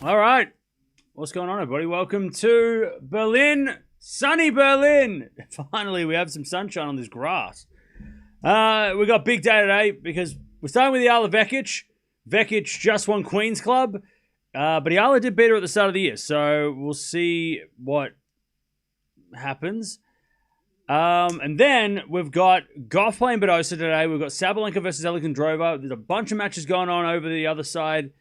All right. What's going on, everybody? Welcome to Berlin, sunny Berlin. Finally, we have some sunshine on this grass. We got a big day today because we're starting with Donna Vekic. Vekic just won Queen's Club, but Eala did beat her at the start of the year, so we'll see what happens. And then we've got Gauff playing Badosa today. We've got Sabalenka versus Alexandra. There's a bunch of matches going on over the other side.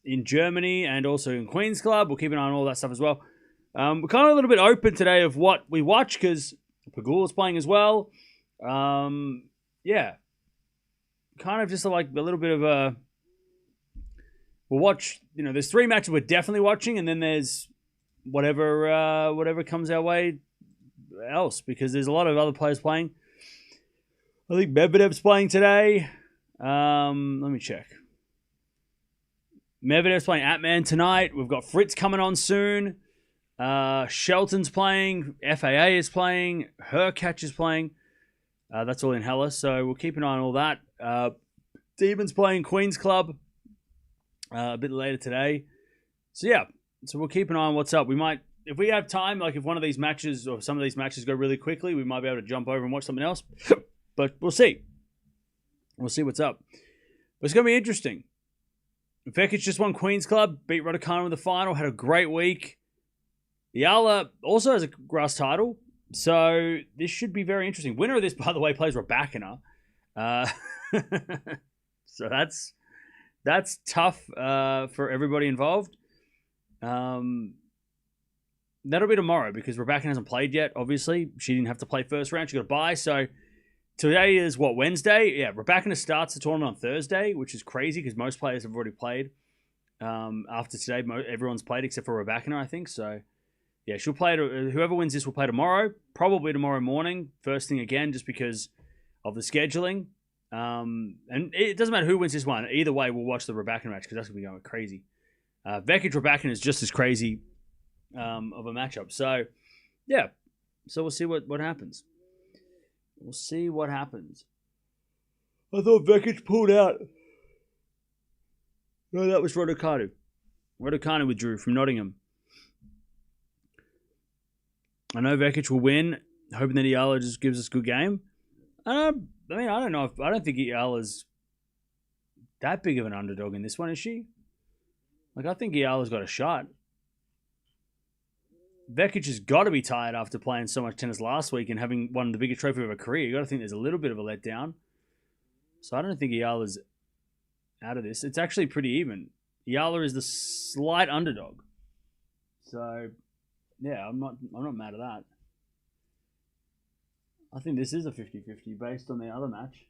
In Germany and also in Queen's Club. We'll keep an eye on all that stuff as well. We're kind of a little bit open today of what we watch because Pagula's playing as well. Yeah. Kind of just like a little bit of a... We'll watch, there's 3 matches we're definitely watching, and then there's whatever comes our way else, because there's a lot of other players playing. I think Medvedev's playing today. Let me check. Medvedev's playing Atman tonight. We've got Fritz coming on soon. Shelton's playing. FAA is playing. Hurkacz is playing. That's all in Hellas, so we'll keep an eye on all that. Demon's playing Queen's Club a bit later today. So yeah, we'll keep an eye on what's up. We might, if we have time, like if one of these matches or some of these matches go really quickly, we might be able to jump over and watch something else. But we'll see. We'll see what's up. But it's going to be interesting. Vekic just won Queen's Club, beat Raducanu in the final, had a great week. Eala also has a grass title, so this should be very interesting. Winner of this, by the way, plays Raducanu. So that's tough for everybody involved. That'll be tomorrow because Raducanu hasn't played yet, obviously. She didn't have to play first round. She got a bye, so... Today is, Wednesday? Yeah, Raducanu starts the tournament on Thursday, which is crazy because most players have already played. After today, everyone's played except for Raducanu, I think. So, yeah, she'll play. Whoever wins this will play tomorrow, probably tomorrow morning, first thing again, just because of the scheduling. And it doesn't matter who wins this one. Either way, we'll watch the Raducanu match because that's going to be going crazy. Vekic-Raducanu is just as crazy of a matchup. So, yeah. So we'll see what happens. We'll see what happens. I thought Vekic pulled out. No, that was Raducanu. Raducanu withdrew from Nottingham. I know Vekic will win, hoping that Eala just gives us a good game. I don't know. I don't think Eala's that big of an underdog in this one, is she? I think Eala's got a shot. Vekic has got to be tired after playing so much tennis last week and having won the biggest trophy of her career. You got to think there's a little bit of a letdown. So I don't think Eala's out of this. It's actually pretty even. Eala is the slight underdog. So yeah, I'm not mad at that. I think this is a 50-50 based on the other match.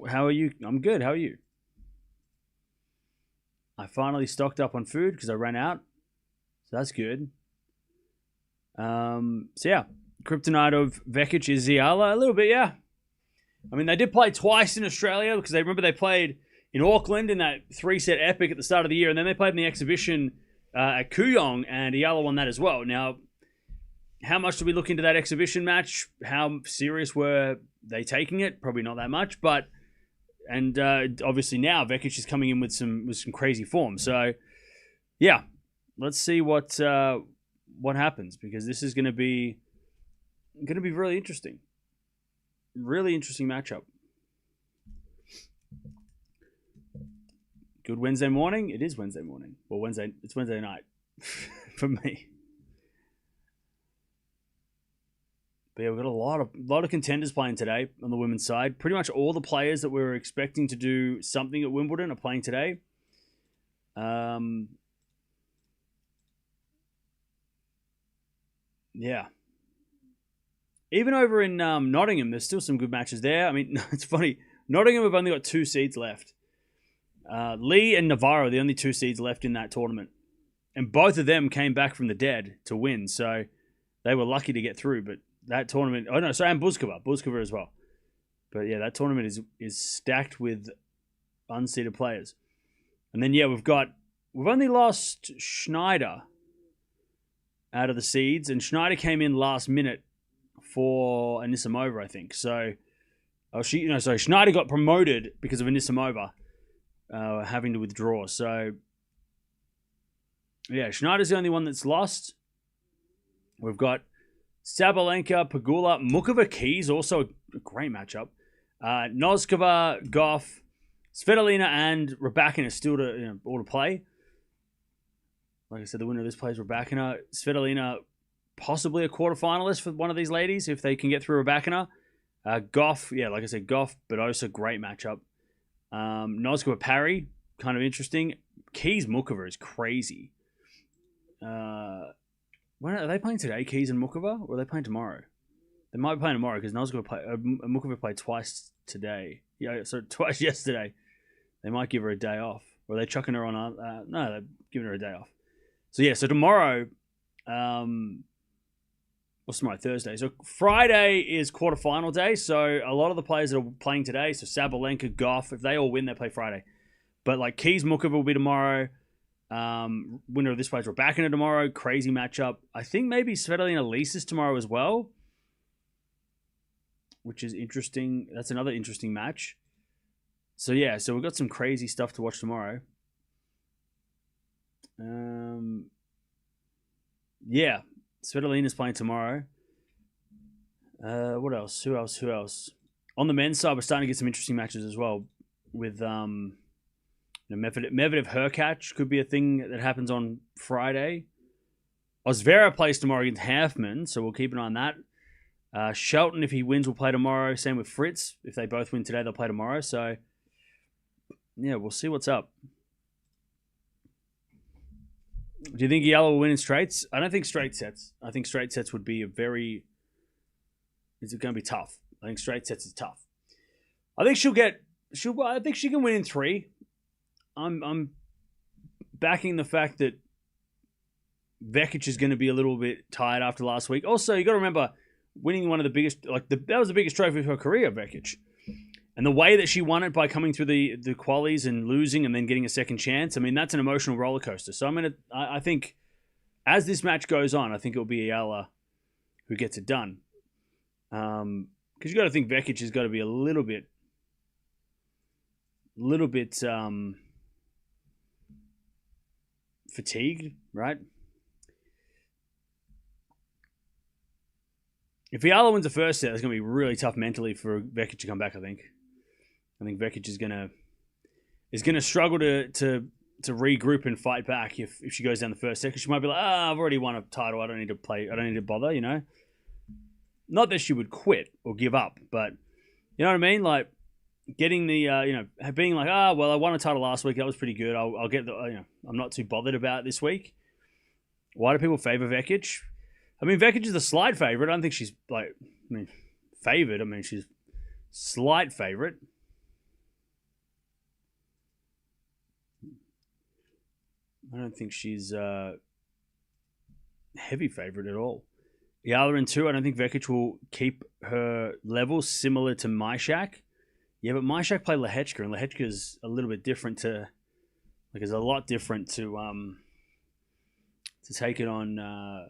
How are you? I'm good. How are you? I finally stocked up on food because I ran out. So that's good. So yeah. Kryptonite of Vekic is Eala. A little bit, yeah. I mean, they did play twice in Australia because they played in Auckland in that 3-set epic at the start of the year, and then they played in the exhibition at Kooyong, and Eala won that as well. Now, how much do we look into that exhibition match? How serious were they taking it? Probably not that much, but obviously now Vekic is coming in with some crazy form. So yeah, let's see what happens, because this is going to be really interesting. Really interesting matchup. Good Wednesday morning. It is Wednesday morning. Well, it's Wednesday night for me. But yeah, we've got a lot of contenders playing today on the women's side. Pretty much all the players that we were expecting to do something at Wimbledon are playing today. Yeah. Even over in Nottingham, there's still some good matches there. I mean, it's funny. Nottingham have only got 2 seeds left. Lee and Navarro are the only 2 seeds left in that tournament. And both of them came back from the dead to win. So they were lucky to get through. But that tournament... Oh, no, sorry, and Buzkova as well. But yeah, that tournament is stacked with unseeded players. And then, yeah, we've only lost Schneider. out of the seeds, and Schneider came in last minute for Anisimova, I think. So, Schneider got promoted because of Anisimova having to withdraw. So, yeah, Schneider's the only one that's lost. We've got Sabalenka, Pegula, Mukova, Keys, also a great matchup. Noskova, Gauff, Svitolina, and Rybakina still all to play. Like I said, the winner of this plays Rybakina. Svitolina, possibly a quarterfinalist for one of these ladies if they can get through Rybakina. Gauff, like I said, Gauff, but also great matchup. Noskova, Parry, kind of interesting. Keys, Mukova is crazy. When are they playing today? Keys and Mukova, or are they playing tomorrow? They might be playing tomorrow because Mukova played twice today. Yeah, so twice yesterday. They might give her a day off, or are they chucking her on? No, they're giving her a day off. So yeah, so tomorrow, what's tomorrow? Thursday. So Friday is quarterfinal day. So a lot of the players that are playing today, so Sabalenka, Gauff, if they all win, they play Friday. But like Keys, Mukova will be tomorrow. Winner of this place, Rybakina tomorrow. Crazy matchup. I think maybe Svitolina Lisa's tomorrow as well, which is interesting. That's another interesting match. So yeah, so we've got some crazy stuff to watch tomorrow. Yeah, Svitolina's playing tomorrow. What else? Who else? On the men's side, we're starting to get some interesting matches as well with Medvedev Hurkacz could be a thing that happens on Friday. Osvera plays tomorrow against Halfman, so we'll keep an eye on that. Shelton, if he wins, will play tomorrow. Same with Fritz. If they both win today, they'll play tomorrow. So, yeah, we'll see what's up. Do you think Eala will win in straights? I don't think straight sets. I think straight sets would be Is it going to be tough? I think straight sets is tough. I think I think she can win in 3. I'm backing the fact that Vekic is going to be a little bit tired after last week. Also, you got to remember winning one of the biggest, that was the biggest trophy of her career, Vekic, and the way that she won it by coming through the qualies and losing and then getting a second chance. I mean, that's an emotional roller coaster. So I think as this match goes on, I think it'll be Eala who gets it done. Because you got to think Vekic has got to be a little bit fatigued, right? If Eala wins the first set, it's going to be really tough mentally for Vekic to come back. I think Vekic is going to struggle to regroup and fight back if she goes down the first set. Because she might be like, I've already won a title. I don't need to play. I don't need to bother. You know, not that she would quit or give up, but you know what I mean. Like getting the being like, well, I won a title last week. That was pretty good. I'll get the I'm not too bothered about it this week. Why do people favor Vekic? I mean, Vekic is the slight favorite. I don't think she's favored. I mean, she's slight favorite. I don't think she's heavy favorite at all. Eala in 2. I don't think Vekic will keep her level similar to Myshak. Yeah, but Myshak played Lehechka, and Lehechka is a little bit different is a lot different to take it on.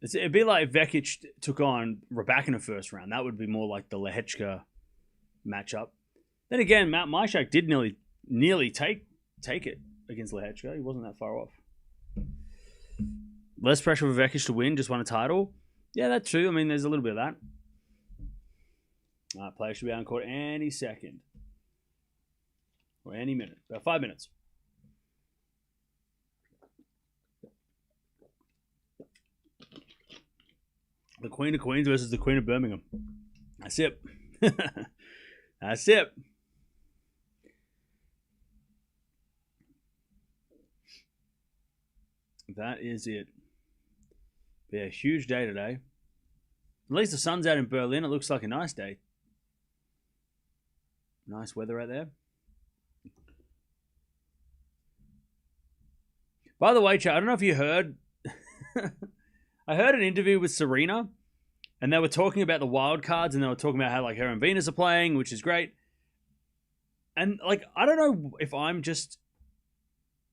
It'd be like if Vekic took on Rybakina in the first round. That would be more like the Lehechka matchup. Then again, Matt Myshak did nearly take it against Lehechka. He wasn't that far off. Less pressure for Vekic to win, just won a title. Yeah, that's true. I mean, there's a little bit of that. Player should be out on court any second. Or any minute. About 5 minutes. The Queen of Queens versus the Queen of Birmingham. That's it. That's it. That is it. Be a huge day today. At least the sun's out in Berlin. It looks like a nice day. Nice weather out there. By the way, Chad, I don't know if you heard. I heard an interview with Serena, and they were talking about the wild cards, and they were talking about how her and Venus are playing, which is great. And I don't know if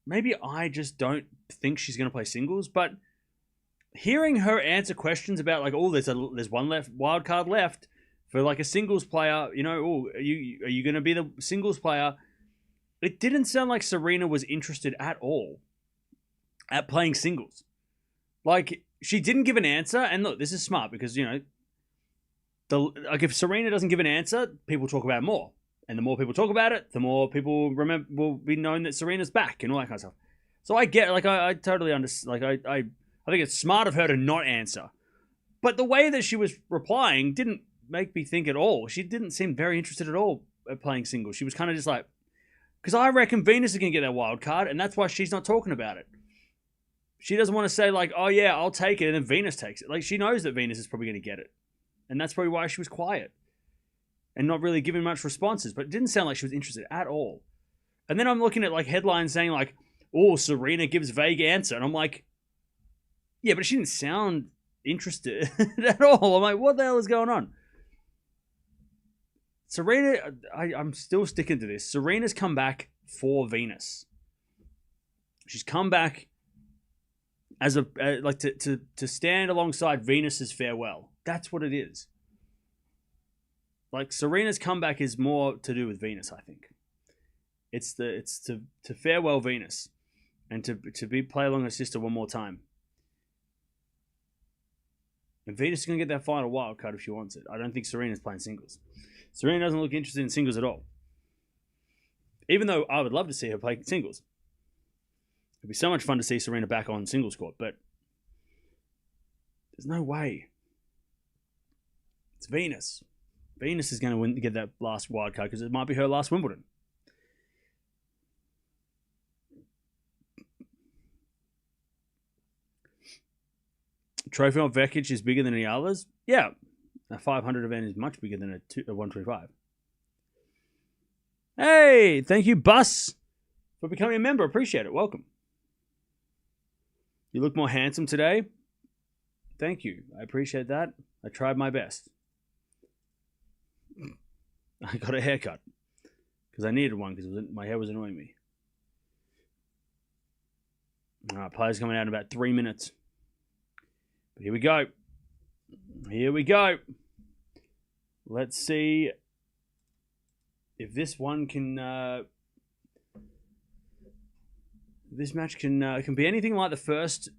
maybe I just don't think she's going to play singles, but hearing her answer questions about like, oh, there's one wild card left for like a singles player. You know, oh, are you going to be the singles player? It didn't sound like Serena was interested at all at playing singles. Like, she didn't give an answer. And look, this is smart because, you know, like if Serena doesn't give an answer, people talk about it more. And the more people talk about it, the more people will be known that Serena's back and all that kind of stuff. So I get, like, I totally understand. Like, I think it's smart of her to not answer. But the way that she was replying didn't make me think at all. She didn't seem very interested at all at playing singles. She was kind of just like, because I reckon Venus is going to get that wild card, and that's why she's not talking about it. She doesn't want to say, like, oh, yeah, I'll take it, and then Venus takes it. Like, she knows that Venus is probably going to get it. And that's probably why she was quiet and not really giving much responses. But it didn't sound like she was interested at all. And then I'm looking at, like, headlines saying, like, oh, Serena gives vague answer. And I'm like, yeah, but she didn't sound interested at all. I'm like, what the hell is going on? Serena, I'm still sticking to this. Serena's come back for Venus. She's come back as a like to stand alongside Venus's farewell. That's what it is. Like, Serena's comeback is more to do with Venus, I think. It's to farewell Venus and to play along her sister one more time. And Venus is going to get that final wild card if she wants it. I don't think Serena's playing singles. Serena doesn't look interested in singles at all. Even though I would love to see her play singles. It'd be so much fun to see Serena back on singles court, but there's no way. It's Venus. Venus is going to get that last wild card because it might be her last Wimbledon. Trophy on Vekic is bigger than Eala's? Yeah. A 500 event is much bigger than a 125. Hey, thank you, Bus, for becoming a member. Appreciate it. Welcome. You look more handsome today. Thank you. I appreciate that. I tried my best. I got a haircut because I needed one because my hair was annoying me. All right, players coming out in about 3 minutes. But here we go. Here we go. Let's see if this one can. This match can be anything like the first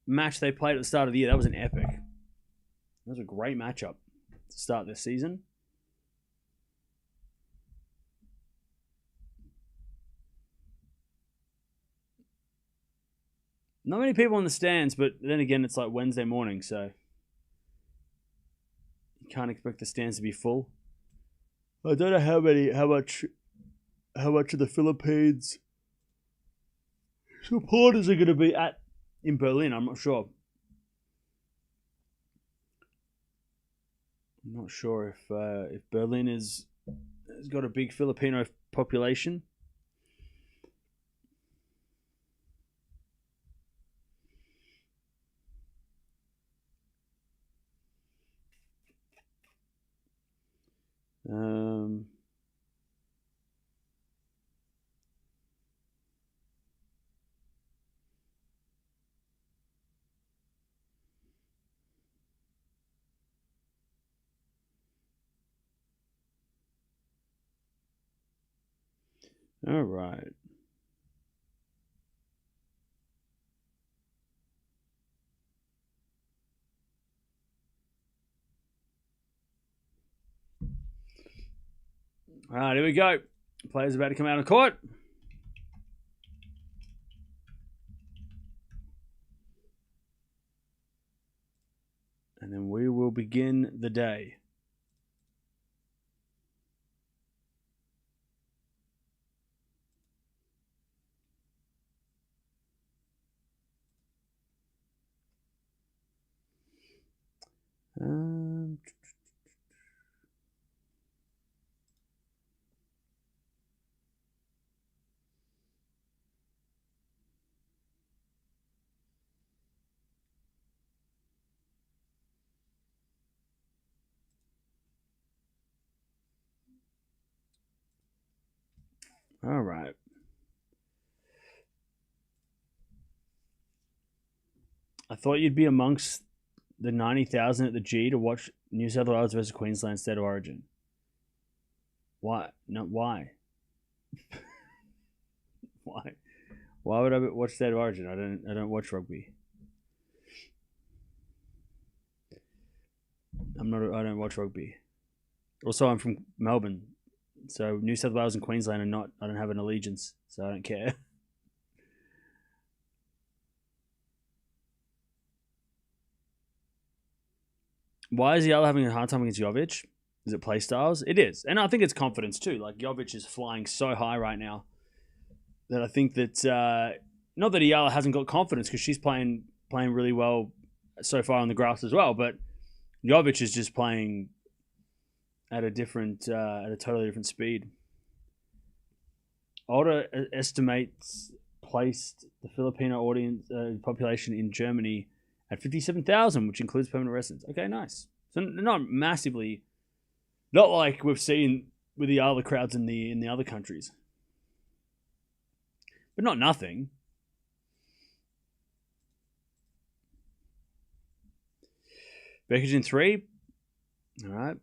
match they played at the start of the year. That was an epic. That was a great matchup to start this season. Not many people in the stands, but then again, it's like Wednesday morning, so you can't expect the stands to be full. I don't know how much of the Philippines supporters are going to be in Berlin. I'm not sure. I'm not sure if Berlin has got a big Filipino population. All right. All right, here we go. Players about to come out of court. And then we will begin the day. All right. I thought you'd be amongst the 90,000 at the G to watch New South Wales versus Queensland State of Origin. Why? No, why? Why? Why would I watch State of Origin? I don't watch rugby. I don't watch rugby. Also, I'm from Melbourne, so New South Wales and Queensland are not. I don't have an allegiance, so I don't care. Why is Eala having a hard time against Jovic? Is it play styles? It is, and I think it's confidence too. Like Jovic is flying so high right now that I think that not that Eala hasn't got confidence because she's playing really well so far on the grass as well, but Jovic is just playing at a totally different speed. Older estimates placed the Filipino audience population in Germany at 57,000, which includes permanent residents. Okay, nice. So not massively, not like we've seen with the other crowds in the other countries, but not nothing. Vekic in 3. All right.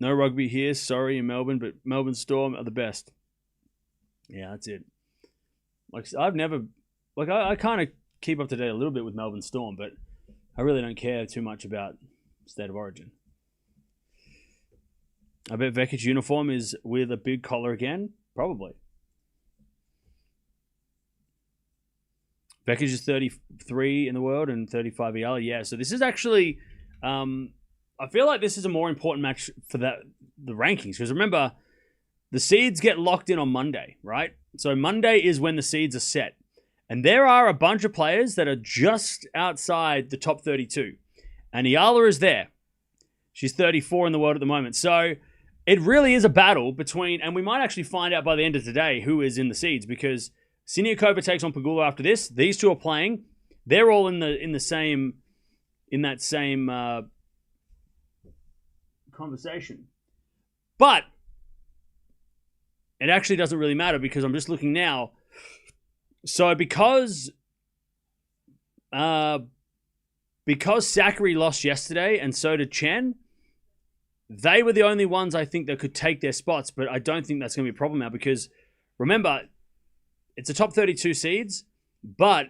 No rugby here. Sorry in Melbourne, but Melbourne Storm are the best. Yeah, that's it. Like I've never, like I kind of keep up to date a little bit with Melbourne Storm, but I really don't care too much about State of Origin. I bet Vekic's uniform is with a big collar again. Probably. Vekic is 33 in the world and 35 Eala. Yeah, so this is actually, I feel like this is a more important match for the rankings. Because remember, the seeds get locked in on Monday, right? So Monday is when the seeds are set. And there are a bunch of players that are just outside the top 32. And Eala is there. She's 34 in the world at the moment. So it really is a battle between, and we might actually find out by the end of today who is in the seeds, because Siniakova takes on Pegula after this. These two are playing. They're all in that same conversation. But it actually doesn't really matter because I'm just looking now. So because Zachary lost yesterday and so did Chen, they were the only ones I think that could take their spots, but I don't think that's going to be a problem now because remember, it's a top 32 seeds, but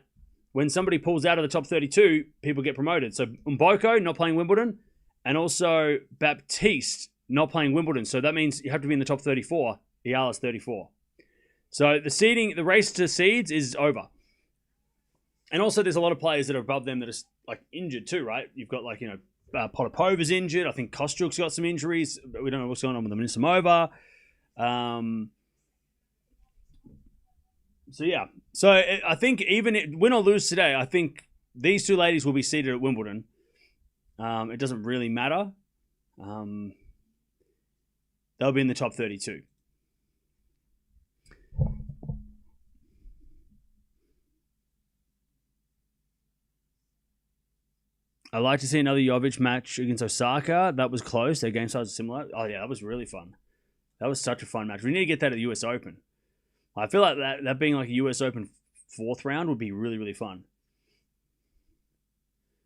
when somebody pulls out of the top 32, people get promoted. So Mboko not playing Wimbledon, and also Baptiste not playing Wimbledon. So that means you have to be in the top 34. Eala's 34. So the race to seeds is over. And also there's a lot of players that are above them that are like injured too, right? You've got like, Potapova's injured. I think Kostyuk's got some injuries. We don't know what's going on with the Anisimova. So yeah. So I think even win or lose today, I think these two ladies will be seated at Wimbledon. It doesn't really matter. They'll be in the top 32. I'd like to see another Jovic match against Osaka. That was close. Their game size is similar. Oh, yeah, that was really fun. That was such a fun match. We need to get that at the US Open. I feel like that being like a US Open 4th round would be really, really fun.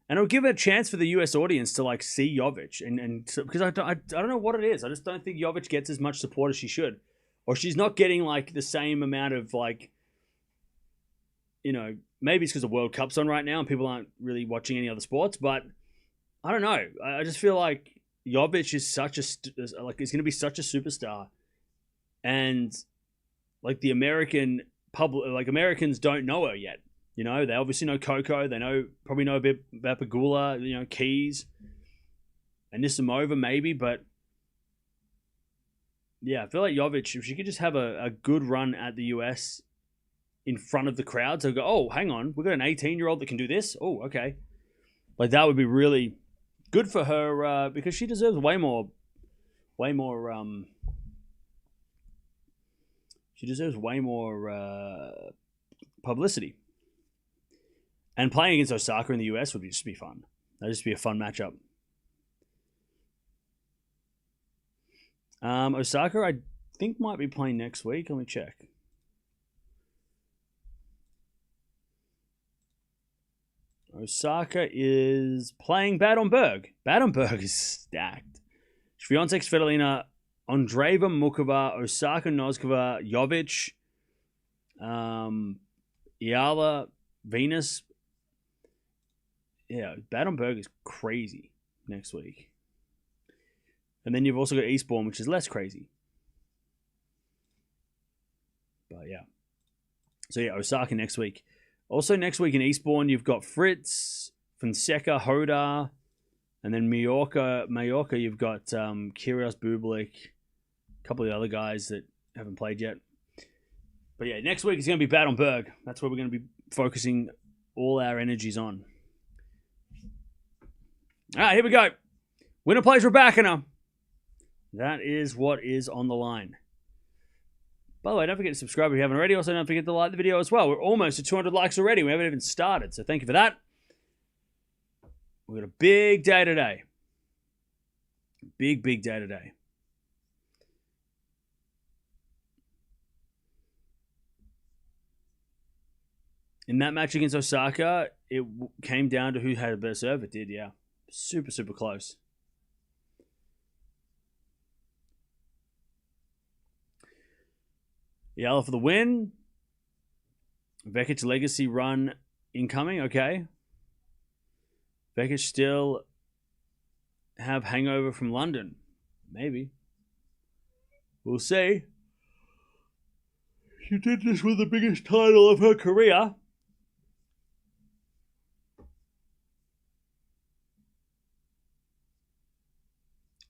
And it'll give it a chance for the US audience to like see Jovic. Because I don't know what it is. I just don't think Jovic gets as much support as she should. Or she's not getting like the same amount of like, maybe it's because the World Cup's on right now and people aren't really watching any other sports, but I don't know. I just feel like Jovic is is going to be such a superstar, and like the American public, like Americans don't know her yet. They obviously know Coco. They probably know a bit about Pegula, Keys, and Anisimova maybe, but yeah, I feel like Jovic, if she could just have a good run at the US in front of the crowd, so go, oh, hang on, we've got an 18-year-old that can do this. Oh, okay. Like that would be really good for her because she deserves way more. She deserves way more publicity. And playing against Osaka in the US would just be fun. That'd just be a fun matchup. Osaka, I think, might be playing next week. Let me check. Osaka is playing Bad on Berg. Bad on Berg is stacked. Swiatek, Svitolina, Andreeva, Mukova, Osaka, Noskova, Jovic, Eala, Venus. Yeah, Bad on Berg is crazy next week. And then you've also got Eastbourne, which is less crazy. But yeah. So yeah, Osaka next week. Also next week in Eastbourne, you've got Fritz, Fonseca, Hoda, and then Mallorca, you've got Kyrgios, Bublik, a couple of the other guys that haven't played yet. But yeah, next week is going to be Bad on Berg. That's where we're going to be focusing all our energies on. All right, here we go. Winner plays Raducanu. That is what is on the line. By the way, don't forget to subscribe if you haven't already. Also, don't forget to like the video as well. We're almost at 200 likes already. We haven't even started, so thank you for that. We've got a big day today. Big day today. In that match against Osaka, it came down to who had a better serve. It did, yeah. Super close. Eala for the win. Vekic legacy run incoming. Okay. Vekic still have hangover from London. Maybe. We'll see. She did this with the biggest title of her career.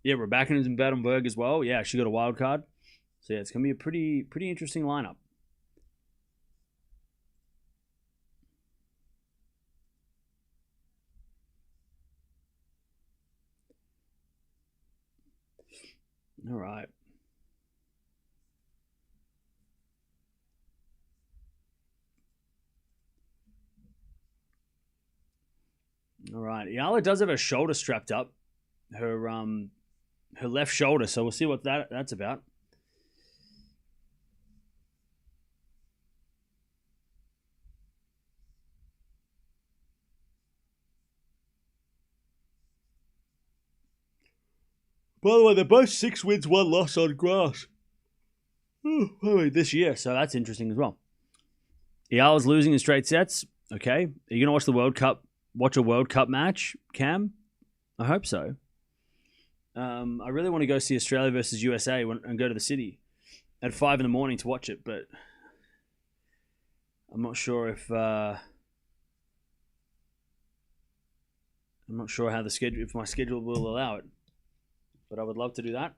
Yeah, Raducanu is in Bad on Berg as well. Yeah, she got a wild card. So yeah, it's going to be a pretty interesting lineup. All right. All right. Eala does have her shoulder strapped up. Her left shoulder, so we'll see what that's about. By the way, they're both 6 wins, 1 loss on grass. This year, so that's interesting as well. Eala's losing in straight sets. Okay. Are you going to watch the World Cup? Watch a World Cup match, Cam? I hope so. I really want to go see Australia versus USA and go to the city at 5 a.m. to watch it, but I'm not sure if I'm not sure how if my schedule will allow it. But I would love to do that.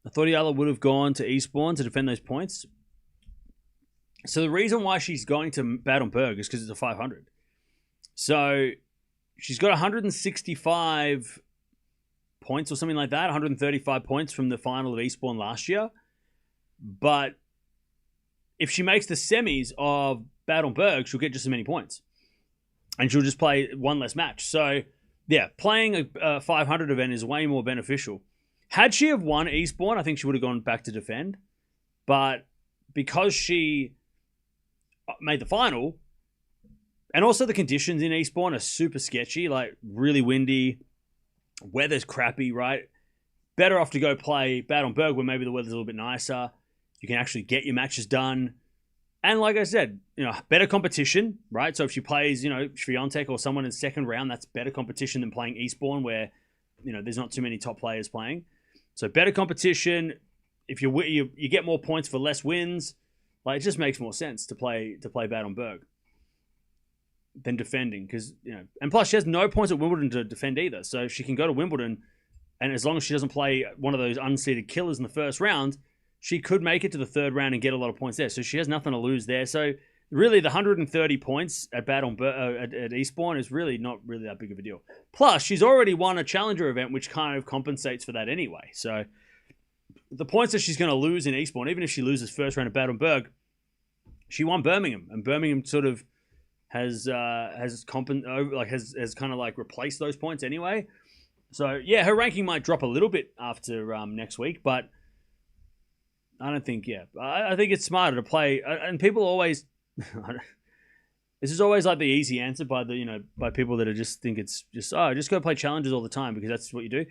I thought Eala would have gone to Eastbourne to defend those points. So the reason why she's going to Bad on Berg is because it's a 500. So she's got 165 points or something like that, 135 points from the final of Eastbourne last year. But if she makes the semis of Bad on Berg, she'll get just as many points. And she'll just play one less match. So, yeah, playing a 500 event is way more beneficial. Had she have won Eastbourne, I think she would have gone back to defend. But because she made the final, and also the conditions in Eastbourne are super sketchy, like really windy, weather's crappy, right? Better off to go play Bad on Berg where maybe the weather's a little bit nicer. You can actually get your matches done. And like I said, better competition, right? So if she plays, Swiatek or someone in the second round, that's better competition than playing Eastbourne where, there's not too many top players playing. So better competition. If you get more points for less wins, like it just makes more sense to play Bad on Berg than defending because and plus she has no points at Wimbledon to defend either. So she can go to Wimbledon, and as long as she doesn't play one of those unseeded killers in the first round, she could make it to the third round and get a lot of points there. So she has nothing to lose there. So really, the 130 points at Bad on at Eastbourne is really not really that big of a deal. Plus, she's already won a challenger event, which kind of compensates for that anyway. So the points that she's going to lose in Eastbourne, even if she loses first round at Bad on Berg, she won Birmingham, and Birmingham sort of has kind of like replaced those points anyway. So, yeah, her ranking might drop a little bit after next week, but I don't think, I think it's smarter to play. And people always, this is always like the easy answer by by people that are just think it's just go play challenges all the time because that's what you do.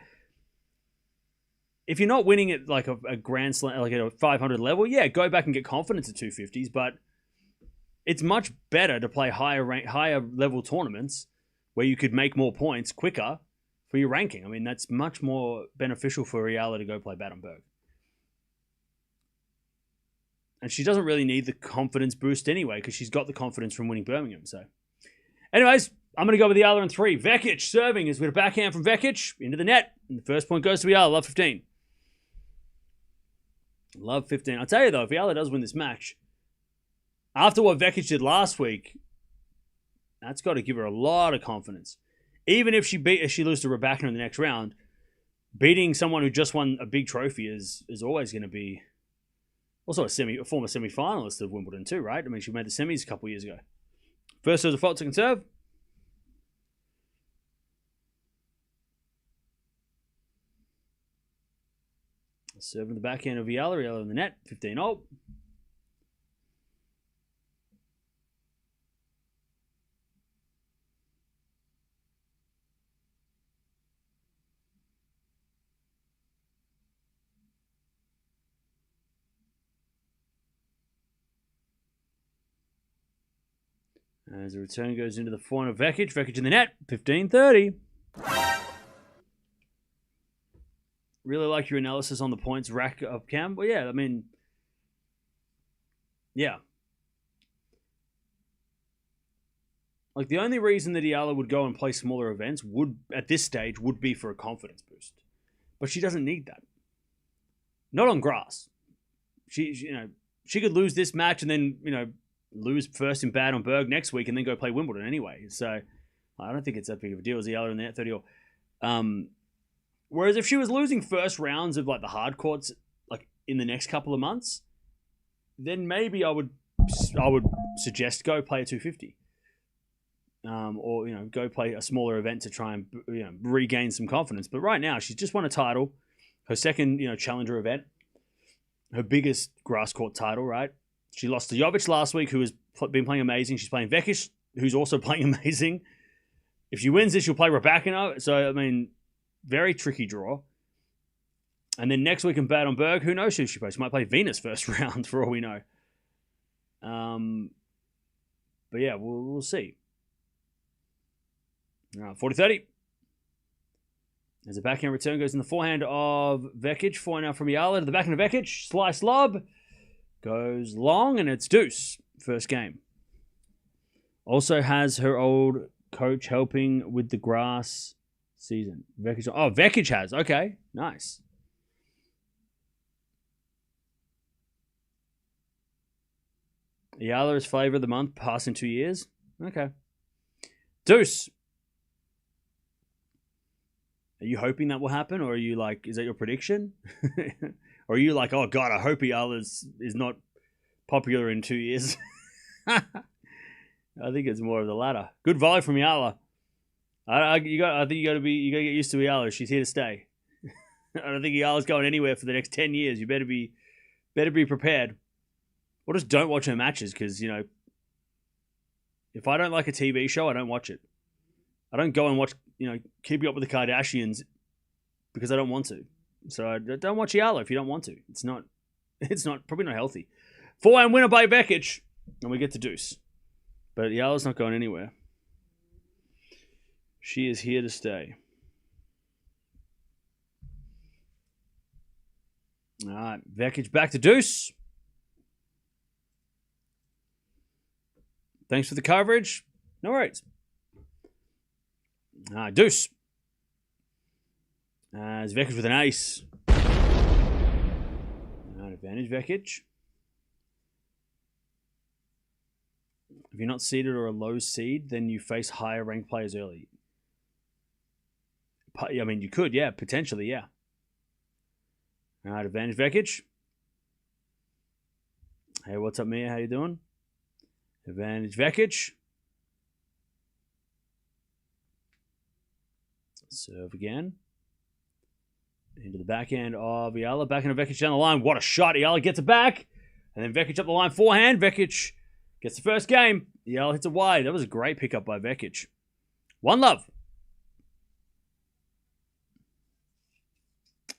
If you're not winning at like a Grand Slam, like at a 500 level, go back and get confidence at 250s, but it's much better to play higher level tournaments where you could make more points quicker for your ranking. I mean, that's much more beneficial for Eala to go play Battenberg. And she doesn't really need the confidence boost anyway because she's got the confidence from winning Birmingham. So, anyways, I'm going to go with Eala in 3. Vekic serving as with a backhand from Vekic into the net. And the first point goes to Eala. Love 15. Love 15. I'll tell you, though, if Eala does win this match, after what Vekic did last week, that's got to give her a lot of confidence. Even if she loses to Raducanu in the next round, beating someone who just won a big trophy is always going to be also a former semi-finalist of Wimbledon too, right? I mean, she made the semis a couple of years ago. First serve, fault, second serve. Serving the backhand of Eala in the net, 15-0. As the return goes into the forehand of Vekic. Vekic in the net, 15-30. Really like your analysis on the points rack up, Cam. Well, yeah, I mean, yeah. Like, the only reason that Eala would go and play smaller events at this stage would be for a confidence boost. But she doesn't need that. Not on grass. She could lose this match and then, lose first in Battenberg next week and then go play Wimbledon anyway. So I don't think it's that big of a deal as Eala in the net 30. Whereas if she was losing first rounds of like the hard courts like in the next couple of months, then maybe I would suggest go play a 250. Or go play a smaller event to try and regain some confidence. But right now she's just won a title, her second challenger event, her biggest grass court title, right? She lost to Jovic last week, who has been playing amazing. She's playing Vekic, who's also playing amazing. If she wins this, she'll play Raducanu. So, I mean, very tricky draw. And then next week in Battenberg, who knows who she plays? She might play Venus first round, for all we know. But yeah, we'll see. 40-30. As the backhand return goes in the forehand of Vekic. Forehand out from Eala to the backhand of Vekic. Slice lob. Goes long, and it's deuce. First game. Also has her old coach helping with the grass season. Vekic has. Okay, nice. Eala is flavor of the month, passing 2 years. Okay. Deuce. Are you hoping that will happen, or are you like, is that your prediction? Or are you like, oh God, I hope Eala is not popular in 2 years? I think it's more of the latter. Good volley from Eala. I think you got to get used to Eala. She's here to stay. I don't think Eala's going anywhere for the next 10 years. You better be prepared. Or just don't watch her matches because, if I don't like a TV show, I don't watch it. I don't go and watch, Keeping Up with the Kardashians because I don't want to. So don't watch Eala if you don't want to. It's probably not healthy. Forehand winner by Vekic, and we get to deuce. But Eala's not going anywhere. She is here to stay. All right, Vekic back to deuce. Thanks for the coverage. No worries. All right, deuce. As Vekic with an ace. Advantage Vekic. If you're not seeded or a low seed, then you face higher ranked players early. I mean, you could, yeah, potentially, yeah. All right, advantage Vekic. Hey, what's up, Mia? How you doing? Advantage Vekic. Serve again. Into the backhand of Eala. Backhand of Vekic down the line. What a shot. Eala gets it back. And then Vekic up the line. Forehand. Vekic gets the first game. Eala hits it wide. That was a great pickup by Vekic. 1-love.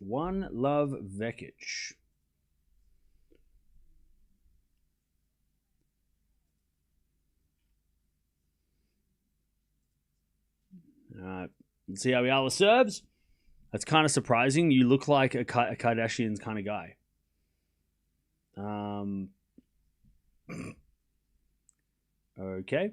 1-love Vekic. All right. Let's see how Eala serves. That's kind of surprising. You look like a Kardashians kind of guy. Okay.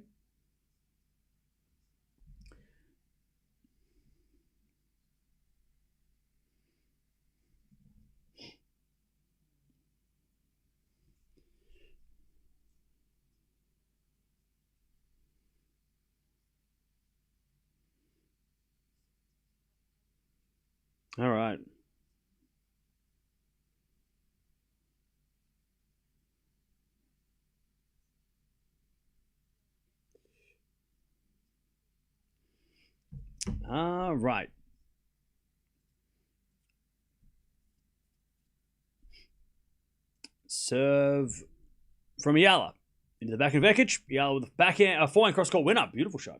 All right. All right. Serve from Eala. Into the back of Vekic. Eala with the backhand, forehand cross-court winner. Beautiful shot.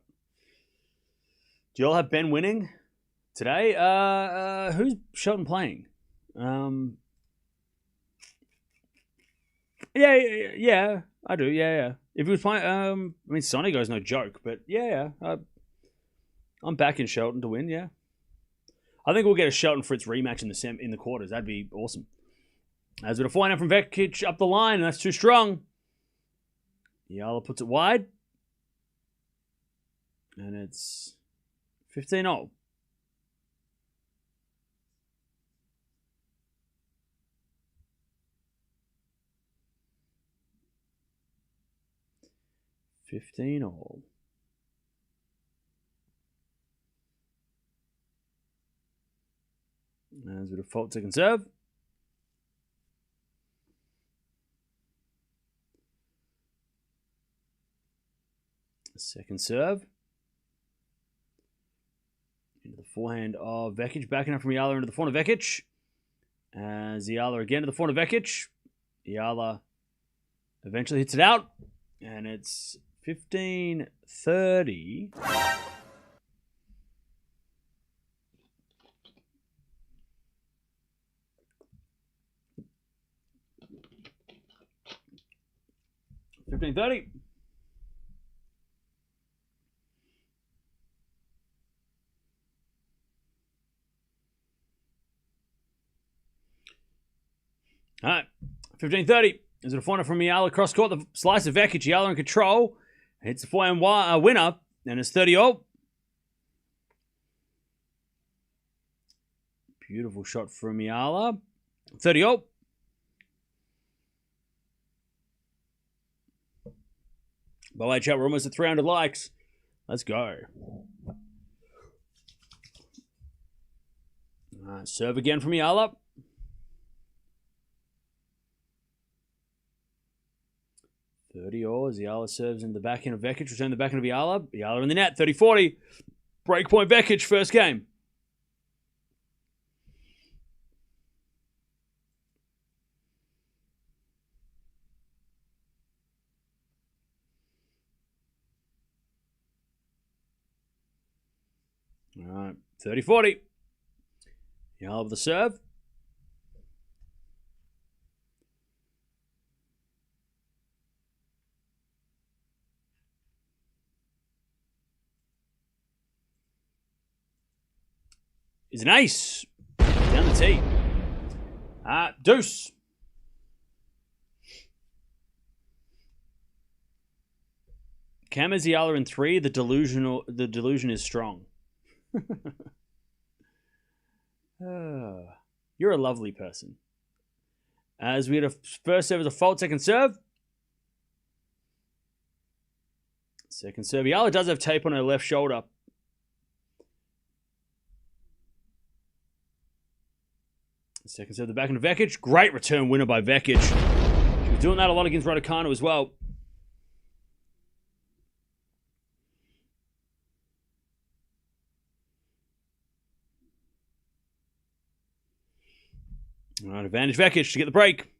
Do you all have Ben winning today? Who's Shelton playing? Yeah, I do. Yeah. If he was playing, I mean, Sonny goes no joke, but yeah. I'm backing Shelton to win. Yeah, I think we'll get a Shelton Fritz rematch in the quarters. That'd be awesome. As with a forehand from Vekic up the line, and that's too strong. Eala puts it wide, and it's 15-0. As with a fault second serve. Second serve. Into the forehand of Vekic. Backing up from Eala into the forehand of Vekic. As Eala again to the forehand of Vekic. Eala eventually hits it out. And it's 15-30. All right, 15-30. Is it a forehand from Eala cross court? The slice of Vekic. Eala in control. Hits the forehand winner. And it's 30-0. Beautiful shot from Eala. 30-0. By the way, chat, we're almost at 300 likes. Let's go. Serve again from Eala. As Eala serves in the backhand of Vekic. Return the backhand of Eala. Eala in the net. 30-40. Breakpoint Vekic. First game. All right. 30-40. Eala with the serve. Is an ace. Down the tee. Deuce. Cam Eala in 3. The delusion is strong. You're a lovely person. As we had a first serve as a fault, second serve. Second serve. Eala does have tape on her left shoulder. Second serve, the back end of Vekic. Great return winner by Vekic. She was doing that a lot against Raducanu as well. All right, advantage Vekic to get the break.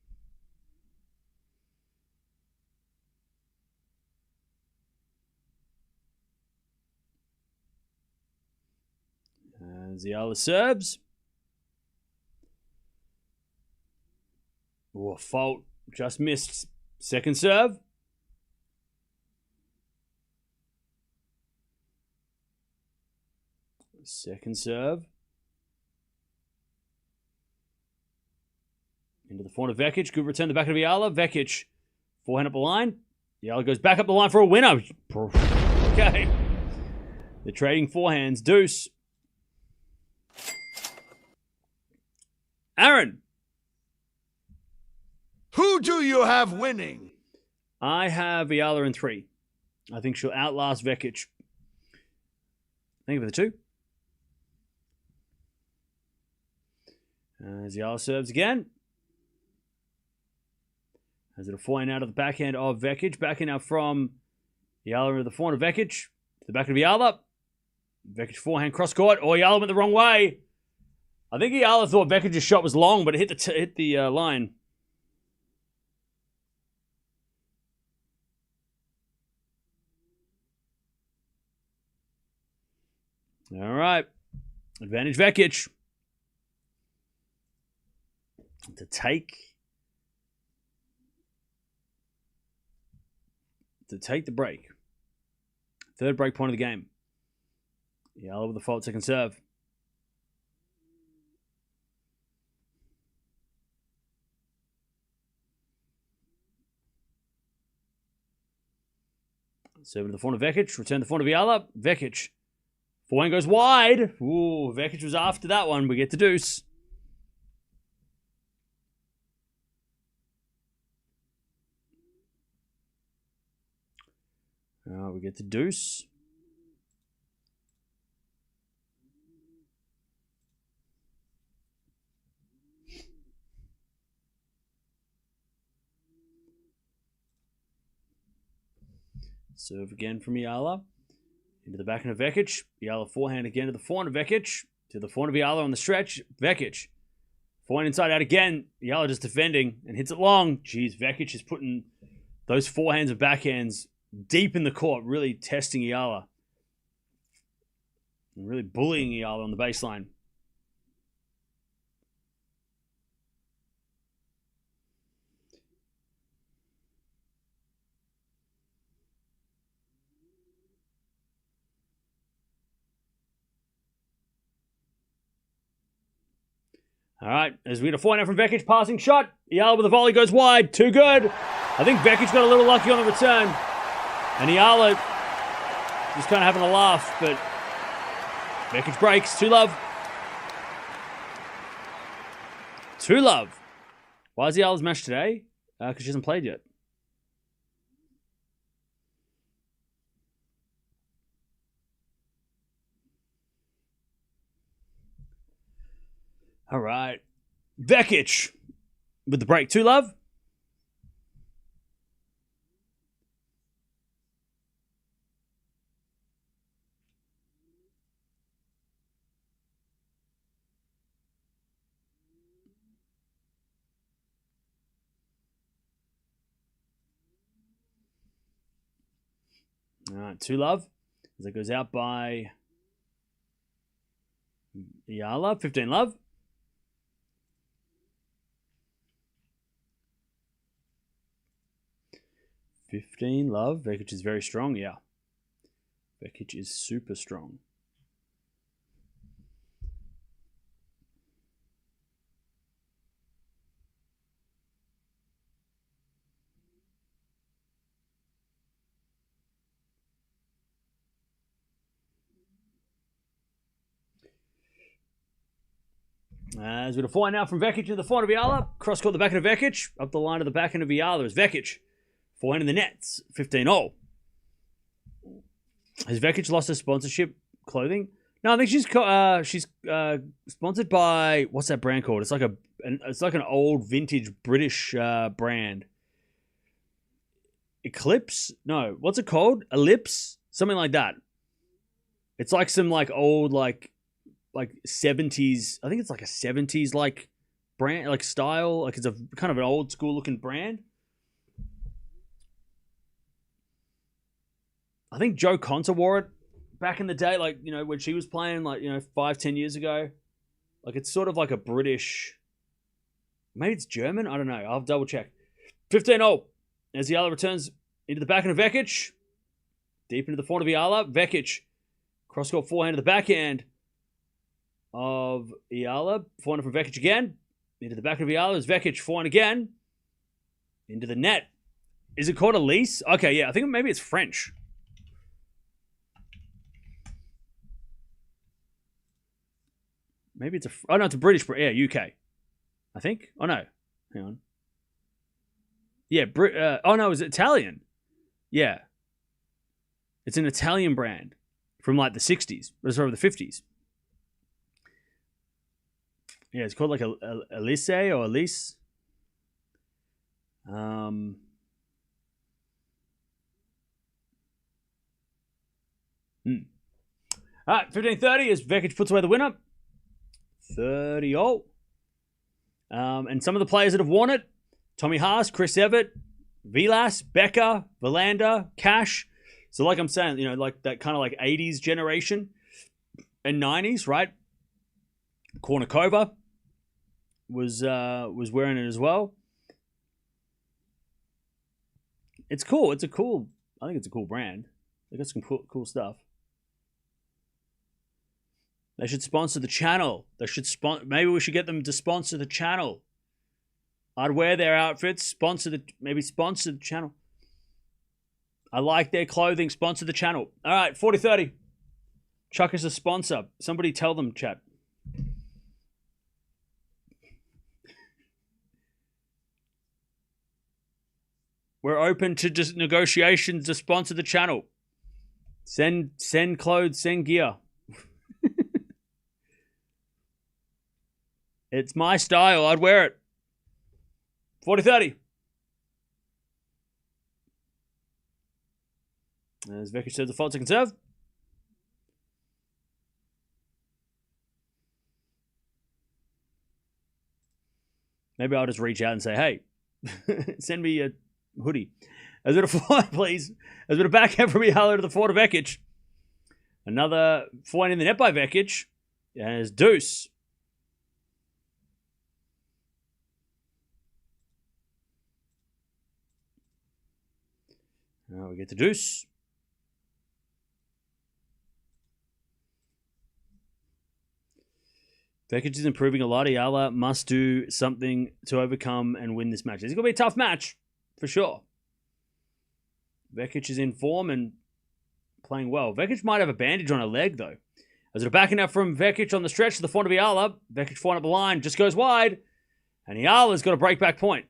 As Eala serves. Oh, fault. Just missed. Second serve. Second serve. Into the forehand of Vekic. Good return to the back of Eala. Vekic. Forehand up the line. Eala goes back up the line for a winner. Okay. They're trading forehands. Deuce. Aaron. Who do you have winning? I have Eala in 3. I think she'll outlast Vekic. Thank you for the 2. As Eala serves again. Has it a forehand out of the backhand of Vekic. Backhand out from Eala into the forehand of Vekic. To the back of Eala. Vekic forehand cross court. Oh, Eala went the wrong way. I think Eala thought Vekic's shot was long, but it hit the line. All right. Advantage Vekic. To take the break. Third break point of the game. Eala with the fault second serve. Serve to the forehand of Vekic. Return to the forehand of Eala. Vekic. Forehand goes wide. Ooh, Vekic was after that one. We get to deuce. We get to deuce. Serve again from Eala. Into the backhand of Vekic. Eala forehand again to the forehand of Vekic. To the forehand of Eala on the stretch. Vekic. Forehand inside out again. Eala just defending and hits it long. Jeez, Vekic is putting those forehands and backhands deep in the court, really testing Eala. And really bullying Eala on the baseline. All right, as we get a forehand from Vekic, passing shot. Eala with the volley goes wide. Too good. I think Vekic got a little lucky on the return. And Eala just kind of having a laugh, but Vekic breaks. 2-love. 2-love. Why is Eala's match today? Because she hasn't played yet. All right. Vekic with the break. 2-love. All right, 2-love. As it goes out by Eala. 15-love. 15-love. Vekic is very strong, yeah. Vekic is super strong. As we have a forehand now from Vekic to the forehand of Eala. Cross court the backhand of Vekic. Up the line to the backhand of Eala is Vekic. Forehand in the nets. 15-all. Has Vekic lost her sponsorship clothing? No, I think she's sponsored by, what's that brand called? It's like an old vintage British brand. Eclipse? No, what's it called? Ellipse? Something like that. It's like some like old like 70s. I think it's like a 70s like brand, like style. Like it's a kind of an old school looking brand. I think Joe Conta wore it back in the day, like, you know, when she was playing, like, you know, 5-10 years ago. Like, it's sort of like a British, maybe it's German, I don't know, I'll double check. 15-0 as Eala returns into the backhand of Vekic, deep into the forehand of Eala. Vekic, cross-court forehand to the backhand of Eala, forehand from Vekic again, into the backhand of Eala is Vekic, forehand again, into the net. Is it called Elise? Okay, yeah, I think maybe it's French. Maybe it's oh no, it's a British, yeah, UK, I think. Oh no, hang on. Yeah, oh no, is it Italian? Yeah, it's an Italian brand from like the 60s, but it's over the 50s. Yeah, it's called like Elise or Elise. All right, 15-30 as Vekic puts away the winner. 30-0. And some of the players that have won it: Tommy Haas, Chris Evert, Vilas, Becker, Verlander, Cash. So like I'm saying, you know, like that kind of like 80s generation and 90s, right? Kornikova was wearing it as well. It's cool. I think it's a cool brand. They got some cool stuff. They should sponsor the channel. Maybe we should get them to sponsor the channel. I'd wear their outfits, maybe sponsor the channel. I like their clothing, sponsor the channel. All right, 40-30. Chuck is a sponsor. Somebody tell them, chat. We're open to just negotiations to sponsor the channel. Send clothes, send gear. It's my style. I'd wear it. 40-30. As Vekic says, the fault to conserve. Maybe I'll just reach out and say, hey, send me a hoodie. As it a forehand, please. As it a backhand from Eala to the forehand of Vekic. Another forehand in the net by Vekic. As deuce. Now we get the deuce. Vekic is improving a lot. Eala must do something to overcome and win this match. It's going to be a tough match, for sure. Vekic is in form and playing well. Vekic might have a bandage on her leg, though. As they're backing up from Vekic on the stretch to the front of Eala. Vekic forehand up the line, just goes wide. And Eala's got a break-back point.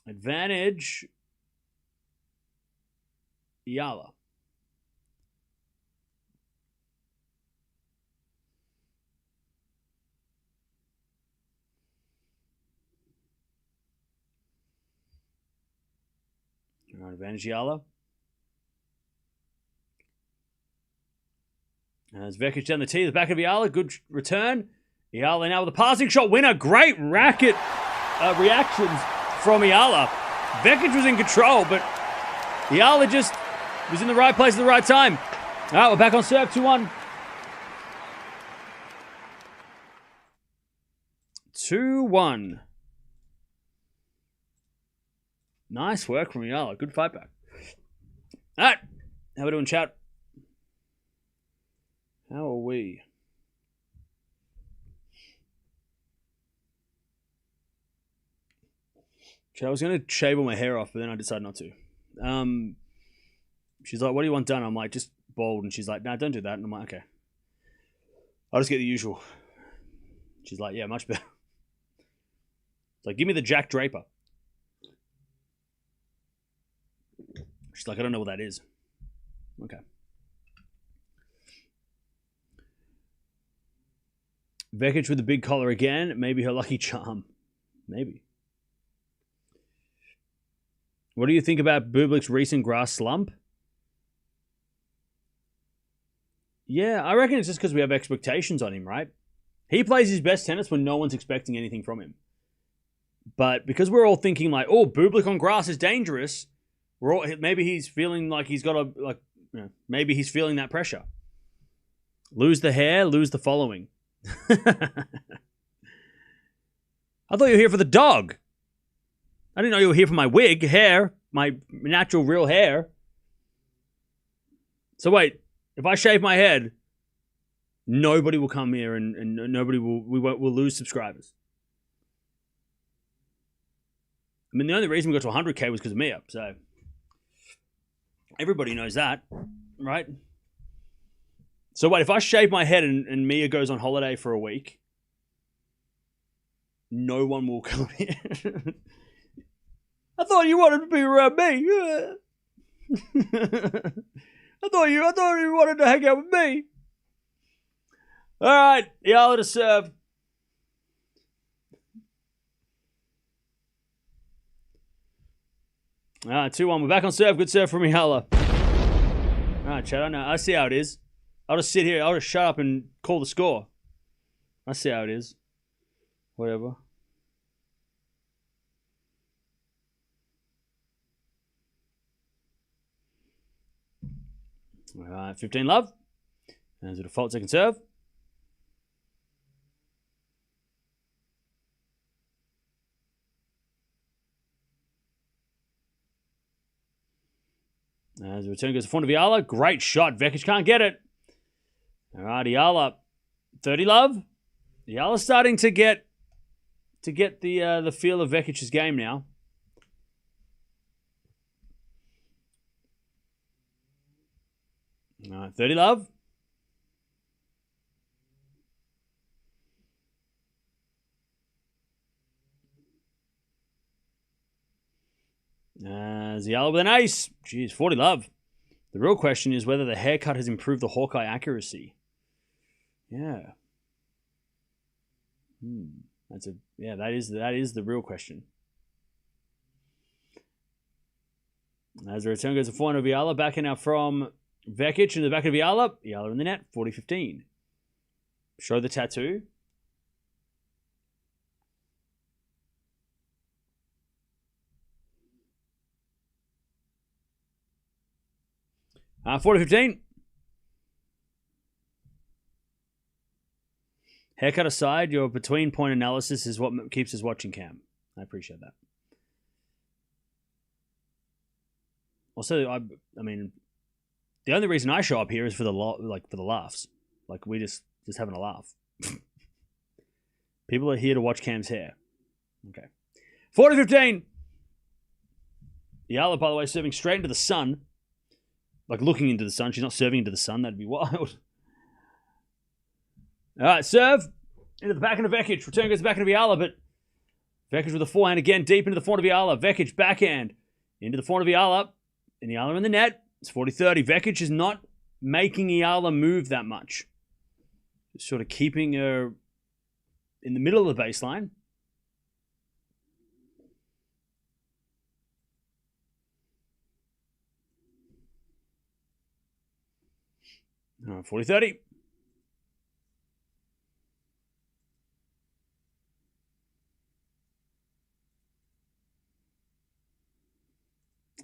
Advantage. Eala. Advantage Eala. As Vekic down the tee, the back of Eala, good return. Eala now with a passing shot winner. Great racket reactions from Eala. Vekic was in control, but Eala just was in the right place at the right time. All right, we're back on serve, 2-1. 2-1. Nice work from Eala. Good fight back. All right, how are we doing, chat? How are we? I was going to shave all my hair off, but then I decided not to. She's like, what do you want done? I'm like, just bald. And she's like, no, don't do that. And I'm like, okay. I'll just get the usual. She's like, yeah, much better. It's like, give me the Jack Draper. She's like, I don't know what that is. Okay. Vekic with the big collar again. Maybe her lucky charm. Maybe. What do you think about Bublik's recent grass slump? Yeah, I reckon it's just because we have expectations on him, right? He plays his best tennis when no one's expecting anything from him. But because we're all thinking like, oh, Bublik on grass is dangerous, maybe he's feeling like he's got maybe he's feeling that pressure. Lose the hair, lose the following. I thought you were here for the dog. I didn't know you were here for my wig, hair, my natural real hair. So wait, if I shave my head, nobody will come here and we'll lose subscribers. I mean, the only reason we got to 100K was because of Mia, so everybody knows that, right? So wait, if I shave my head and Mia goes on holiday for a week, no one will come here. I thought you wanted to be around me. I thought you wanted to hang out with me. All right, Eala to serve. All right, 2-1. We're back on serve. Good serve from Eala. All right, Chad. I know. I see how it is. I'll just sit here. I'll just shut up and call the score. I see how it is. Whatever. All right, 15 love. There's a default second serve. As the return goes to front of Eala. Great shot. Vekic can't get it. All right, Eala. 30 love. Eala's starting to get the feel of Vekic's game now. All right, 30 love. Eala with an ace. Jeez, 40 love. The real question is whether the haircut has improved the Hawkeye accuracy. Yeah. That is the real question. As the return goes to 400 of Eala, back in now from Vekic in the back of Eala. Eala in the net, 40-15. Show the tattoo. Uh, 40-15. Haircut aside, your between point analysis is what keeps us watching, Cam. I appreciate that. Also, I mean, the only reason I show up here is for the laughs. Like we just having a laugh. People are here to watch Cam's hair. Okay. 40-15. Eala, by the way, serving straight into the sun. Like looking into the sun. She's not serving into the sun. That'd be wild. All right, serve. Into the back end of Vekic. Return goes back into Eala, but Vekic with a forehand again, deep into the front of Eala. Vekic backhand into the front of Eala. And Eala in the net. It's 40-30. Vekic is not making Eala move that much. Just sort of keeping her in the middle of the baseline. All right, 40-30.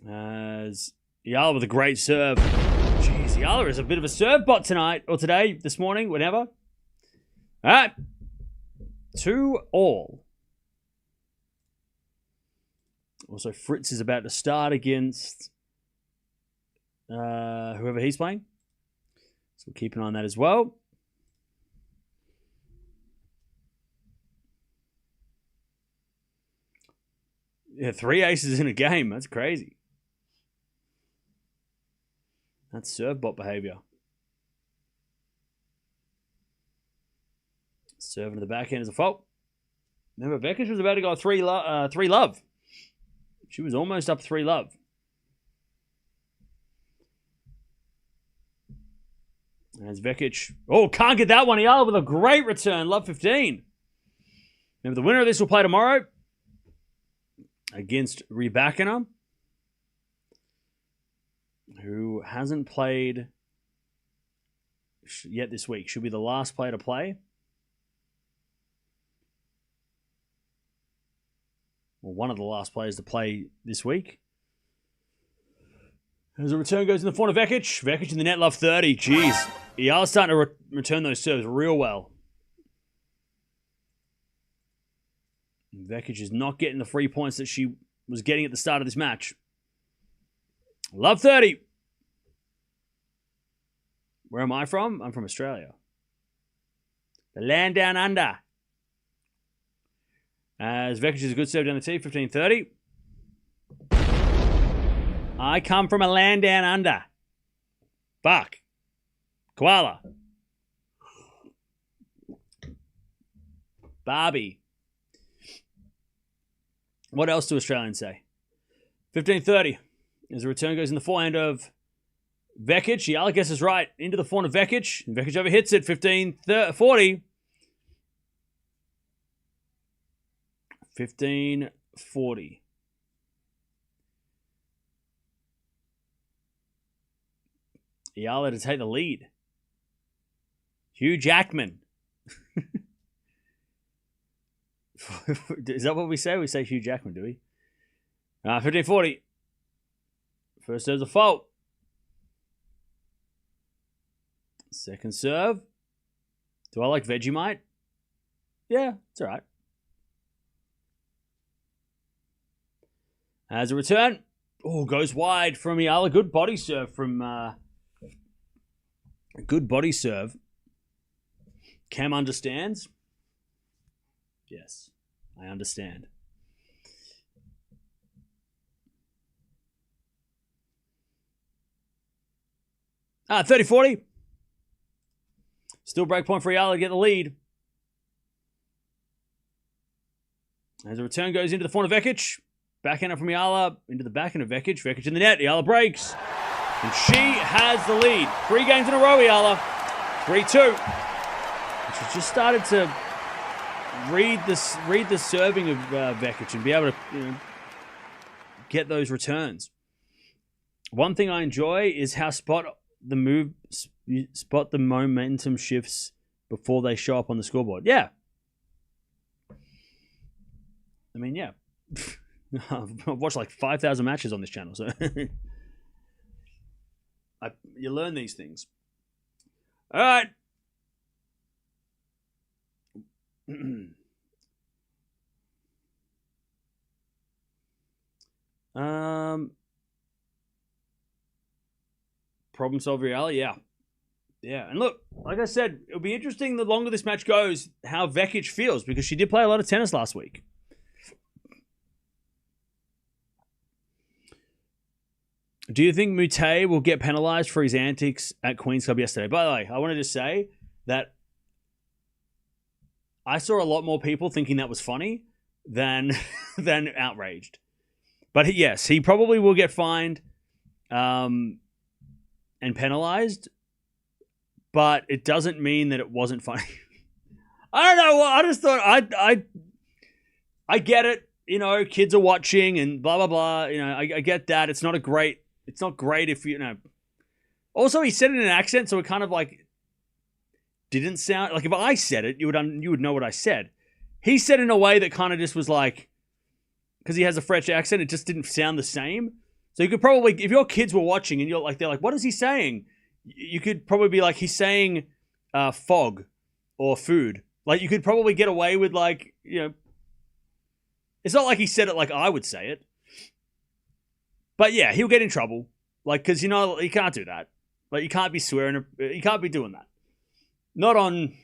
As Eala with a great serve. Jeez, Eala is a bit of a serve bot tonight, or today, this morning, whenever. All right. 2-all. Also, Fritz is about to start against whoever he's playing. So we'll keep an eye on that as well. Yeah, 3 aces in a game. That's crazy. That's serve bot behavior. Serving to the backhand is a fault. Remember, Vekic was about to go 3 love. She was almost up 3 love. As Vekic. Oh, can't get that one. Eala with a great return. Love 15. Remember, the winner of this will play tomorrow against Raducanu, who hasn't played yet this week. Should be the last player to play. or one of the last players to play this week. As a return goes in the forehand of Vekic. Vekic in the net, love 30. Jeez. Eala's starting to return those serves real well. Vekic is not getting the 3 points that she was getting at the start of this match. Love 30. Where am I from? I'm from Australia. The land down under. As Vekic is a good serve down the tee, 15-30. I come from a land down under. Fuck. Koala. Barbie. What else do Australians say? 15-30. As the return goes in the forehand of Vekic. Eala guesses right into the forehand of Vekic. Vekic overhits it. 15-40. 15-40. Eala to take the lead. Hugh Jackman. Is that what we say? We say Hugh Jackman, do we? 15-40. First serve's a fault. Second serve. Do I like Vegemite? Yeah, it's all right. As a return. Oh, goes wide from Eala. Good body serve from... Good body serve. Cam understands. Yes, I understand. Ah, 30-40. Still break point for Eala to get the lead. As a return goes into the forehand of Vekic. Backhand from Eala into the backhand of Vekic. Vekic in the net. Eala breaks. And she has the lead. 3 games in a row, Eala. 3-2. She's just started to read the serving of Vekic and be able to get those returns. One thing I enjoy is how spot the momentum shifts before they show up on the scoreboard. Yeah. I mean, yeah. I've watched like 5,000 matches on this channel, so you learn these things. All right. Problem solver Eala, yeah. Yeah, and look, like I said, it'll be interesting the longer this match goes, how Vekic feels, because she did play a lot of tennis last week. Do you think Mute will get penalized for his antics at Queen's Club yesterday? By the way, I wanted to say that I saw a lot more people thinking that was funny than outraged. But yes, he probably will get fined and penalized, but it doesn't mean that it wasn't funny. I don't know. I just thought I get it. You know, kids are watching and blah blah blah. You know, I get that. It's not great if you know. Also, he said it in an accent, so it kind of like didn't sound like if I said it, you would know what I said. He said it in a way that kind of just was like, because he has a French accent, it just didn't sound the same. So you could probably, if your kids were watching and they're like, what is he saying? You could probably be like, he's saying fog or food. Like you could probably get away with like, you know, it's not like he said it like I would say it. But yeah, he'll get in trouble. Like, because, you know, you can't do that. Like, you can't be swearing. You can't be doing that. Not on...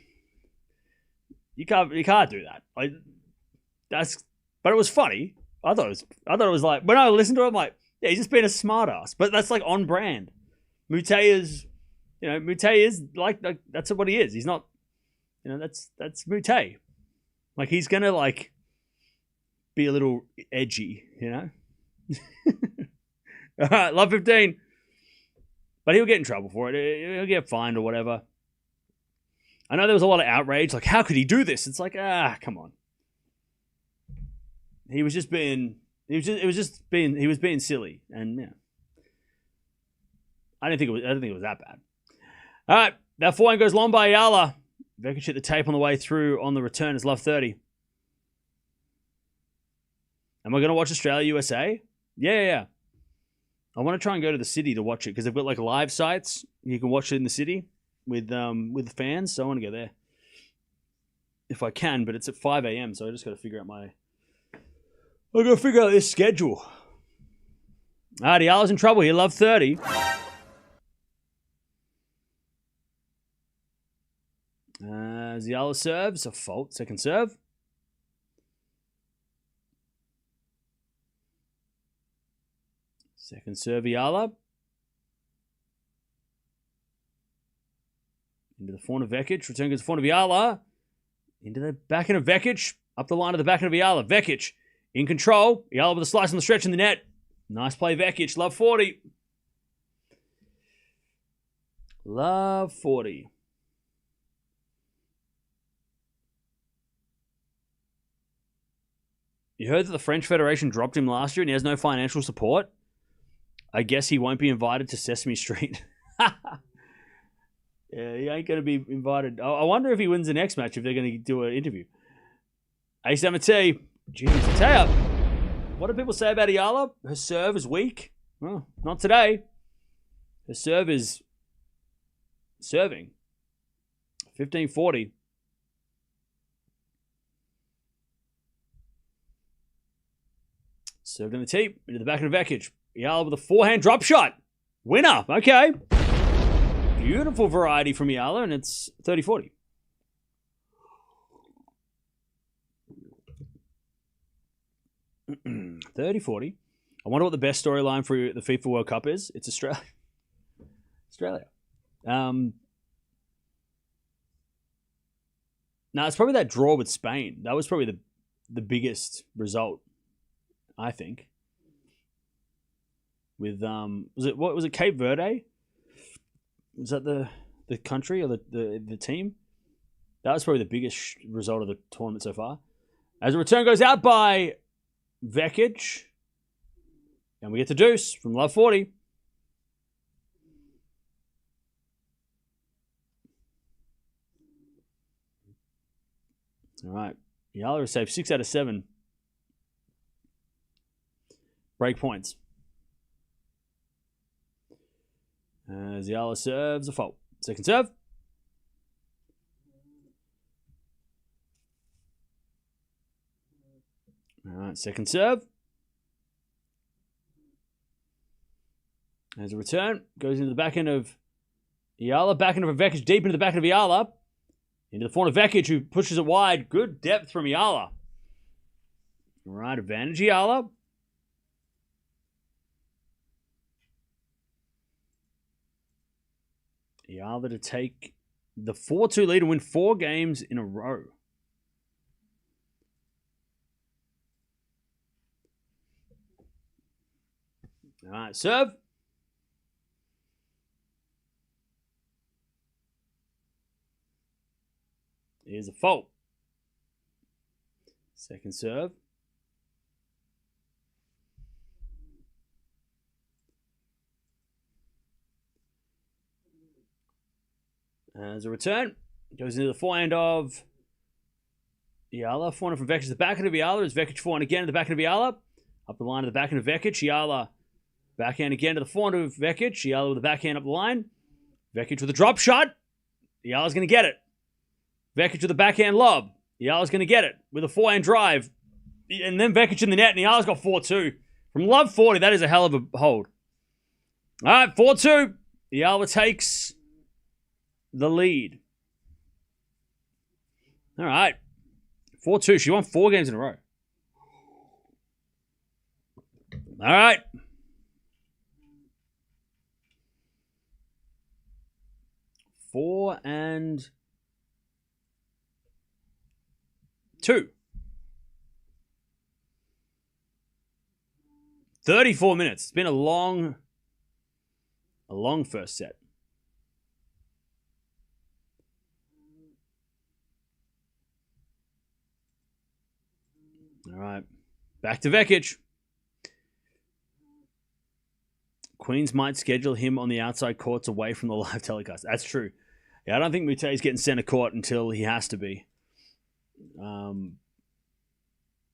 You can't do that. Like, but it was funny. I thought it was like... When I listened to it, I'm like, yeah, he's just being a smartass. But that's like on brand. Mute is like that's what he is. He's not... You know, that's Mute. Like, he's going to, like, be a little edgy, you know? All right, love 15. But he'll get in trouble for it. He'll get fined or whatever. I know there was a lot of outrage. Like, how could he do this? It's like, come on. He was being silly. And yeah. I didn't think it was that bad. All right, that forehand goes long by Eala. Vekic hit the tape on the way through on the return is love 30. Am I going to watch Australia USA? Yeah. I want to try and go to the city to watch it because they've got like live sites. You can watch it in the city with the fans. So I want to go there if I can. But it's at 5 a.m. So I just got to figure out I got to figure out this schedule. All right, Eala's in trouble here. Love 30. Eala serves a fault. Second serve. Second serve, Eala. Into the forehand of Vekic. Return goes to the forehand of Eala. Into the backhand of Vekic. Up the line of the backhand of Eala. Vekic in control. Eala with a slice on the stretch in the net. Nice play, Vekic. Love 40. Love 40. You heard that the French Federation dropped him last year and he has no financial support? I guess he won't be invited to Sesame Street. Yeah, he ain't going to be invited. I wonder if he wins the next match, if they're going to do an interview. Ace Amate. Jeez, Taya. What do people say about Eala? Her serve is weak. Well, not today. Her serve is serving. 15-40. Served in the tee. Into the back of Vekic. Eala with a forehand drop shot. Winner. Okay. Beautiful variety from Eala, and it's 30-40. $30-40. I wonder what the best storyline for the FIFA World Cup is. It's Australia. No, it's probably that draw with Spain. That was probably the biggest result, I think. With was it Cape Verde? Was that the country or the team? That was probably the biggest result of the tournament so far. As a return goes out by Vekic. And we get to deuce from Love 40. All right. Eala has saved 6 out of 7. Break points. As Eala serves a fault. Second serve. All right, second serve. As a return, goes into the backhand of Eala. Backhand of Vekic, deep into the backhand of Eala. Into the forehand of Vekic, who pushes it wide. Good depth from Eala. All right, advantage Eala. Eala to take the 4-2 lead and win 4 games in a row. All right, serve. Here's a fault. Second serve. As a return, goes into the forehand of Eala. Forehand from Vekic to the backhand of Eala. As Vekic forehand again to the backhand of Eala. Up the line to the backhand of Vekic. Eala backhand again to the forehand of Vekic. Eala with the backhand up the line. Vekic with a drop shot. Eala's going to get it. Vekic with a backhand lob. Eala's going to get it with a forehand drive. And then Vekic in the net, and Eala's got 4-2. From Love 40, that is a hell of a hold. All right, 4-2. Eala takes the lead. All right. 4-2. She won 4 games in a row. All right. Four and 2. 34 minutes. It's been a long first set. All right. Back to Vekic. Queens might schedule him on the outside courts away from the live telecast. That's true. Yeah, I don't think Mute's getting center court until he has to be.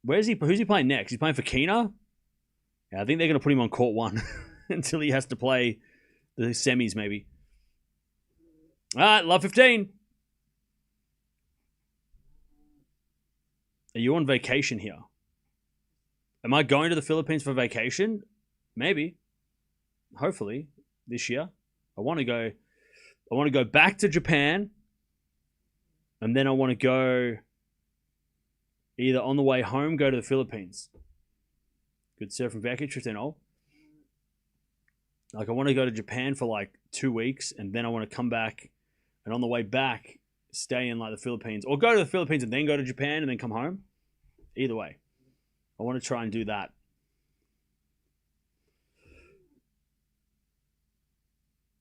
Who's he playing next? He's playing for Kina? Yeah, I think they're going to put him on court 1 until he has to play the semis, maybe. All right, love 15. Are you on vacation here? Am I going to the Philippines for vacation? Maybe. Hopefully, this year. I want to go back to Japan, and then I want to go either on the way home, go to the Philippines. Good serve from Vekic, 15-0. Like, I want to go to Japan for like 2 weeks, and then I want to come back, and on the way back, stay in like the Philippines, or go to the Philippines and then go to Japan and then come home. Either way, I want to try and do that.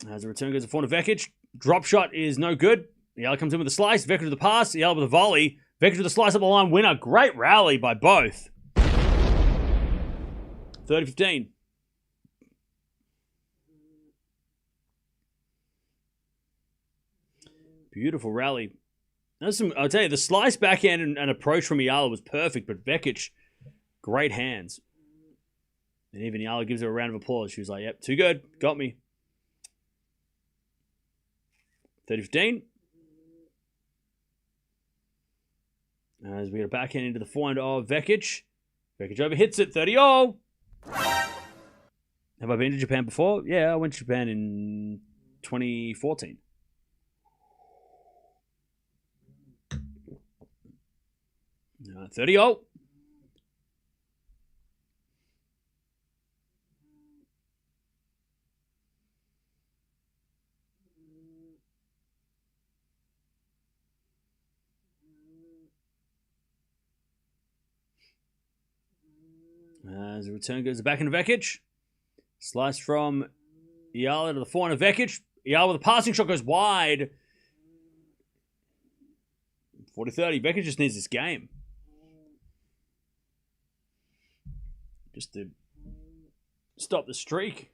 As a return goes to Forna Vekic. Drop shot is no good. Eala comes in with a slice. Vekic with the pass. Eala with a volley. Vekic with a slice up the line. Winner. Great rally by both. 30-15. Beautiful rally. I'll tell you, the slice backhand and approach from Eala was perfect, but Vekic, great hands. And even Eala gives her a round of applause. She was like, yep, too good. Got me. 30-15. As we get a backhand into the forehand of Vekic. Vekic overhits it. 30-0. Have I been to Japan before? Yeah, I went to Japan in 2014. Uh, 30-0. As the return goes back into Vekic. Slice from Eala to the forehand of Vekic. Eala with a passing shot goes wide. 40-30. Vekic just needs this game. Just to stop the streak.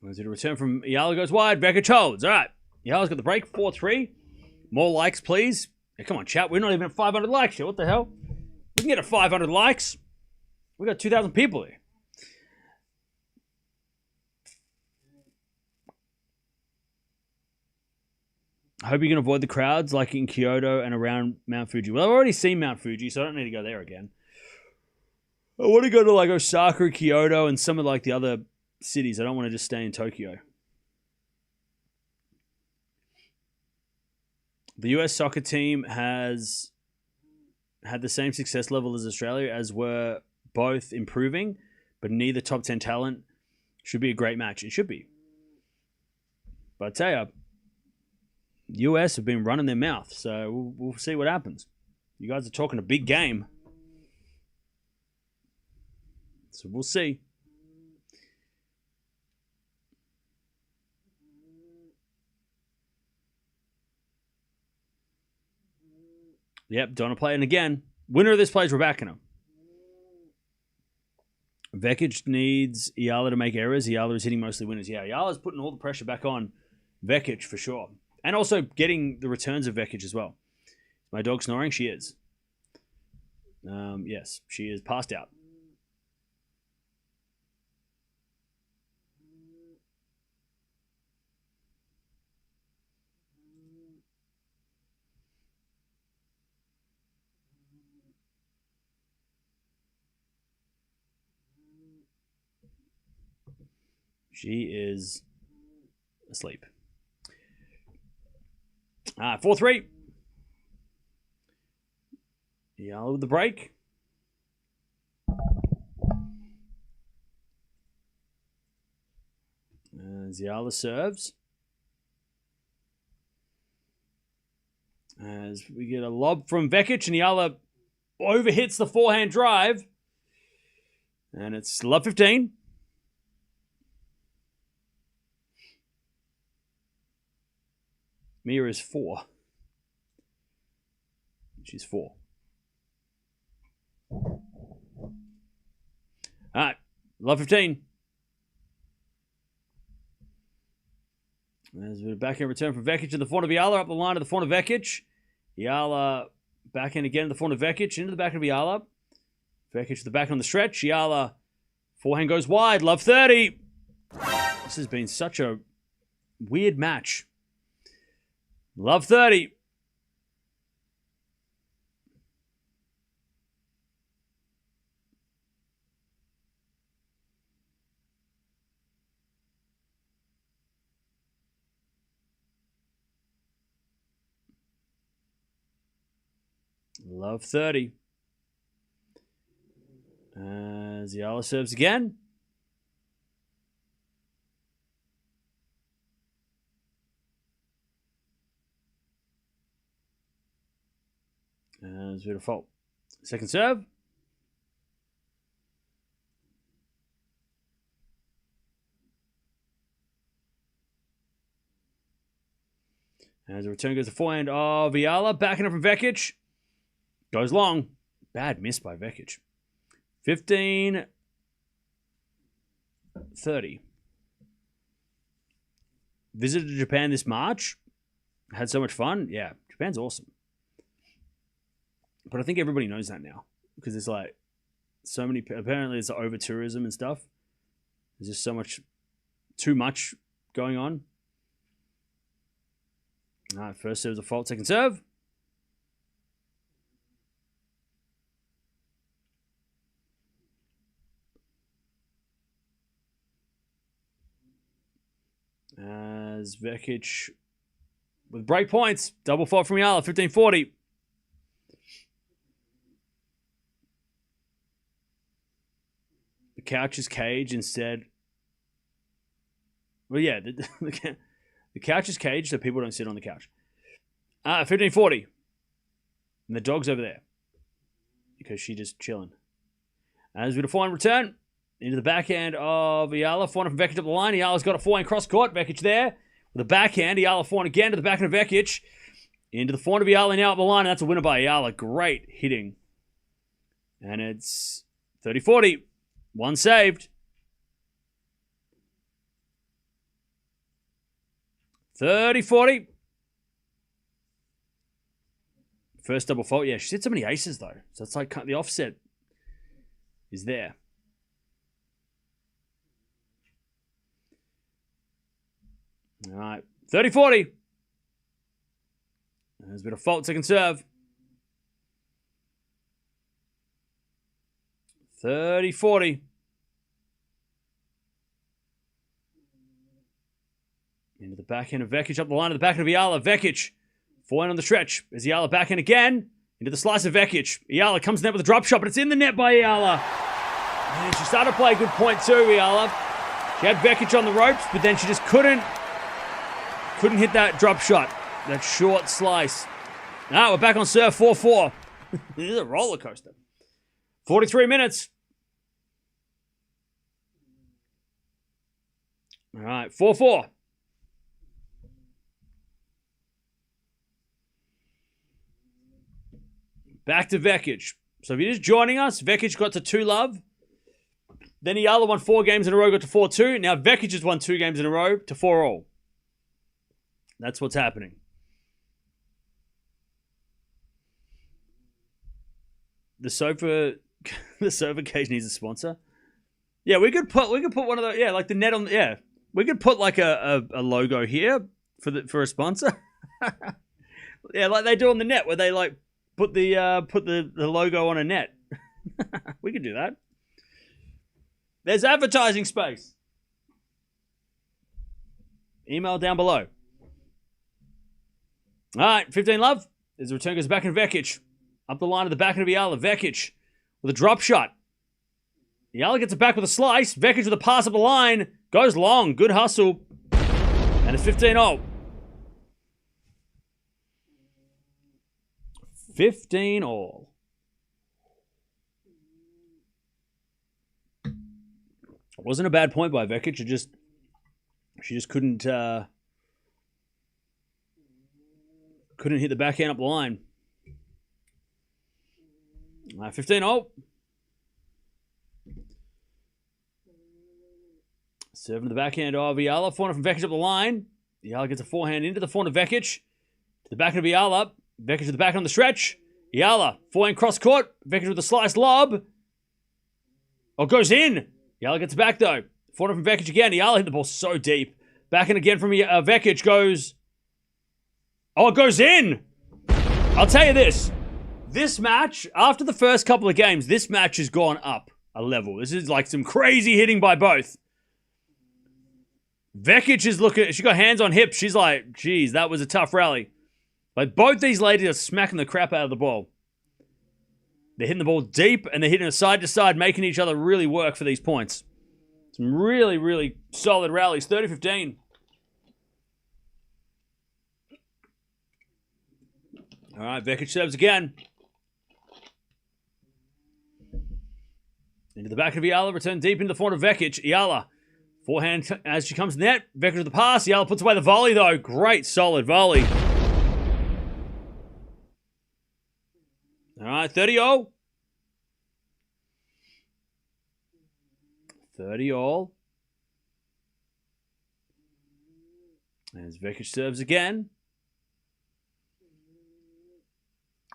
As it a return from Eala goes wide. Vekic holds. All right. Eala's got the break. 4-3. More likes, please. Hey, come on, chat. We're not even at 500 likes here. What the hell? We can get to 500 likes. We got 2,000 people here. I hope you can avoid the crowds like in Kyoto and around Mount Fuji. Well, I've already seen Mount Fuji, so I don't need to go there again. I want to go to like Osaka, Kyoto, and some of like the other cities. I don't want to just stay in Tokyo. The US soccer team has had the same success level as Australia, as were both improving, but neither top 10 talent. Should be a great match. It should be. But I tell you, US have been running their mouth, so we'll see what happens. You guys are talking a big game. So we'll see. Yep, Donna playing again. Winner of this play is Raducanu. Vekic needs Eala to make errors. Eala is hitting mostly winners. Yeah, Eala's putting all the pressure back on Vekic for sure. And also getting the returns of Vekic as well. My dog snoring? She is. Yes, she is passed out. She is asleep. 4-3. Eala with the break. As Eala serves. As we get a lob from Vekic, and Eala overhits the forehand drive. And it's love 15. Mirra is 4. She's 4. Love 15. There's a bit of backhand return from Vekic to the front of Eala, up the line to the front of Vekic. Eala backhand again to the front of Vekic, into the back of Eala. Vekic to the back on the stretch. Eala, forehand goes wide. Love 30. This has been such a weird match. Love 30. Love 30. As Eala serves again. As beautiful. Second serve. As the return goes to forehand of Eala. Backing up from Vekic. Goes long. Bad miss by Vekic. 15-30. Visited Japan this March. Had so much fun. Yeah, Japan's awesome. But I think everybody knows that now. Because there's like so many... Apparently there's over tourism and stuff. There's just so much... Too much going on. All right, first serve's a fault. Second serve. As Vekic with break points. Double fault from Eala, 15-40. The couch is cage instead. Well, yeah, the couch is cage, so people don't sit on the couch. 15-40. And the dog's over there. Because she's just chilling. As with a fine return. Into the backhand of Eala. Forehand from Vekic up the line. Eala's got a forehand cross court. Vekic there. With a backhand. Eala forehand again to the backhand of Vekic. Into the forehand of Eala now up the line. And that's a winner by Eala. Great hitting. And it's 30-40. One saved. 30-40. First double fault. Yeah, she's hit so many aces though. So it's like the offset is there. All right, 30-40. There's a bit of fault, second serve. 30-40. Into the backhand of Vekic, up the line of the backhand of Eala. Vekic, forehand on the stretch. As Eala backhand again. Into the slice of Vekic. Eala comes in there with a drop shot, but it's in the net by Eala. And she started to play a good point too, Eala. She had Vekic on the ropes, but then she just couldn't hit that drop shot. That short slice. Now we're back on serve, 4-4. This is a roller coaster. 43 minutes. All right, 4-4. Back to Vekic. So if you're just joining us, Vekic got to 2-love. Then Eala won 4 games in a row, got to 4-2. Now Vekic has won 2 games in a row to 4-all. That's what's happening. The sofa cage needs a sponsor. Yeah, we could put one of those. Yeah, like the net on. Yeah, we could put like a logo here for a sponsor. Yeah, like they do on the net, where they like put the logo on a net. We could do that. There's advertising space. Email down below. All right, 15-love. As the return goes back in Vekic. Up the line of the back of Eala. Vekic with a drop shot. Eala gets it back with a slice. Vekic with a pass up the line. Goes long. Good hustle. And it's 15-all. 15-all. It wasn't a bad point by Vekic. She just couldn't hit the backhand up the line. 15-all. Serving the backhand of Eala. Forehand from Vekic up the line. Eala gets a forehand into the forehand of Vekic. To the backhand of Eala. Vekic to the backhand on the stretch. Eala. Forehand cross court. Vekic with a slice lob. Oh, goes in. Eala gets back though. Forehand from Vekic again. Eala hit the ball so deep. Backhand again from Vekic goes. Oh, it goes in. I'll tell you this. This match, after the first couple of games, this match has gone up a level. This is like some crazy hitting by both. Vekic is looking, she got hands on hips. She's like, geez, that was a tough rally. Like, both these ladies are smacking the crap out of the ball. They're hitting the ball deep, and they're hitting it side to side, making each other really work for these points. Some really, really solid rallies. 30-15. All right, Vekic serves again. Into the back of Eala, return deep into the forehand of Vekic. Eala, forehand as she comes net. Vekic to the pass. Eala puts away the volley, though. Great, solid volley. All right, 30-all. 30-all. As Vekic serves again.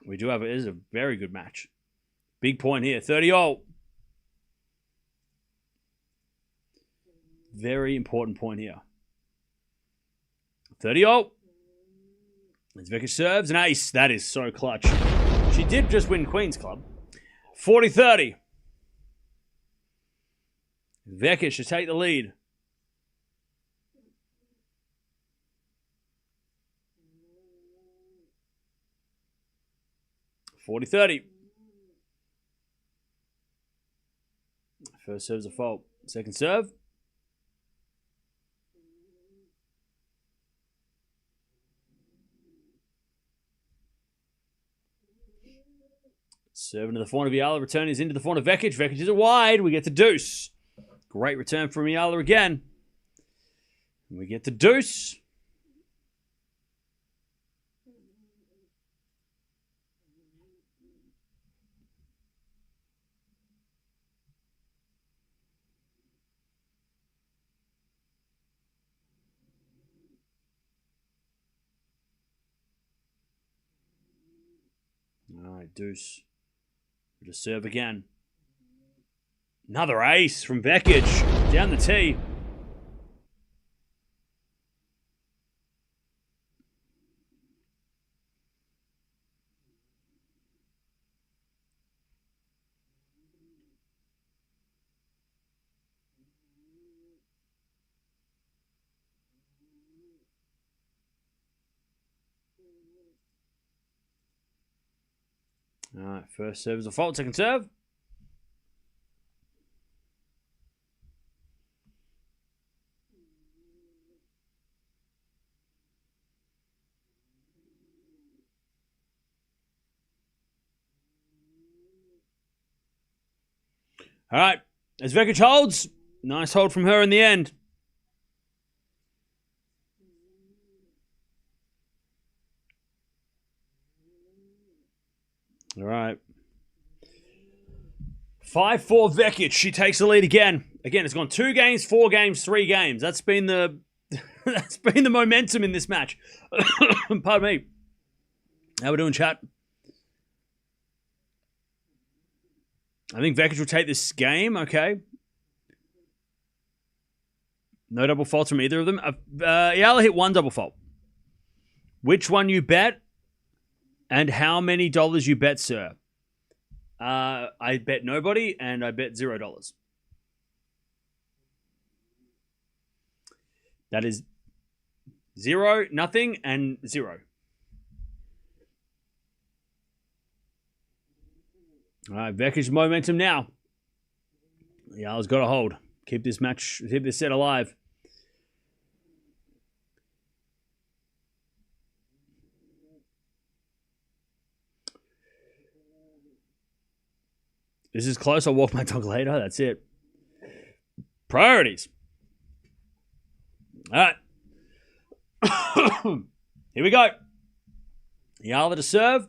We do have, it is a very good match. Big point here, 30-all. Very important point here. 30-all. As Vekic serves, an ace. That is so clutch. She did just win Queen's Club. 40-30. Vekic to take the lead. $40-30. First serve's a fault. Second serve. Serving to the forehand of Eala. Return is into the forehand of Vekic. Vekic is it wide. We get to deuce. Great return from Eala again. We get to deuce. All right, deuce. We'll just serve again. Another ace from Vekic. Down the tee. All right, first serve is a fault. Second serve. All right, as Vekic holds, nice hold from her in the end. All right. 5-4 Vekic. She takes the lead again. Again, it's gone 2 games, 4 games, 3 games. That's been the that's been the momentum in this match. Pardon me. How we doing, chat? I think Vekic will take this game. Okay. No double faults from either of them. Eala hit 1 double fault. Which one you bet? And how many dollars you bet, sir? I bet nobody, and I bet $0. That is 0, nothing, and 0. All right, Vekic's momentum now. Eala's got to hold. Keep this match, keep this set alive. This is close. I'll walk my dog later. That's it. Priorities. All right. Here we go. Eala to serve.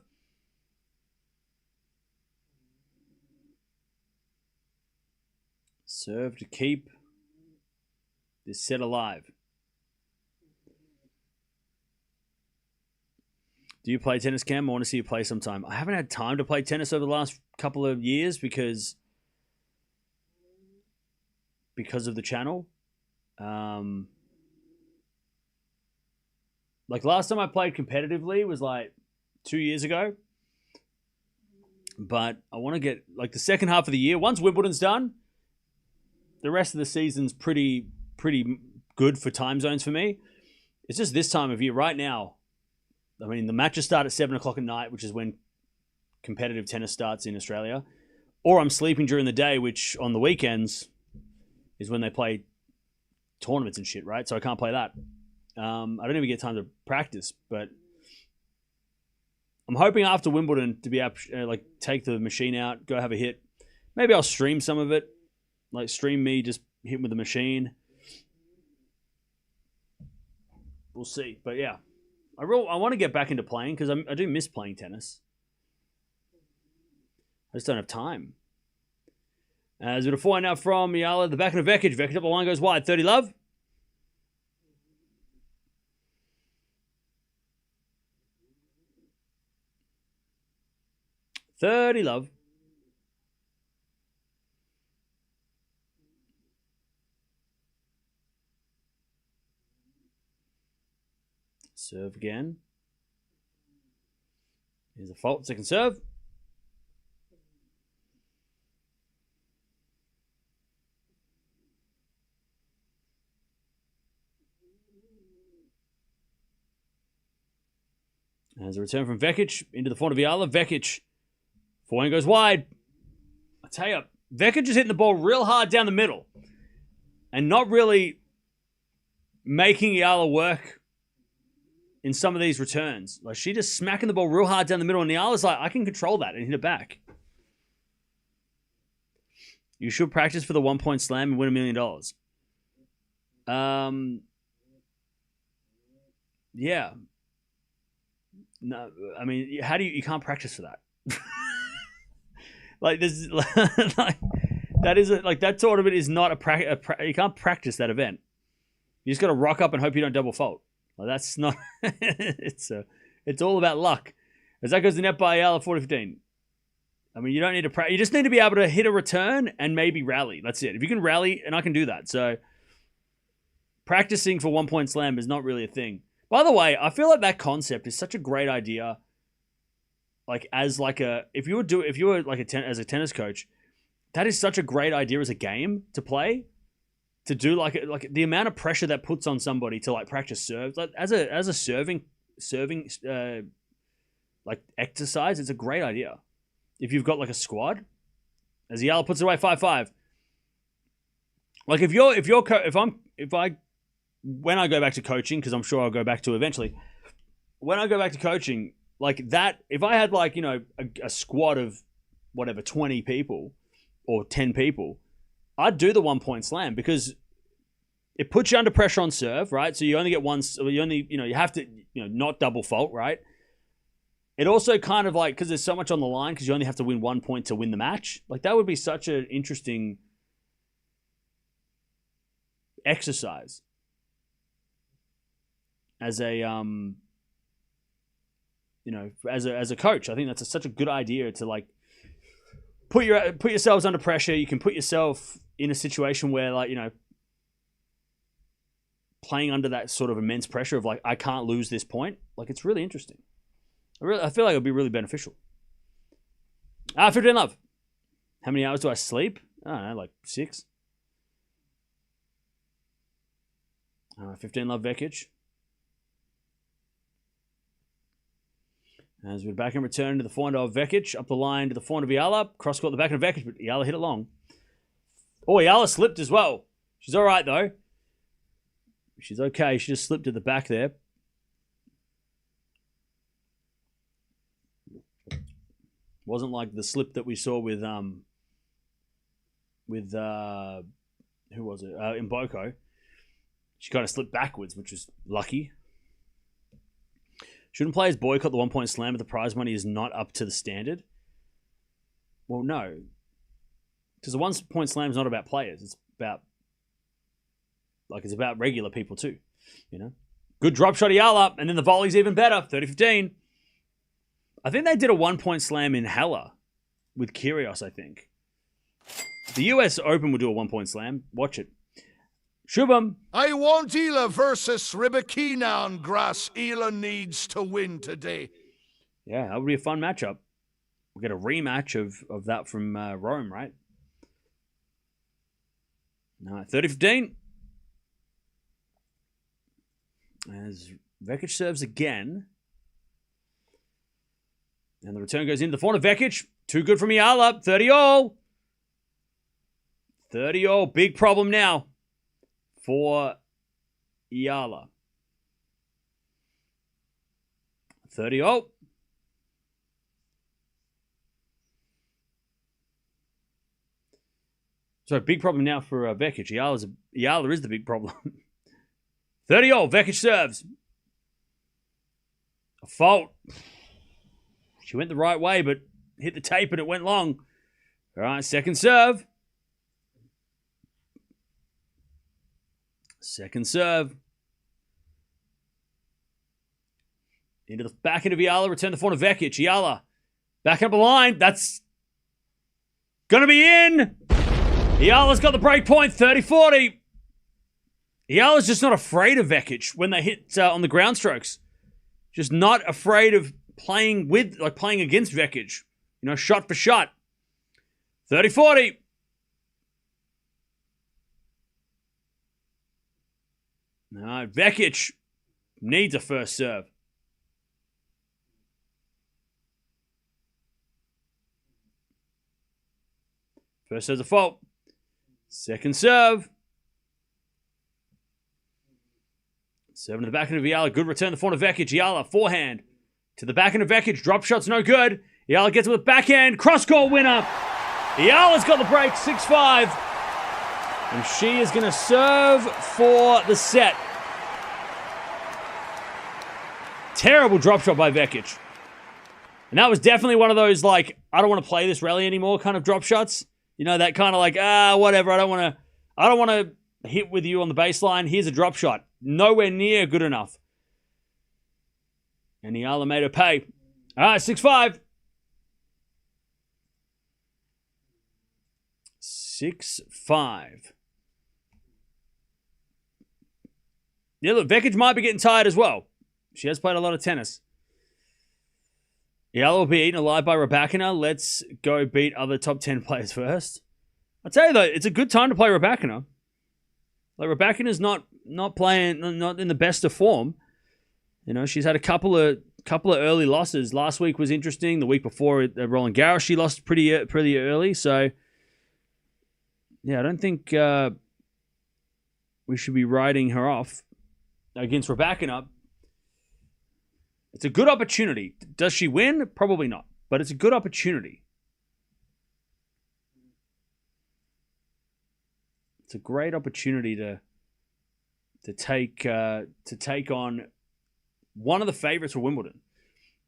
Serve to keep. this set alive. Do you play tennis, Cam? I want to see you play sometime. I haven't had time to play tennis over the last couple of years because of the channel. Like last time I played competitively was like 2 years ago. But I want to get like the second half of the year. Once Wimbledon's done, the rest of the season's pretty good for time zones for me. It's just this time of year right now. I mean, the matches start at 7 o'clock at night, which is when competitive tennis starts in Australia. Or I'm sleeping during the day, which on the weekends is when they play tournaments and shit, right? So I can't play that. I don't even get time to practice, but I'm hoping after Wimbledon to be able to like take the machine out, go have a hit. Maybe I'll stream some of it, like stream me just hitting with the machine. We'll see, but yeah, I want to get back into playing because I do miss playing tennis. I just don't have time. As we find out from Eala, the back of Vekic. Vekic up the line goes wide. 30 love. Serve again. Here's a fault. Second serve. As a return from Vekic into the front of Eala. Vekic. Forehand goes wide. I tell you, Vekic is hitting the ball real hard down the middle and not really making Eala work in some of these returns. Like, she just smacking the ball real hard down the middle, and Eala's like, I can control that and hit it back. You should practice for the 1-point slam and win $1 million. Yeah. No, I mean, how do you can't practice for that? Like, this, like that is like that sort of it is not you can't practice that event. You just got to rock up and hope you don't double fault. Well, that's not. It's all about luck. As that goes to net by Eala 40-15. I mean, you don't need to you just need to be able to hit a return and maybe rally. That's it. If you can rally, and I can do that. So practicing for 1-point slam is not really a thing. By the way, I feel like that concept is such a great idea. Like as like a if you were like as a tennis coach, that is such a great idea as a game to play. To do like the amount of pressure that puts on somebody to like practice serves, like as a serving like exercise, it's a great idea. If you've got like a squad, as Eala puts it away 5-5. Like when I go back to coaching, because I'm sure I'll go back to eventually. When I go back to coaching, like that, if I had like a squad of whatever 20 people or 10 people. I'd do the 1-point slam because it puts you under pressure on serve, right? So you only get one, you have to, not double fault, right? It also kind of like, because there's so much on the line because you only have to win 1 point to win the match. Like that would be such an interesting exercise as a, as a coach. I think that's such a good idea to like put yourselves under pressure. You can put yourself in a situation where like, playing under that sort of immense pressure of like, I can't lose this point. Like it's really interesting. I feel like it would be really beneficial. 15 love. How many hours do I sleep? I don't know, like 6. 15 love Vekic. As we're back in return to the forehand of Vekic, up the line to the forehand of Eala, cross court the back of Vekic, but Eala hit it long. Oh, Eala slipped as well. She's all right though. She's okay. She just slipped at the back there. Wasn't like the slip that we saw with who was it? In Boko. She kind of slipped backwards, which was lucky. Shouldn't players boycott the 1-point slam if the prize money is not up to the standard? Well, no. Because the 1-point slam is not about players. It's about Like, it's about regular people too, you know. Good drop shot, Eala, and then the volley's even better, 30-15. I think they did a 1-point slam in Halle with Kyrgios, I think. The US Open will do a 1-point slam. Watch it. Shubham. I want Eala versus Raducanu on grass. Eala needs to win today. Yeah, that would be a fun matchup. We'll get a rematch of that from Rome, right? 30-15. As Vekic serves again. And the return goes into the corner. Vekic. Too good from Eala. 30-all. 30-all. Big problem now for Eala. 30-all. So, big problem now for Vekic. Eala is the big problem. 30-all. Vekic serves. A fault. She went the right way, but hit the tape and it went long. All right, second serve. Second serve. Into the backhand of Eala. Return the forehand of Vekic. Eala. Back up the line. That's going to be in. Eala's got the break point. 30-40. Eala's just not afraid of Vekic when they hit on the ground strokes. Just not afraid of playing against Vekic. You know, shot for shot. 30-40. No, Vekic needs a first serve. First serve's a fault. Second serve. Serving to the backhand of Eala. Good return the forehand of Vekic. Eala, forehand. To the backhand of Vekic. Drop shot's no good. Eala gets it with backhand. Cross-court winner. Eala's got the break. 6-5. And she is going to serve for the set. Terrible drop shot by Vekic. And that was definitely one of those, like, I don't want to play this rally anymore kind of drop shots. You know, that kind of like, whatever. I don't want to hit with you on the baseline. Here's a drop shot. Nowhere near good enough. And Eala made her pay. All right, 6-5. 6-5. Yeah, look, Vekic might be getting tired as well. She has played a lot of tennis. Eala will be eaten alive by Raducanu. Let's go beat other top 10 players first. I'll tell you though, it's a good time to play Raducanu. Like, Raducanu's not playing, not in the best of form. You know, she's had a couple of early losses. Last week was interesting. The week before at Roland Garros, she lost pretty early. So, yeah, I don't think we should be writing her off against Raducanu. It's a good opportunity. Does she win? Probably not. But it's a good opportunity. It's a great opportunity to take on one of the favorites for Wimbledon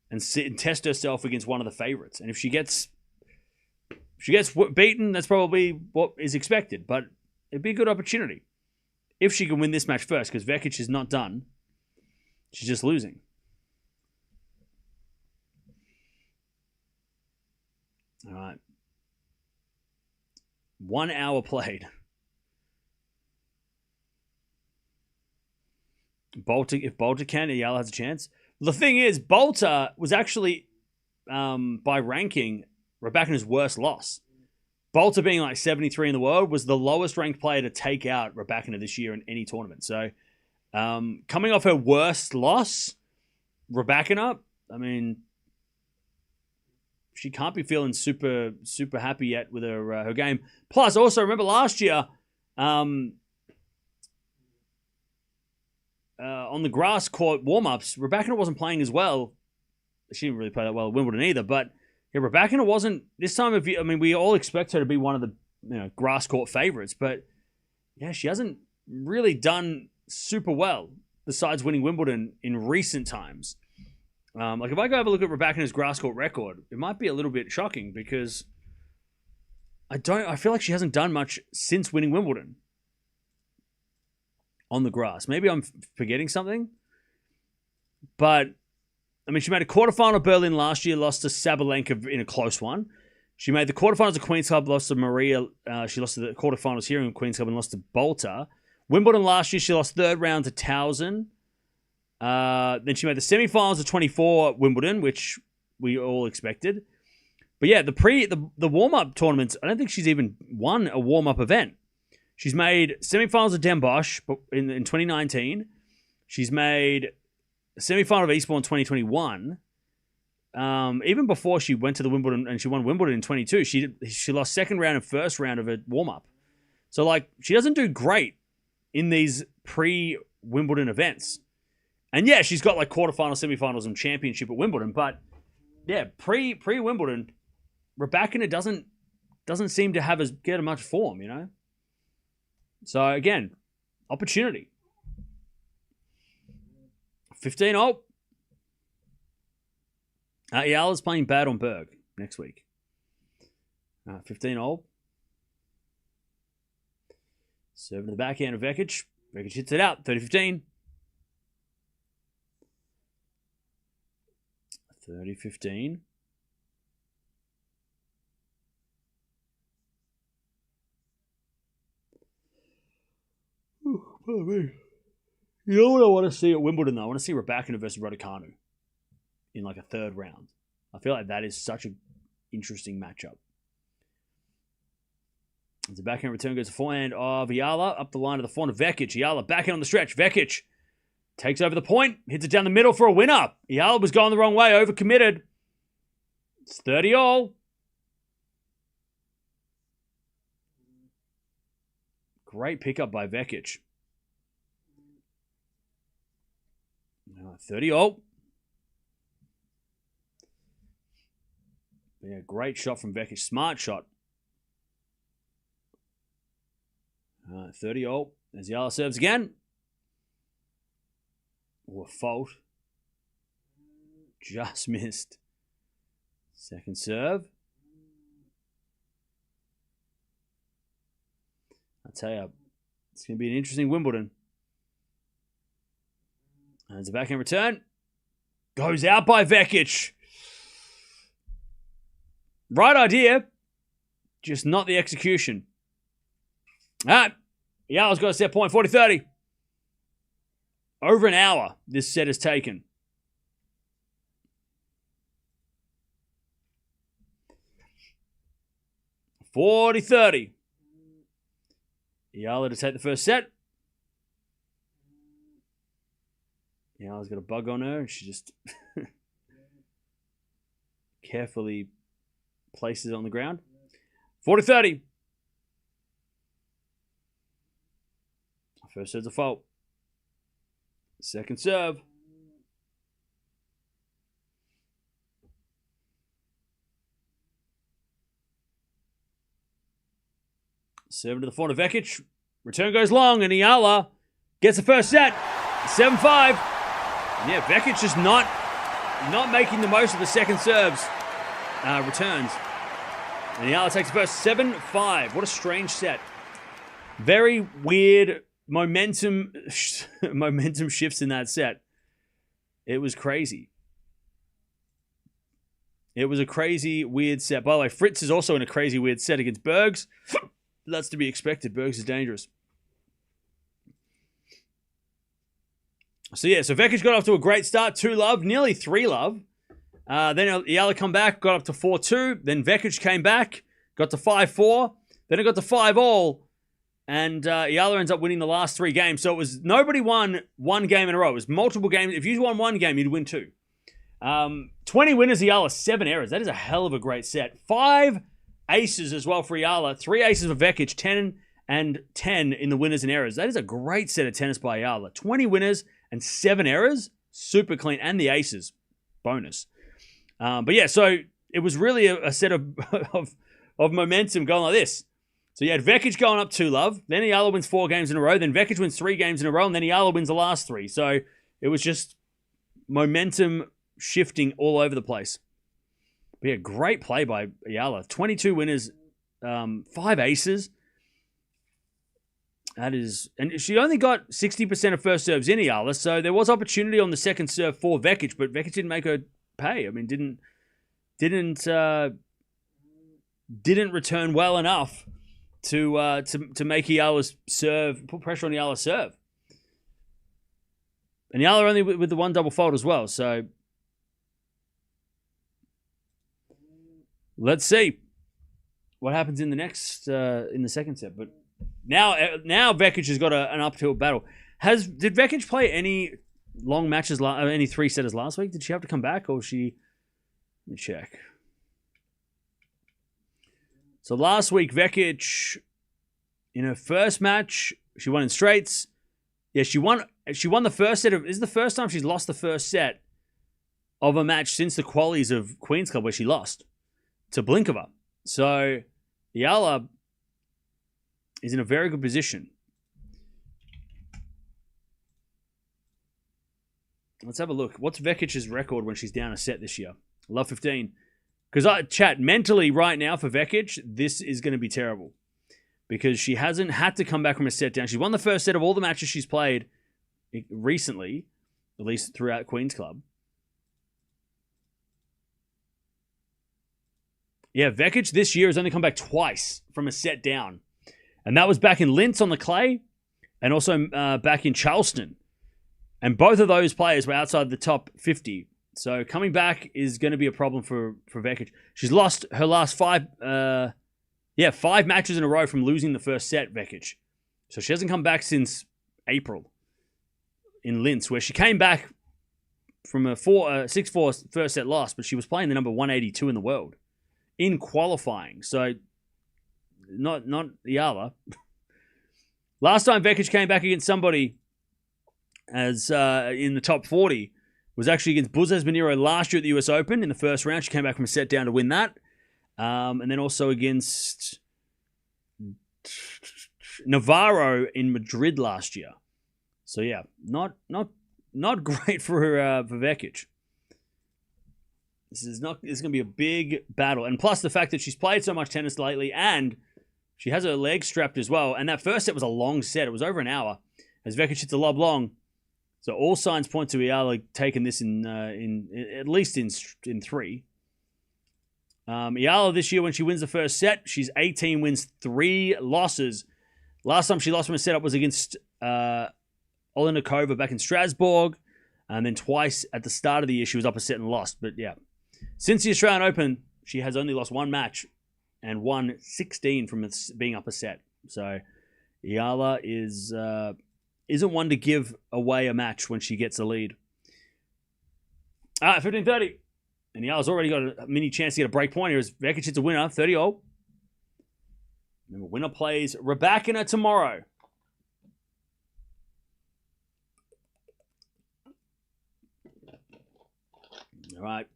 and sit and test herself against one of the favorites. And if she gets beaten, that's probably what is expected. But it'd be a good opportunity if she can win this match first, because Vekic is not done. She's just losing. All right. 1 hour played. If Bolter can, Eala has a chance. The thing is, Bolter was actually, by ranking, Raducanu's worst loss. Bolter being like 73 in the world was the lowest ranked player to take out Raducanu this year in any tournament. So, coming off her worst loss, Raducanu, I mean, she can't be feeling super, super happy yet with her game. Plus, also, remember last year, on the grass court warm-ups, Raducanu wasn't playing as well. She didn't really play that well at Wimbledon either, but yeah, Raducanu wasn't this time of year. I mean, we all expect her to be one of the grass court favorites, but yeah, she hasn't really done super well besides winning Wimbledon in recent times. Like, if I go have a look at Raducanu's grass court record, it might be a little bit shocking because I feel like she hasn't done much since winning Wimbledon. on the grass. Maybe I'm forgetting something. But, I mean, she made a quarterfinal of Berlin last year, lost to Sabalenka in a close one. She made the quarterfinals of Queen's Club, lost to Maria. She lost to the quarterfinals here in Queen's Club and lost to Bolter. Wimbledon last year, she lost third round to Towson. Then she made the semifinals of 24 at Wimbledon, which we all expected. But yeah, the warm-up tournaments, I don't think she's even won a warm-up event. She's made semifinals of Den Bosch in 2019. She's made a semifinal of Eastbourne in 2021. Even before she went to the Wimbledon and she won Wimbledon in 22, she lost second round and first round of a warm-up. So, like, she doesn't do great in these pre-Wimbledon events. And yeah, she's got like quarterfinals, semifinals, and championship at Wimbledon. But yeah, pre-Wimbledon, Raducanu doesn't seem to get much form, you know? So again, opportunity. 15-0. Eala's playing bad on Berg next week. 15-0. Serving to the backhand of Vekic. Vekic hits it out. 30-15. 30-15. You know what I want to see at Wimbledon, though? I want to see Raducanu versus Raducanu in like a third round. I feel like that is such an interesting matchup. As the backhand return goes to forehand of Eala, up the line of the forehand of Vekic. Eala backhand on the stretch. Vekic takes over the point, hits it down the middle for a winner. Eala was going the wrong way, overcommitted. It's 30-all. Great pickup by Vekic. 30-all. Yeah, great shot from Vekic. Smart shot. 30-all. As Eala serves again. Oh, a fault. Just missed. Second serve. I tell you, it's going to be an interesting Wimbledon. And it's a backhand return. Goes out by Vekic. Right idea, just not the execution. Eala's got a set point, 40-30. Over an hour this set is taken. $40-30. Eala to take the first set. Eala's got a bug on her. She just carefully places it on the ground. 40-30. First serve's a fault. Second serve. Serving to the forehand of Vekic. Return goes long, and Eala gets the first set. 7-5. Yeah, Vekic just not making the most of the second serves. Returns. And Eala takes the first 7-5. What a strange set. Very weird momentum shifts in that set. It was crazy. It was a crazy, weird set. By the way, Fritz is also in a crazy, weird set against Bergs. That's to be expected. Bergs is dangerous. So Vekic got off to a great start. 2-love, nearly 3-love. Then Eala come back, got up to 4-2. Then Vekic came back, got to 5-4. Then it got to 5-all. And Eala ends up winning the last 3 games. So it was nobody won one game in a row. It was multiple games. If you won one game, you'd win 2. 20 winners, Eala, 7 errors. That is a hell of a great set. 5 aces as well for Eala. 3 aces for Vekic. 10 and 10 in the winners and errors. That is a great set of tennis by Eala. 20 winners and 7 errors. Super clean. And the aces. Bonus. But yeah, so it was really a set of momentum going like this. So you had Vekic going up 2-love. Then Eala wins 4 games in a row. Then Vekic wins 3 games in a row. And then Eala wins the last 3. So it was just momentum shifting all over the place. But yeah, great play by Eala. 22 winners, 5 aces. That is, and she only got 60% of first serves in Eala, so there was opportunity on the second serve for Vekic, but Vekic didn't make her pay. I mean, didn't return well enough to make Eala's serve, put pressure on Eala's serve. And Eala only with the one double fault as well. So let's see what happens in the next in the second set. But now Vekic has got an uphill battle. Did Vekic play any long matches, any three setters last week? Did she have to come back, or she? Let me check. So last week, Vekic, in her first match, she won in straights. Yeah, she won the first set of. This is the first time she's lost the first set of a match since the qualies of Queen's Club, where she lost to Blinkova. So Eala is in a very good position. Let's have a look. What's Vekic's record when she's down a set this year? Love 15. Because chat, mentally right now for Vekic, this is going to be terrible. Because she hasn't had to come back from a set down. She's won the first set of all the matches she's played recently, at least throughout Queen's Club. Yeah, Vekic this year has only come back twice from a set down. And that was back in Linz on the clay and also back in Charleston. And both of those players were outside the top 50. So coming back is going to be a problem for Vekic. She's lost her last 5 matches in a row from losing the first set, Vekic. So she hasn't come back since April in Linz, where she came back from a 6-4 first set loss, but she was playing the number 182 in the world in qualifying. So not Eala. Last time Vekic came back against somebody as in the top 40 was actually against Buzes Baniro last year at the US Open in the first round. She came back from a set down to win that. And then also against Navarro in Madrid last year. So yeah, not great for Vekic. This is going to be a big battle. And plus the fact that she's played so much tennis lately and she has her leg strapped as well. And that first set was a long set. It was over an hour as Vekic hits a lob long. So all signs point to Eala taking this in at least in 3. Eala this year, when she wins the first set, she's 18 wins, 3 losses. Last time she lost from a setup was against Olenikova back in Strasbourg. And then twice at the start of the year, she was up a set and lost. But yeah, since the Australian Open, she has only lost 1 match and won 16 from being up a set. So Eala isn't one to give away a match when she gets a lead. 15-30. And Eala's already got a mini chance to get a break point here as Vekic hits a winner, 30-0. Remember, winner plays Raducanu tomorrow. All right.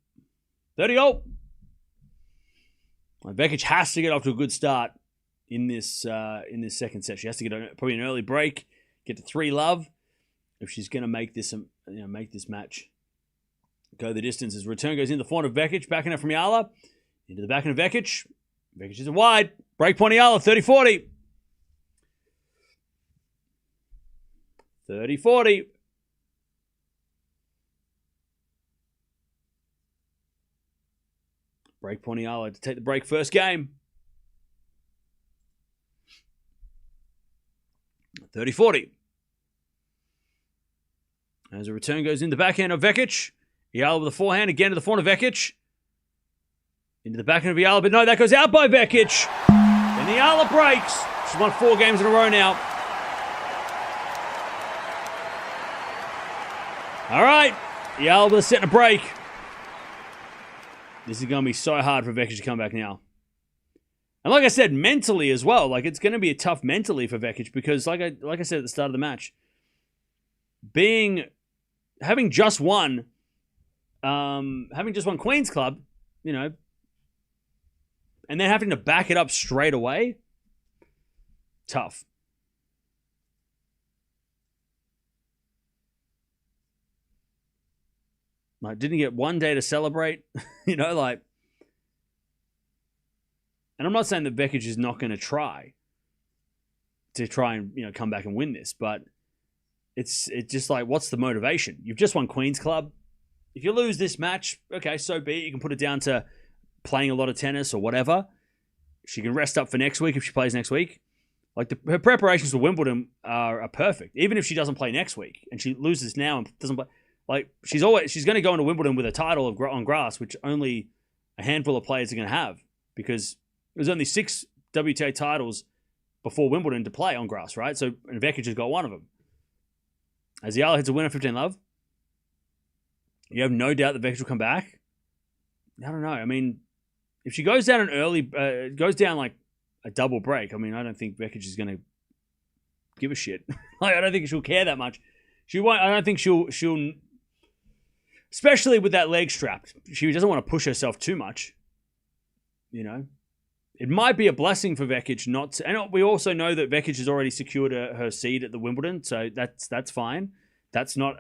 30-0. Well, Vekic has to get off to a good start in this second set. She has to get probably an early break, get to 3-love if she's going to make this match go the distance. As return goes in the front of Vekic, backing up from Eala into the back end of Vekic. Vekic is wide. Break point Eala, 30-40. 30-40. Break point Eala to take the break first game. 30-40. As a return goes in the backhand of Vekic. Eala with a forehand again to the front of Vekic. Into the backhand of Eala, but no, that goes out by Vekic. And Eala breaks. She's won 4 games in a row now. All right. Eala with a set and a break. This is going to be so hard for Vekic to come back now. And like I said, mentally as well, like it's going to be tough mentally for Vekic because, like I said at the start of the match, having just won Queen's Club, and then having to back it up straight away, tough. Like, didn't get one day to celebrate, And I'm not saying that Vekic is not going to try. to try and come back and win this. But it's just like, what's the motivation? You've just won Queen's Club. If you lose this match, okay, so be it. You can put it down to playing a lot of tennis or whatever. She can rest up for next week if she plays next week. Like her preparations for Wimbledon are perfect. Even if she doesn't play next week and she loses now and doesn't play, like she's going to go into Wimbledon with a title on grass, which only a handful of players are going to have, because there's only 6 WTA titles before Wimbledon to play on grass, right? So and Vekic has got one of them. As Eala hits a winner 15-love, you have no doubt that Vekic will come back. I don't know. I mean, if she goes down an early, goes down like a double break, I mean, I don't think Vekic is going to give a shit. Like, I don't think she'll care that much. She won't. I don't think she'll, especially with that leg strapped. She doesn't want to push herself too much. It might be a blessing for Vekic not to, and we also know that Vekic has already secured her seed at the Wimbledon, so that's fine. That's not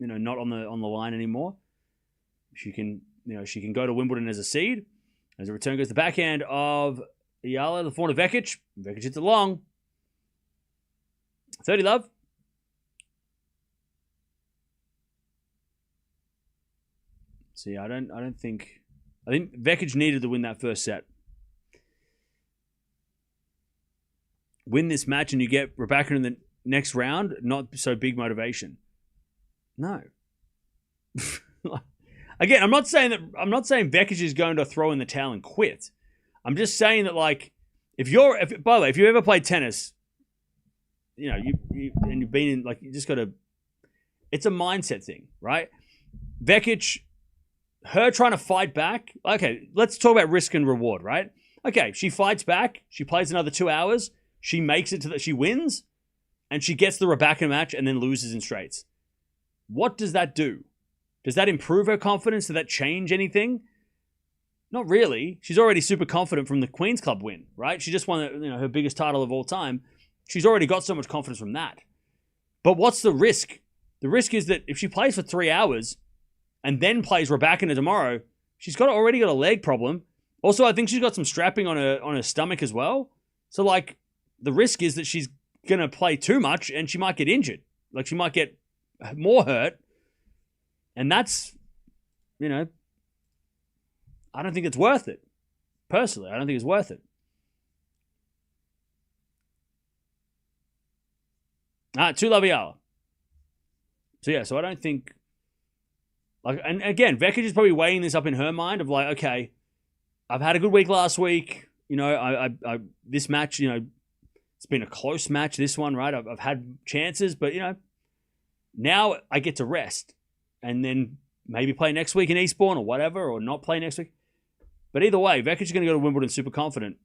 not on the line anymore. She can go to Wimbledon as a seed. As a return goes the backhand of Eala, the forehand of Vekic. Vekic hits it long. 30-love. See, I think Vekic needed to win that first set. Win this match and you get Rebecca in the next round, not so big motivation. No. Again, I'm not saying Vekic is going to throw in the towel and quit. I'm just saying that, like, by the way, if you ever played tennis, you've been in, like, you just got to, it's a mindset thing, right? Vekic, her trying to fight back. Okay, let's talk about risk and reward, right? Okay, she fights back. She plays another 2 hours. She makes it she wins, and she gets the Raducanu match and then loses in straights. What does that do? Does that improve her confidence? Does that change anything? Not really. She's already super confident from the Queen's Club win, right? She just won her biggest title of all time. She's already got so much confidence from that. But what's the risk? The risk is that if she plays for 3 hours and then plays Raducanu tomorrow, she's already got a leg problem. Also, I think she's got some strapping on her stomach as well. So, like, the risk is that she's going to play too much and she might get injured. Like, she might get more hurt. And that's, I don't think it's worth it. Personally, I don't think it's worth it. All right, 2-love Eala. So, yeah, so I don't think, like, and again, Vekic is probably weighing this up in her mind of like, okay, I've had a good week last week. This match, it's been a close match, this one, right? I've had chances, but, now I get to rest and then maybe play next week in Eastbourne or whatever, or not play next week. But either way, Vekic is going to go to Wimbledon super confident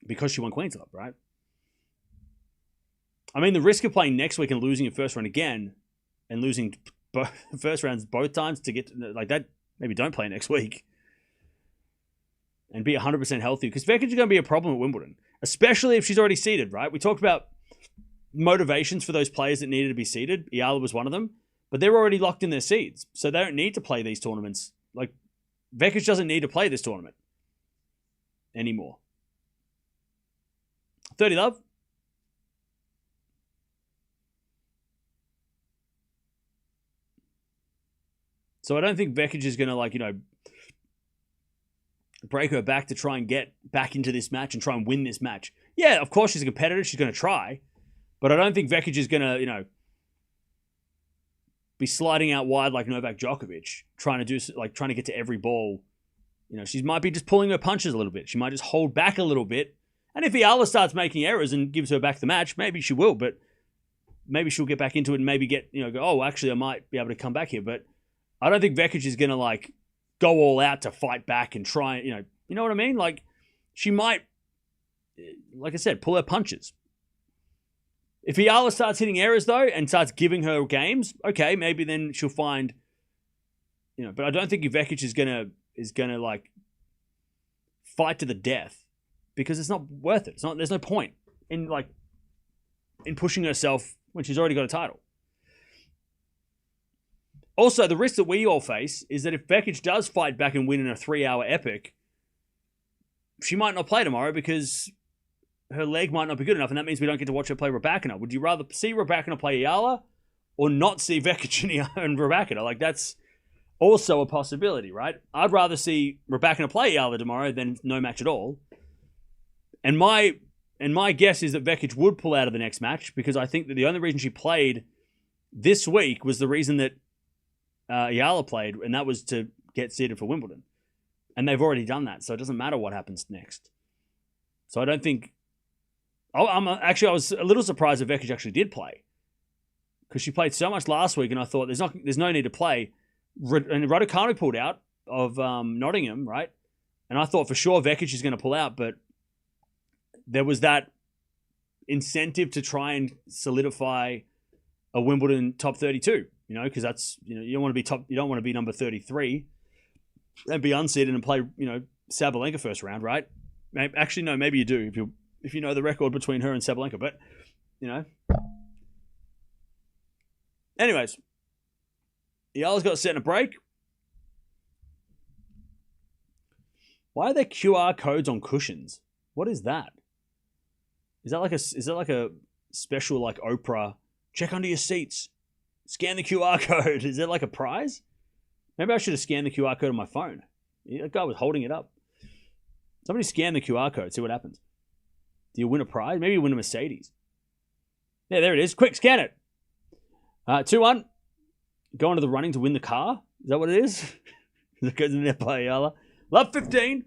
because she won Queen's Club, right? I mean, the risk of playing next week and losing your first round again and losing first rounds both times to get like that, maybe don't play next week and be 100% healthy, because Vekic is going to be a problem at Wimbledon, especially if she's already seeded, right? We talked about motivations for those players that needed to be seeded. Eala was one of them, but they're already locked in their seeds, so they don't need to play these tournaments. Like, Vekic doesn't need to play this tournament anymore. 30-love. So I don't think Vekic is going to, break her back to try and get back into this match and try and win this match. Yeah, of course she's a competitor. She's going to try. But I don't think Vekic is going to, be sliding out wide like Novak Djokovic, trying to get to every ball. She might be just pulling her punches a little bit. She might just hold back a little bit. And if Eala starts making errors and gives her back the match, maybe she will. But maybe she'll get back into it and maybe get, go, oh, actually, I might be able to come back here. But I don't think Vekic is going to, go all out to fight back and try, you know what I mean? Like, she might, like I said, pull her punches. If Eala starts hitting errors, though, and starts giving her games, okay, maybe then she'll find, but I don't think Vekic is gonna fight to the death, because it's not worth it. There's no point in pushing herself when she's already got a title. Also, the risk that we all face is that if Vekic does fight back and win in a 3-hour epic, she might not play tomorrow because her leg might not be good enough, and that means we don't get to watch her play Raducanu. Would you rather see Raducanu play Eala or not see Vekic and Raducanu? Like, that's also a possibility, right? I'd rather see Raducanu play Eala tomorrow than no match at all. And my guess is that Vekic would pull out of the next match, because I think that the only reason she played this week was the reason that Eala played, and that was to get seeded for Wimbledon. And they've already done that, so it doesn't matter what happens next. So I don't think... I was a little surprised that Vekic actually did play, because she played so much last week, and I thought there's no need to play. And Raducanu pulled out of Nottingham, right? And I thought for sure Vekic is going to pull out, but there was that incentive to try and solidify a Wimbledon top 32, because that's, you don't want to be number 33 and be unseeded and play, Sabalenka first round, right? Actually, no, maybe you do if you know the record between her and Sabalenka, but, Anyways, Eala's got set in a break. Why are there QR codes on cushions? What is that? Is that like a special, like, Oprah, check under your seats, scan the QR code? Is it like a prize? Maybe I should have scanned the QR code on my phone. That guy was holding it up. Somebody scan the QR code, see what happens. Do you win a prize? Maybe you win a Mercedes. Yeah, there it is. Quick, scan it. 2-1. Go into the running to win the car. Is that what it is? That goes in there by Eala. Love 15.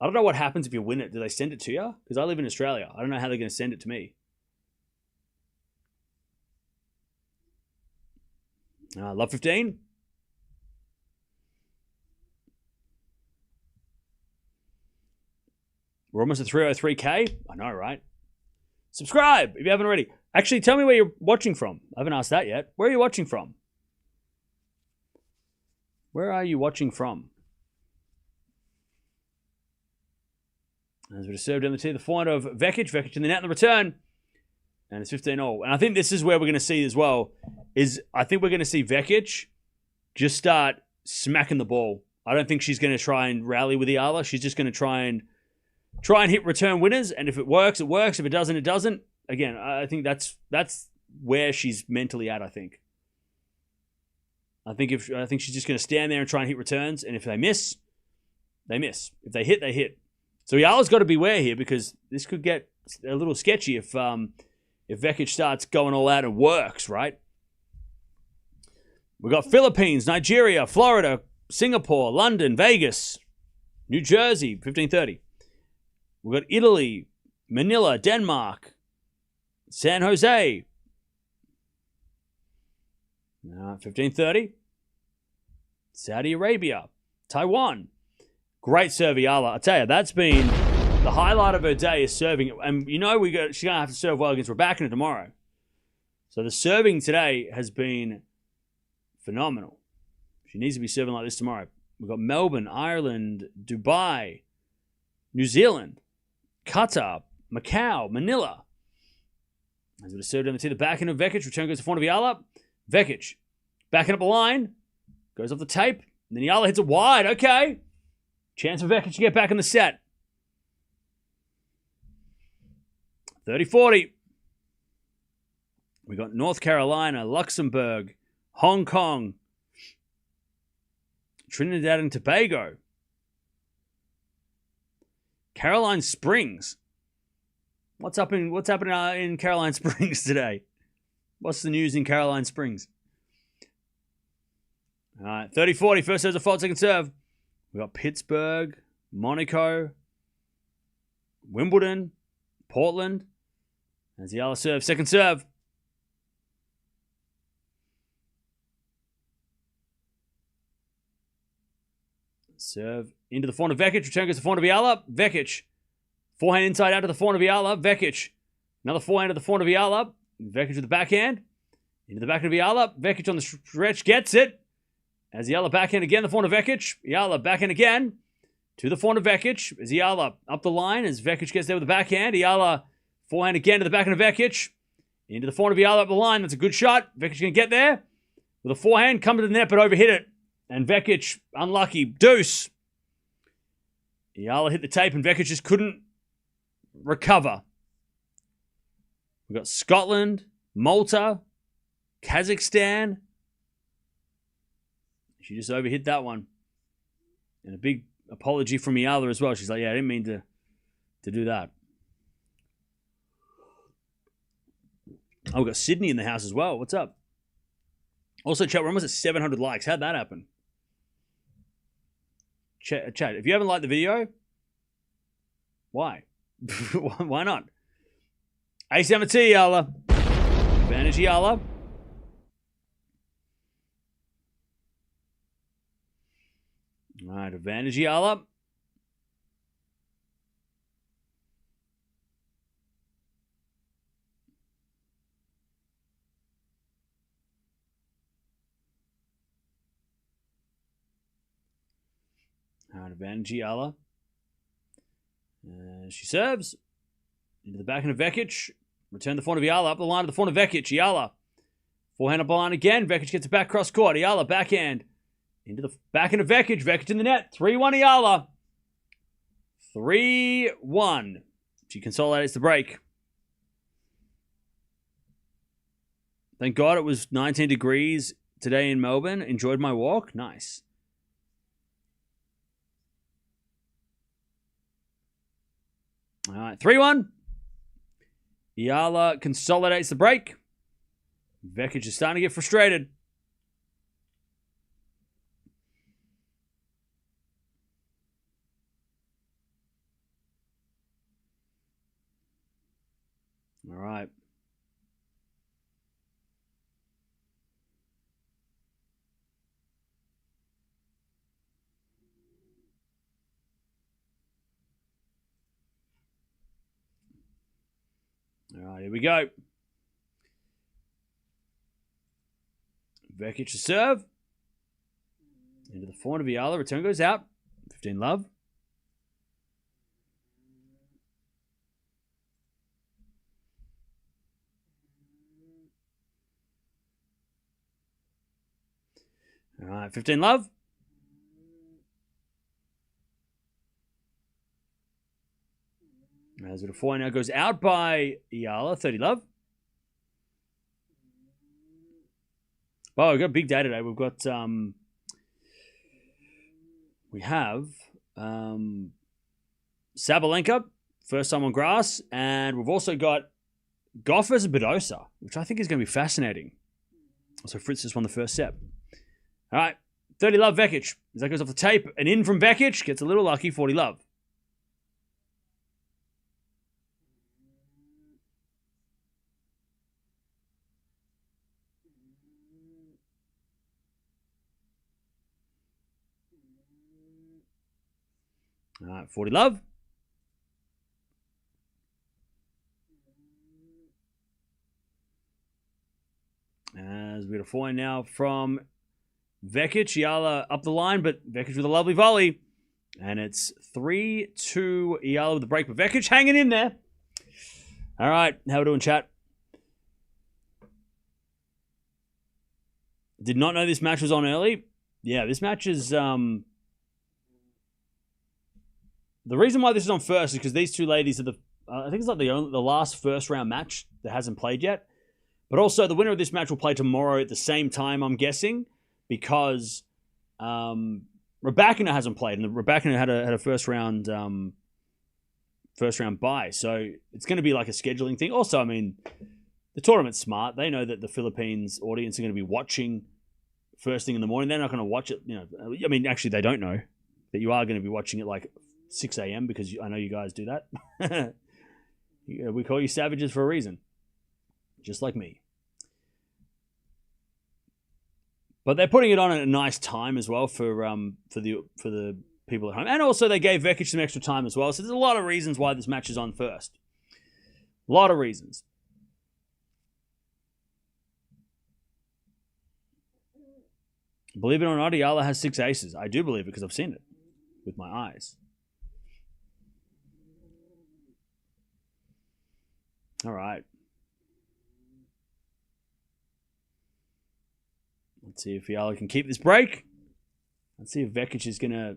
I don't know what happens if you win it. Do they send it to you? Because I live in Australia. I don't know how they're going to send it to me. Love 15. We're almost at 303K. I know, right? Subscribe if you haven't already. Actually, tell me where you're watching from. I haven't asked that yet. Where are you watching from? Where are you watching from? As we served down the tee, the forehand of Vekic. Vekic in the net in the return. And it's 15-all. And I think this is where we're going to see as well, I think we're going to see Vekic just start smacking the ball. I don't think she's going to try and rally with Eala. She's just going to try and hit return winners. And if it works, it works. If it doesn't, it doesn't. Again, I think that's where she's mentally at, I think. I think she's just going to stand there and try and hit returns. And if they miss, they miss. If they hit, they hit. So Eala's got to beware here, because this could get a little sketchy if Vekic starts going all out and works, right? We've got Philippines, Nigeria, Florida, Singapore, London, Vegas, New Jersey, 15:30. We've got Italy, Manila, Denmark, San Jose, 15:30. Saudi Arabia, Taiwan. Great serve, Eala. I tell you, that's been the highlight of her day, is serving. And she's going to have to serve well against Raducanu tomorrow. So the serving today has been phenomenal. She needs to be serving like this tomorrow. We've got Melbourne, Ireland, Dubai, New Zealand, Qatar, Macau, Manila. As we serve down the tee, the backhand of Vekic. Return goes to front of Eala. Vekic backing up the line. Goes off the tape. And then Eala hits it wide. Okay. Chance for Vekic to get back in the set. 30-40. We got North Carolina, Luxembourg, Hong Kong, Trinidad and Tobago, Caroline Springs. What's happening in Caroline Springs today? What's the news in Caroline Springs? All right, 30-40. First serve's a fault, second serve. We got Pittsburgh, Monaco, Wimbledon, Portland. As Eala serve, second serve. Serve into the forehand of Vekic. Return goes to the forehand of Eala. Vekic. Forehand inside out to the forehand of Eala. Vekic. Another forehand to the forehand of Eala. Vekic with the backhand. Into the backhand of Eala. Vekic on the stretch gets it. As Eala backhand again, the forehand of Vekic. Eala backhand again. To the forehand of Vekic. As Eala up the line. As Vekic gets there with the backhand. Eala forehand again to the backhand of Vekic. Into the forehand of Eala up the line. That's a good shot. Vekic can get there. With a forehand. Come to the net but overhit it. And Vekic, unlucky. Deuce. Eala hit the tape and Vekic just couldn't recover. We've got Scotland, Malta, Kazakhstan. She just overhit that one. And a big apology from Eala as well. She's like, yeah, I didn't mean to do that. Oh, we've got Sydney in the house as well. What's up? Also, chat, we're almost at 700 likes. How'd that happen? Chat, if you haven't liked the video, why? Why not? A7T, Eala. Advantage, Eala. All right, advantage, Eala. All right, advantage, Eala. She serves. Into the backhand of Vekic. Return the forehand of Eala. Up the line to the forehand of Vekic. Eala. Forehand up the line again. Vekic gets it back cross court. Eala backhand. Into the backhand of Vekic. Vekic in the net. 3-1 Eala. 3-1. She consolidates the break. Thank God it was 19 degrees today in Melbourne. Enjoyed my walk. Nice. All right, 3-1. Eala consolidates the break. Vekic is starting to get frustrated. All right. All right, here we go. Vekic to serve. Into the forehand of Eala. Return goes out. 15 love. All right, 15 love. As it a forehand now goes out by Eala. 30 love. Oh, we've got a big day today. We've got we have Sabalenka, first time on grass, and we've also got Gauff versus Badosa, which I think is going to be fascinating. Also, Fritz just won the first set. All right, 30 love Vekic. As that goes off the tape, and in from Vekic, gets a little lucky, 40 love. All right, 40 love. As we get a forehand now from Vekic. Eala up the line, but Vekic with a lovely volley. And it's 3-2 Eala with the break, but Vekic hanging in there. All right, how we doing, chat? Did not know this match was on early. Yeah, this match is... The reason why this is on first is because these two ladies are the... I think it's like the last first round match that hasn't played yet. But also, the winner of this match will play tomorrow at the same time, I'm guessing, because Raducanu hasn't played, and Raducanu had a first round bye. So it's going to be like a scheduling thing. Also, I mean, the tournament's smart. They know that the Philippines audience are going to be watching first thing in the morning. They're not going to watch it. I mean, actually, they don't know that you are going to be watching it like 6 a.m. because I know you guys do that. We call you savages for a reason. Just like me. But they're putting it on at a nice time as well for the people at home. And also they gave Vekic some extra time as well. So there's a lot of reasons why this match is on first. A lot of reasons. Believe it or not, Eala has 6 aces. I do believe it because I've seen it with my eyes. All right. Let's see if Eala can keep this break. Let's see if Vekic is going to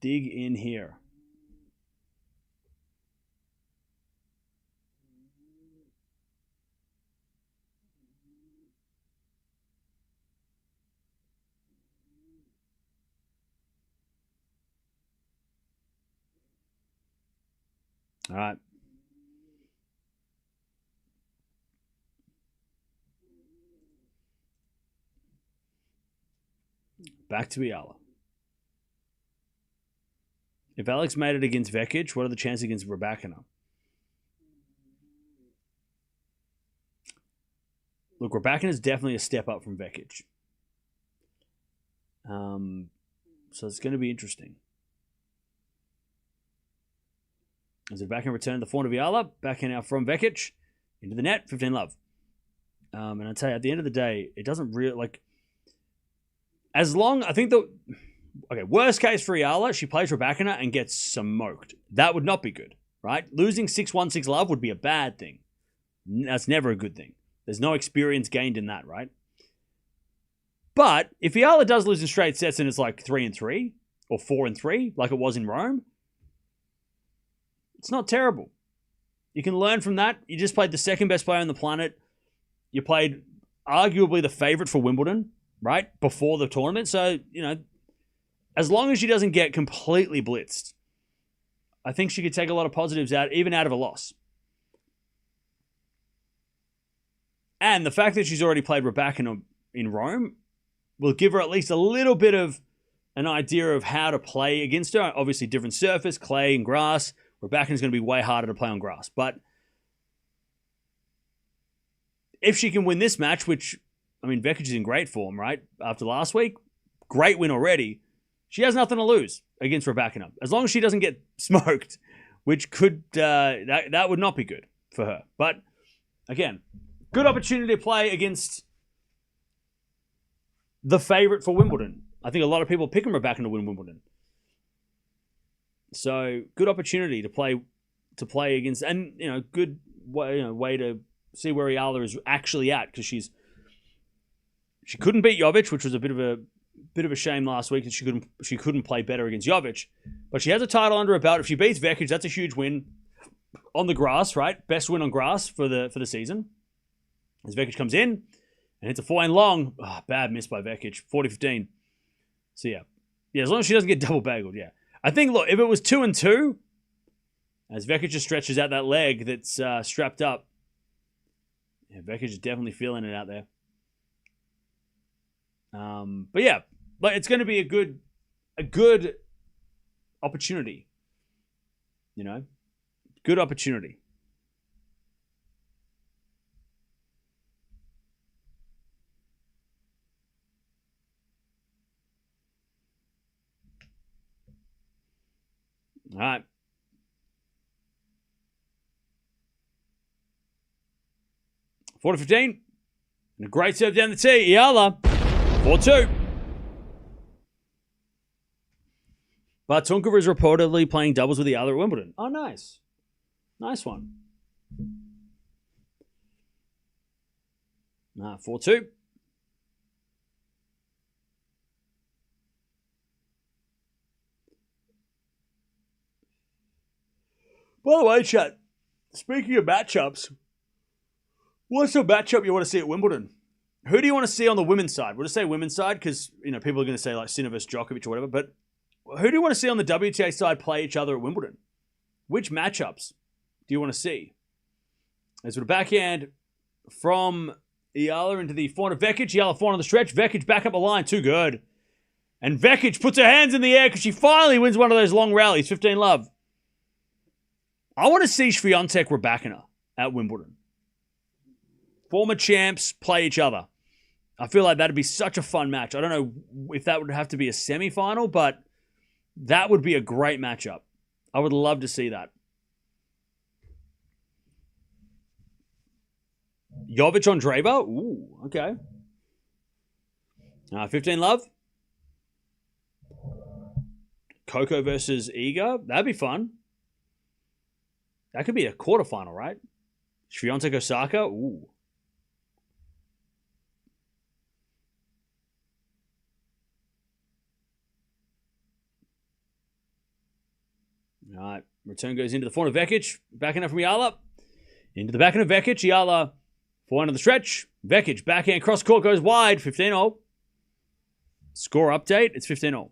dig in here. All right. Back to Eala. If Alex made it against Vekic, what are the chances against Raducanu? Look, Raducanu is definitely a step up from Vekic. So it's going to be interesting. As Raducanu returned the forehand of Eala, backhand out from Vekic into the net, 15-love. And I tell you, at the end of the day, it doesn't really like. As long, I think worst case for Eala, she plays Raducanu and gets smoked. That would not be good, right? Losing 6-1, 6-love would be a bad thing. That's never a good thing. There's no experience gained in that, right? But if Eala does lose in straight sets and it's like 3-3 or 4-3, like it was in Rome, it's not terrible. You can learn from that. You just played the second best player on the planet. You played arguably the favorite for Wimbledon, right? Before the tournament. So, as long as she doesn't get completely blitzed, I think she could take a lot of positives out, even out of a loss. And the fact that she's already played Raducanu in Rome will give her at least a little bit of an idea of how to play against her. Obviously, different surface, clay and grass. Raducanu's going to be way harder to play on grass. But if she can win this match, which, Vekic is in great form, right? After last week, great win already. She has nothing to lose against Raducanu. As long as she doesn't get smoked, which could, that would not be good for her. But again, good opportunity to play against the favorite for Wimbledon. I think a lot of people pick Raducanu to win Wimbledon. So good opportunity to play against, and good way to see where Eala is actually at, because she couldn't beat Jovic, which was a bit of a shame last week, and she couldn't play better against Jovic. But she has a title under her belt. If she beats Vekic, that's a huge win on the grass, right? Best win on grass for the season. As Vekic comes in and hits a forehand long, bad miss by Vekic, 40-15. So yeah, as long as she doesn't get double bageled, yeah. I think, look, if it was 2-2, as Vekic just stretches out that leg that's strapped up, yeah, Vekic is definitely feeling it out there. But yeah, it's going to be a good opportunity. Good opportunity. All right. Four to 15. And a great serve down the tee. Eala. 4-2. But Tunkova is reportedly playing doubles with Eala at Wimbledon. Oh, nice. Nice one. 4-2. By the way, chat, speaking of matchups, what's a matchup you want to see at Wimbledon? Who do you want to see on the women's side? We'll just say women's side because, people are going to say like Sinner versus Djokovic or whatever, but who do you want to see on the WTA side play each other at Wimbledon? Which matchups do you want to see? There's a backhand from Eala into the forehand of Vekic. Eala forehand on the stretch. Vekic back up the line. Too good. And Vekic puts her hands in the air because she finally wins one of those long rallies. 15-love. I want to see Swiatek Raducanu at Wimbledon. Former champs play each other. I feel like that'd be such a fun match. I don't know if that would have to be a semi-final, but that would be a great matchup. I would love to see that. Jovic Andreeva? Ooh, okay. 15-love. Coco versus Iga? That'd be fun. That could be a quarterfinal, right? Swiatek Osaka? Ooh. All right. Return goes into the forehand of Vekic. Backhand up from Eala. Into the backhand of Vekic. Eala forehand on the stretch. Vekic backhand cross court goes wide. 15-0. Score update. It's 15-0.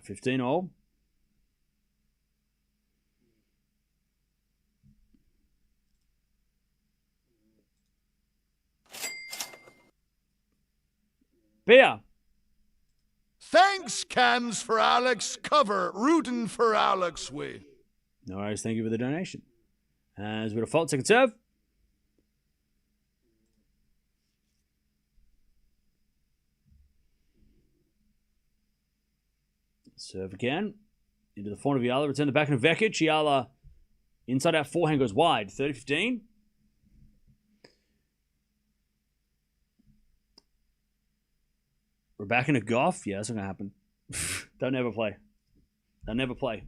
15 all. Beer. Thanks, Cams, for Alex. Cover. Rooting for Alex, we. No worries. Thank you for the donation. As with a fault, second serve. Serve again. Into the forehand of Eala. Return the backhand of Vekic. Eala inside out forehand goes wide. 30-15. We're back into Gauff. Yeah, that's not going to happen. They'll never play. They'll never play.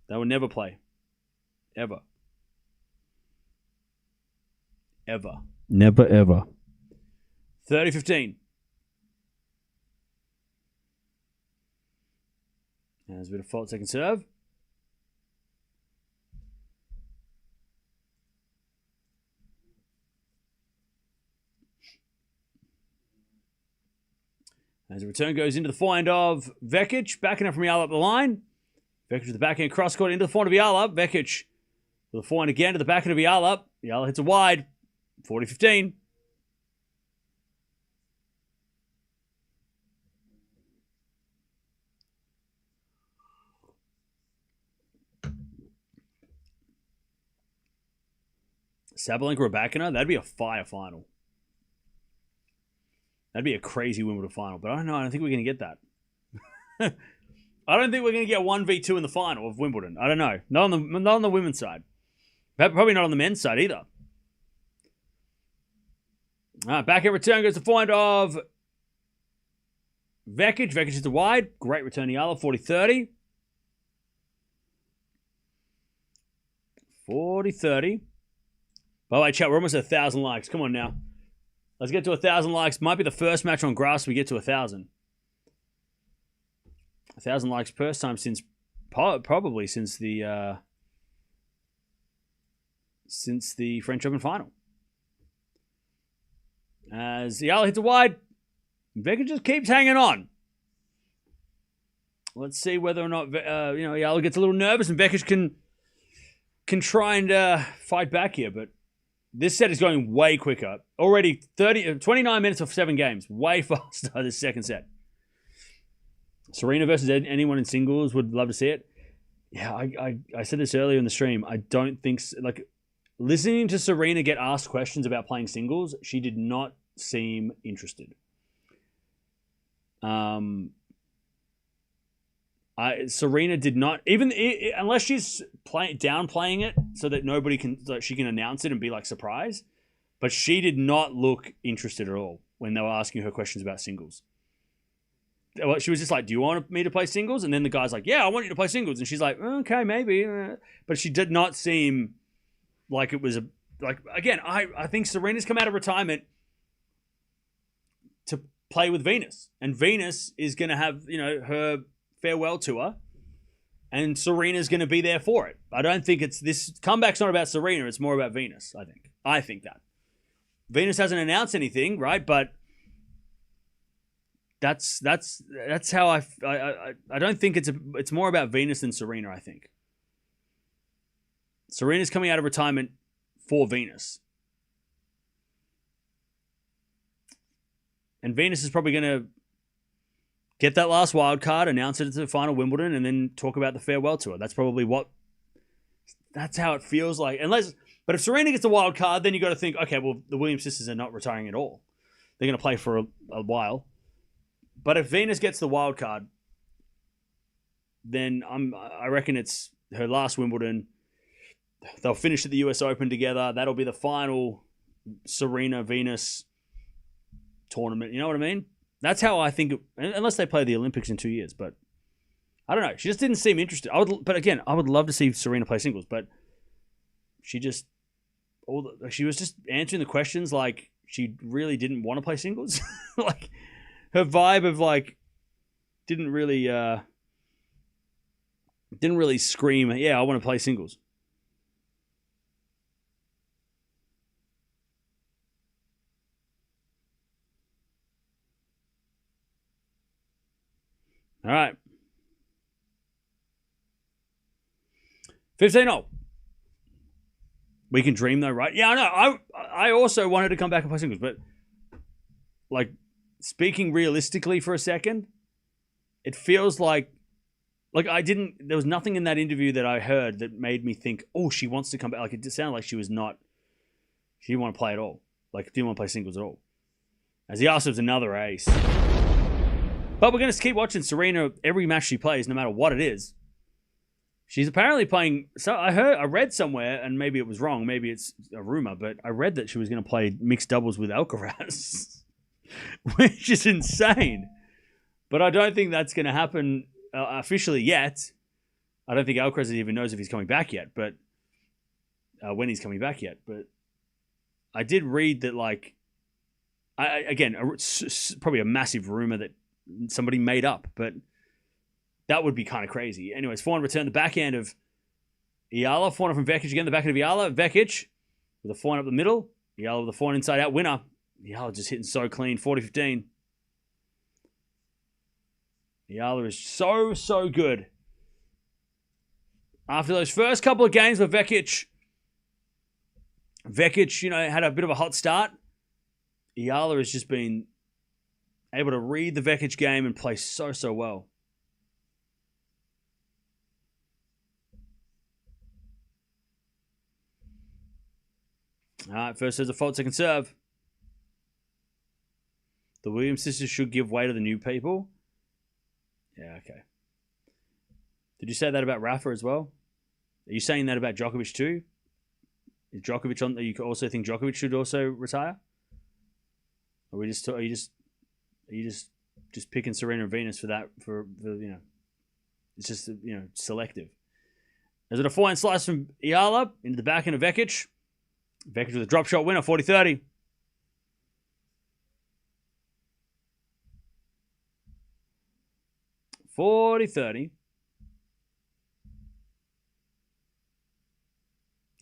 They will never play. Ever. Ever. Never, ever. 30-15. There's a bit of fault, second serve. As the return goes into the forehand of Vekic, backing up from Eala up the line. Vekic with the backhand cross court into the forehand of Eala. Vekic with the forehand again to the backhand of Eala. Eala hits a wide. 40-15. Sabalenka Raducanu, that'd be a fire final. That'd be a crazy Wimbledon final. But I don't know. I don't think we're going to get that. I don't think we're going to get 1v2 in the final of Wimbledon. I don't know. Not on the women's side. Probably not on the men's side either. Back at return goes the forehand of Vekic. Vekic is the wide. Great return, Eala. 40-30. 40-30. By the way, chat, we're almost at 1,000 likes. Come on now. Let's get to 1,000 likes. Might be the first match on grass we get to 1,000. 1,000 likes first time since probably since the French Open final. As Eala hits a wide, Vekic just keeps hanging on. Let's see whether or not Eala gets a little nervous and Vekic can try and fight back here, but this set is going way quicker. Already 29 minutes of 7 games. Way faster this second set. Serena versus anyone in singles, would love to see it. Yeah, I said this earlier in the stream. I don't think... listening to Serena get asked questions about playing singles, she did not seem interested. Serena did not... unless she's downplaying it so that she can announce it and be surprised. But she did not look interested at all when they were asking her questions about singles. She was just like, do you want me to play singles? And then the guy's like, yeah, I want you to play singles. And she's like, okay, maybe. But she did not seem like it was again, I think Serena's come out of retirement to play with Venus. And Venus is going to have, her farewell tour. And Serena's going to be there for it. I don't think this comeback's not about Serena. It's more about Venus, I think. I think that. Venus hasn't announced anything, right? But that's how I don't think it's more about Venus than Serena, I think. Serena's coming out of retirement for Venus. And Venus is probably going to get that last wild card, announce it at the final Wimbledon, and then talk about the farewell tour. That's probably that's how it feels like. But if Serena gets a wild card, then you got to think, okay, well, the Williams sisters are not retiring at all. They're going to play for a while. But if Venus gets the wild card, then I reckon it's her last Wimbledon. They'll finish at the US Open together. That'll be the final Serena-Venus tournament. You know what I mean? That's how I think, unless they play the Olympics in 2 years. But I don't know. She just didn't seem interested. But again, I would love to see Serena play singles. But she was just answering the questions like she really didn't want to play singles. Her vibe of didn't really scream, yeah, I want to play singles. All right. 15-0. We can dream though, right? Yeah, I know. I also wanted to come back and play singles, but like speaking realistically for a second, it feels like there was nothing in that interview that I heard that made me think, oh, she wants to come back. Like it sounded like she didn't want to play at all. Like didn't want to play singles at all. As he asked, it was another ace. But we're going to keep watching Serena every match she plays, no matter what it is. She's apparently playing. So I read somewhere, and maybe it was wrong. Maybe it's a rumor, but I read that she was going to play mixed doubles with Alcaraz, which is insane. But I don't think that's going to happen officially yet. I don't think Alcaraz even knows if he's coming back yet, but when he's coming back yet. But I did read that, like, probably a massive rumor that somebody made up, but. That would be kind of crazy. Anyways, forehand return, the backhand of Eala. Forehand from Vekic again, the backhand of Eala. Vekic with a forehand up the middle. Eala with a forehand inside out winner. Eala just hitting so clean, 40-15. Eala is so good. After those first couple of games where Vekic, had a bit of a hot start, Eala has just been able to read the Vekic game and play so well. All right, first there's a fault, second serve. The Williams sisters should give way to the new people. Yeah, okay. Did you say that about Rafa as well? Are you saying that about Djokovic too? Is Djokovic on? You also think Djokovic should also retire? Or are you just picking Serena and Venus for that? For it's just selective. Is it a forehand slice from Eala into the backhand of Vekic? Vekic with a drop shot winner, 40-30.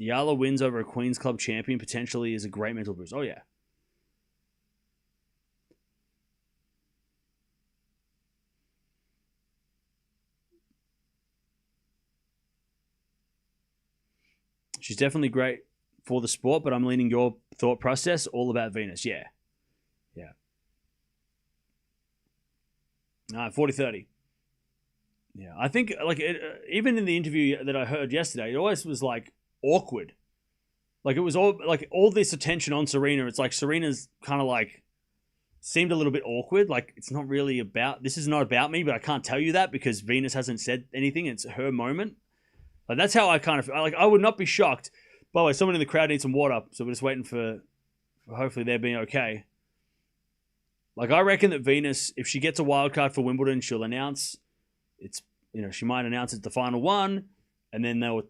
Eala wins over a Queen's Club champion potentially is a great mental boost. Oh, yeah. She's definitely great for the sport, but I'm leaning your thought process all about Venus. Yeah. 40-30. Yeah, I think even in the interview that I heard yesterday, it always was like awkward. Like it was all this attention on Serena. It's like Serena's kind of like seemed a little bit awkward. Like it's not really this is not about me, but I can't tell you that because Venus hasn't said anything. It's her moment. Like that's how I kind of like. I would not be shocked. By the way, someone in the crowd needs some water, so we're just waiting for hopefully they're being okay. Like I reckon that Venus, if she gets a wild card for Wimbledon, she'll announce she might announce it's the final one, and then then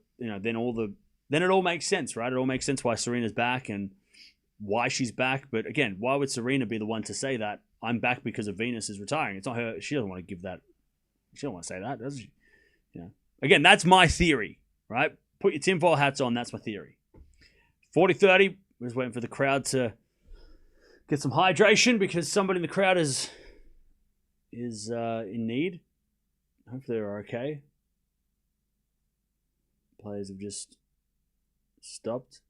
it all makes sense, right? It all makes sense why Serena's back and why she's back. But again, why would Serena be the one to say that I'm back because of Venus is retiring? It's not her. She doesn't want to give that. She doesn't want to say that, does she? Again, that's my theory, right? Put your tinfoil hats on. That's my theory. 40-30. We're just waiting for the crowd to get some hydration because somebody in the crowd is in need. Hopefully they're okay. Players have just stopped.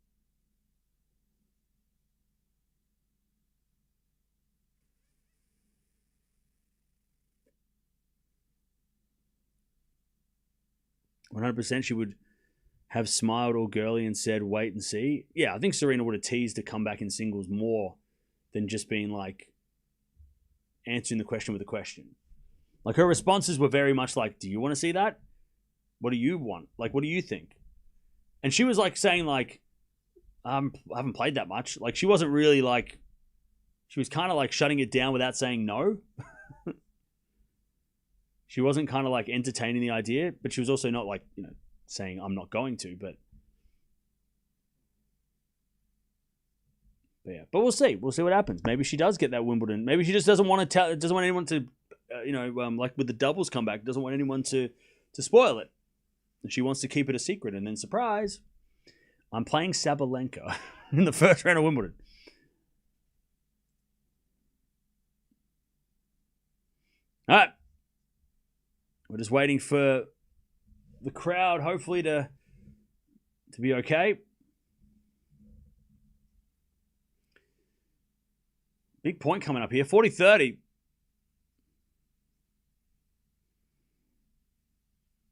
%, she would have smiled all girly and said, wait and see. Yeah, I think Serena would have teased to come back in singles more than just being like answering the question with a question. Like her responses were very much like, do you want to see that? What do you want? Like, what do you think? And she was like saying like, I haven't played that much. Like she wasn't really like, she was kind of like shutting it down without saying no. She wasn't kind of like entertaining the idea, but she was also not like, saying I'm not going to, but yeah. But we'll see. We'll see what happens. Maybe she does get that Wimbledon. Maybe she just doesn't want anyone to, like with the doubles comeback, doesn't want anyone to spoil it. And she wants to keep it a secret. And then surprise, I'm playing Sabalenka in the first round of Wimbledon. All right. We're just waiting for the crowd, hopefully, to be okay. Big point coming up here. 40-30.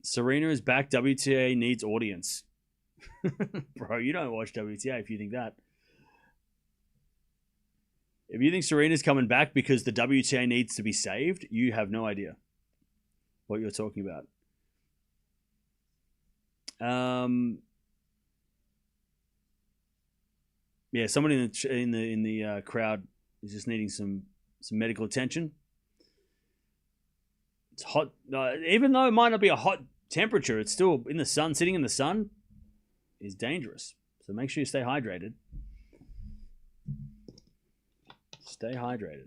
Serena is back. WTA needs audience. Bro, you don't watch WTA if you think that. If you think Serena's coming back because the WTA needs to be saved, you have no idea what you're talking about. Yeah, someone in the crowd is just needing some medical attention. It's hot, even though it might not be a hot temperature. It's still in the sun. Sitting in the sun is dangerous. So make sure you stay hydrated. Stay hydrated.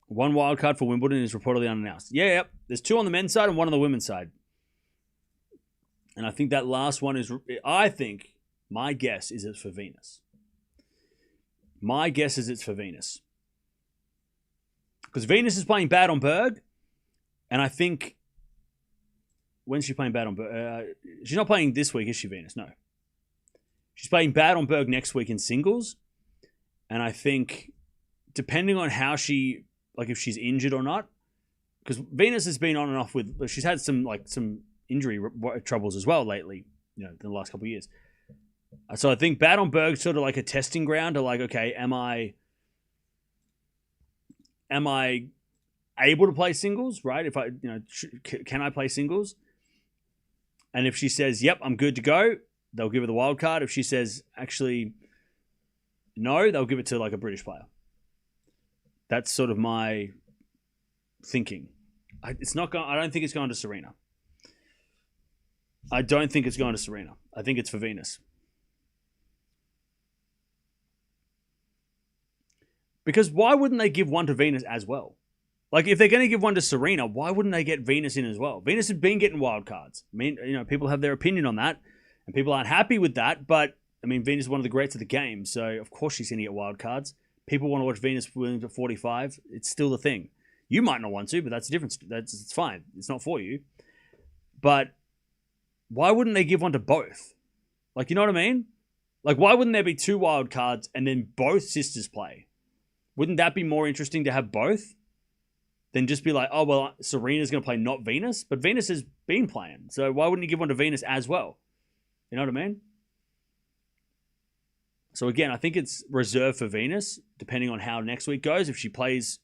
One wild card for Wimbledon is reportedly unannounced. Yep. There's 2 on the men's side and 1 on the women's side. And I think that last one is... my guess is it's for Venus. My guess is it's for Venus. Because Venus is playing bad on Berg. And I think... When's she playing bad on Berg? She's not playing this week, is she, Venus? No. She's playing bad on Berg next week in singles. And I think, depending on how she... Like, if she's injured or not. Because Venus has been on and off with... She's had some injury troubles as well lately, in the last couple of years. So I think bad on Berg's sort of like a testing ground to like, okay, am I able to play singles, right? If I, can I play singles? And if she says, yep, I'm good to go, they'll give her the wild card. If she says, actually, no, they'll give it to like a British player. That's sort of my thinking. I don't think it's going to Serena. I don't think it's going to Serena. I think it's for Venus. Because why wouldn't they give one to Venus as well? Like, if they're going to give one to Serena, why wouldn't they get Venus in as well? Venus has been getting wild cards. I mean, people have their opinion on that, and people aren't happy with that, but, I mean, Venus is one of the greats of the game, so of course she's going to get wild cards. People want to watch Venus win at 45. It's still the thing. You might not want to, but that's the difference. It's fine. It's not for you. But why wouldn't they give one to both? Like, you know what I mean? Like, why wouldn't there be 2 wild cards and then both sisters play? Wouldn't that be more interesting to have both than just be like, oh, well, Serena's going to play not Venus? But Venus has been playing. So why wouldn't you give one to Venus as well? You know what I mean? So again, I think it's reserved for Venus, depending on how next week goes. If she plays,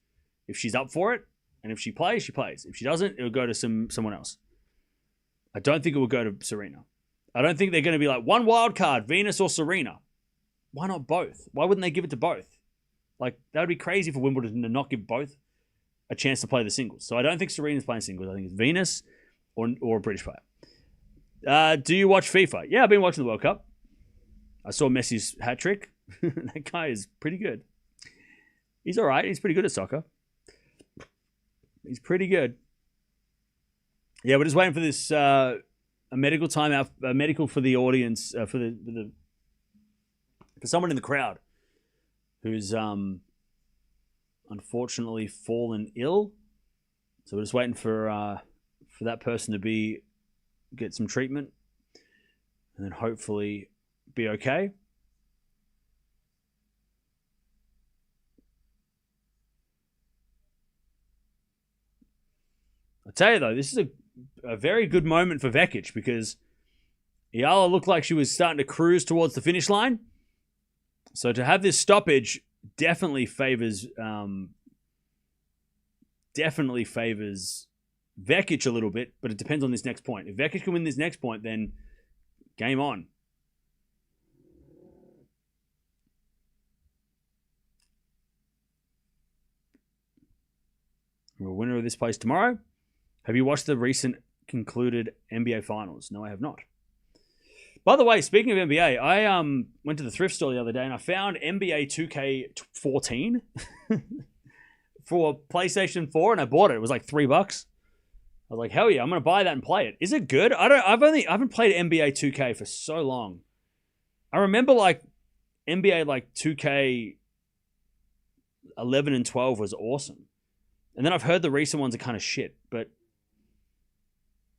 if she's up for it, and if she plays, she plays. If she doesn't, it'll go to someone else. I don't think it will go to Serena. I don't think they're going to be like, one wild card, Venus or Serena. Why not both? Why wouldn't they give it to both? Like, that would be crazy for Wimbledon to not give both a chance to play the singles. So I don't think Serena's playing singles. I think it's Venus or a British player. Do you watch FIFA? Yeah, I've been watching the World Cup. I saw Messi's hat trick. That guy is pretty good. He's all right. He's pretty good at soccer. He's pretty good. Yeah, we're just waiting for this a medical timeout, a medical for the audience, for someone in the crowd who's unfortunately fallen ill. So we're just waiting for that person to get some treatment and then hopefully be okay. I tell you though, this is a very good moment for Vekic because Eala looked like she was starting to cruise towards the finish line. So to have this stoppage definitely favors Vekic a little bit, but it depends on this next point. If Vekic can win this next point, then game on. We're a winner of this place tomorrow. Have you watched the recent concluded NBA Finals? No, I have not. By the way, speaking of NBA, I went to the thrift store the other day and I found NBA 2K14 for PlayStation 4 and I bought it. It was like $3. I was like, hell yeah, I'm gonna buy that and play it. Is it good? I haven't played NBA 2K for so long. I remember like NBA like 2K 11 and 12 was awesome. And then I've heard the recent ones are kind of shit, but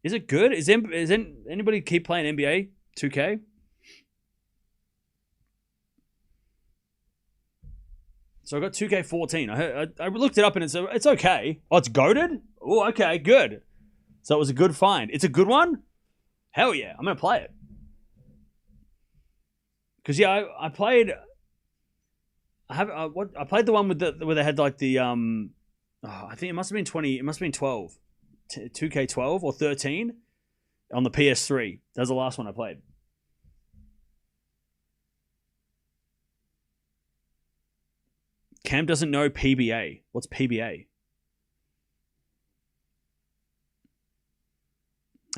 is it good? Is anybody keep playing NBA 2K? So I got 2K14. I looked it up and it's okay. Oh, it's goated? Oh, okay, good. So it was a good find. It's a good one? Hell yeah, I'm going to play it. Because yeah, I played I played the one where they had like the I think it must have been 12. 2K12 or 13 on the PS3. That was the last one I played. Cam doesn't know PBA. What's PBA?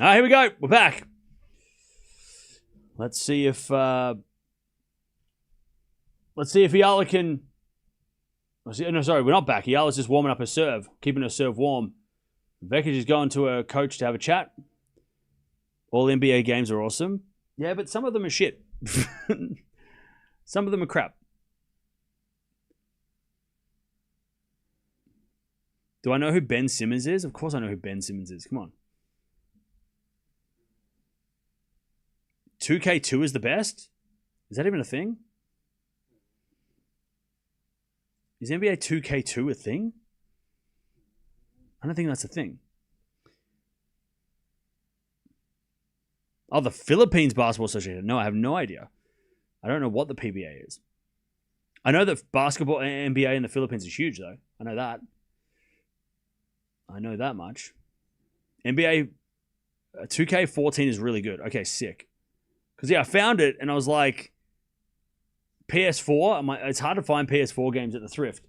All right, here we go. We're back. Let's see if Eala can. No, sorry, we're not back. Eala's just warming up her serve, keeping her serve warm. Vekic is going to her coach to have a chat. All NBA games are awesome. Yeah, but some of them are shit. Some of them are crap. Do I know who Ben Simmons is? Of course I know who Ben Simmons is. Come on. 2K2 is the best? Is that even a thing? Is NBA 2K2 a thing? I don't think that's a thing. Oh, the Philippines Basketball Association. No, I have no idea. I don't know what the PBA is. I know that basketball NBA in the Philippines is huge, though. I know that. I know that much. NBA 2K14 is really good. Okay, sick. Because, yeah, I found it, and I was like, PS4? It's hard to find PS4 games at the thrift.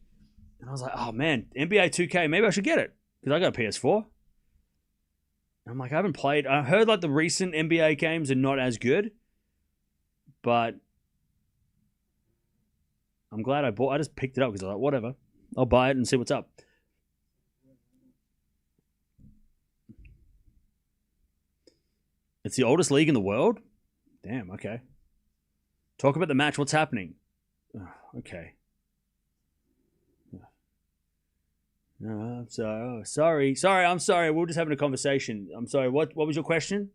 And I was like, oh, man, NBA 2K, maybe I should get it. Because I got a PS4. And I'm like, I haven't played. I heard, like, the recent NBA games are not as good. But I'm glad I just picked it up because I was like, whatever. I'll buy it and see what's up. It's the oldest league in the world? Damn, okay. Talk about the match. What's happening? Oh, okay. I'm sorry. Sorry, I'm sorry. We were just having a conversation. I'm sorry. What was your question?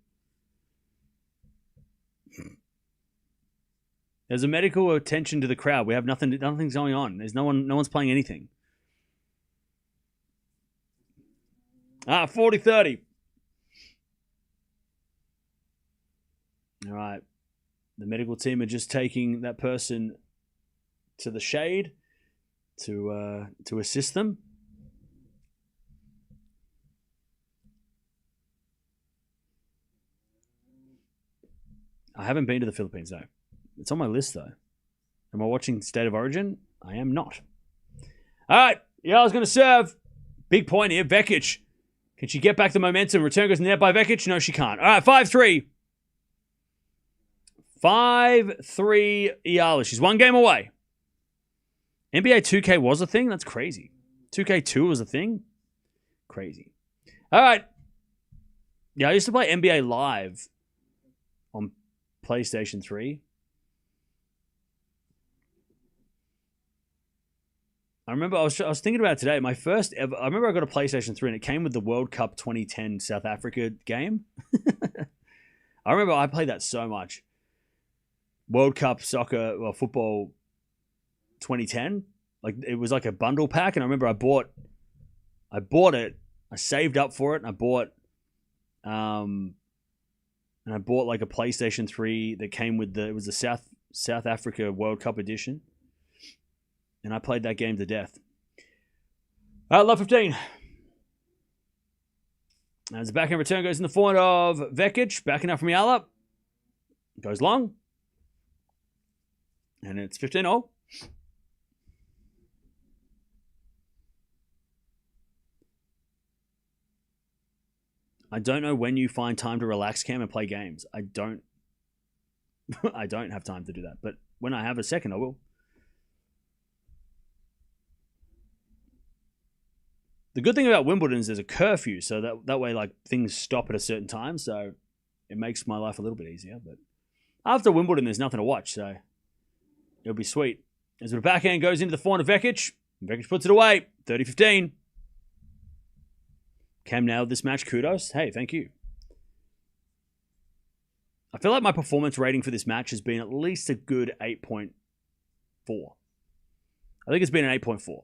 There's a medical attention to the crowd. We have nothing's going on. There's no one's playing anything. 40-30. All right. The medical team are just taking that person to the shade to assist them. I haven't been to the Philippines, though. It's on my list, though. Am I watching State of Origin? I am not. All right. Yeah, I was going to serve. Big point here. Vekic. Can she get back the momentum? Return goes in the net by Vekic? No, she can't. All right, 5-3. 5-3 Eala. She's one game away. NBA 2K was a thing? That's crazy. 2K2 was a thing? Crazy. All right. Yeah, I used to play NBA Live on PlayStation 3. I remember I was thinking about it today. My first ever... I remember I got a PlayStation 3 and it came with the World Cup 2010 South Africa game. I remember I played that so much. World Cup football 2010. Like it was like a bundle pack, and I remember I bought it. I saved up for it, and I bought like a PlayStation 3 that came with it was the South Africa World Cup edition, and I played that game to death. Love 15. As the backhand return goes in the forehand of Vekic, backing up from Eala, goes long. And it's 15-0. I don't know when you find time to relax, Cam, and play games. I don't have time to do that. But when I have a second, I will. The good thing about Wimbledon is there's a curfew, so that way like things stop at a certain time, so it makes my life a little bit easier. But after Wimbledon, there's nothing to watch, so it'll be sweet. As the backhand goes into the forehand of Vekic, Vekic puts it away, 30-15. Cam nailed this match, kudos. Hey, thank you. I feel like my performance rating for this match has been at least a good 8.4. I think it's been an 8.4.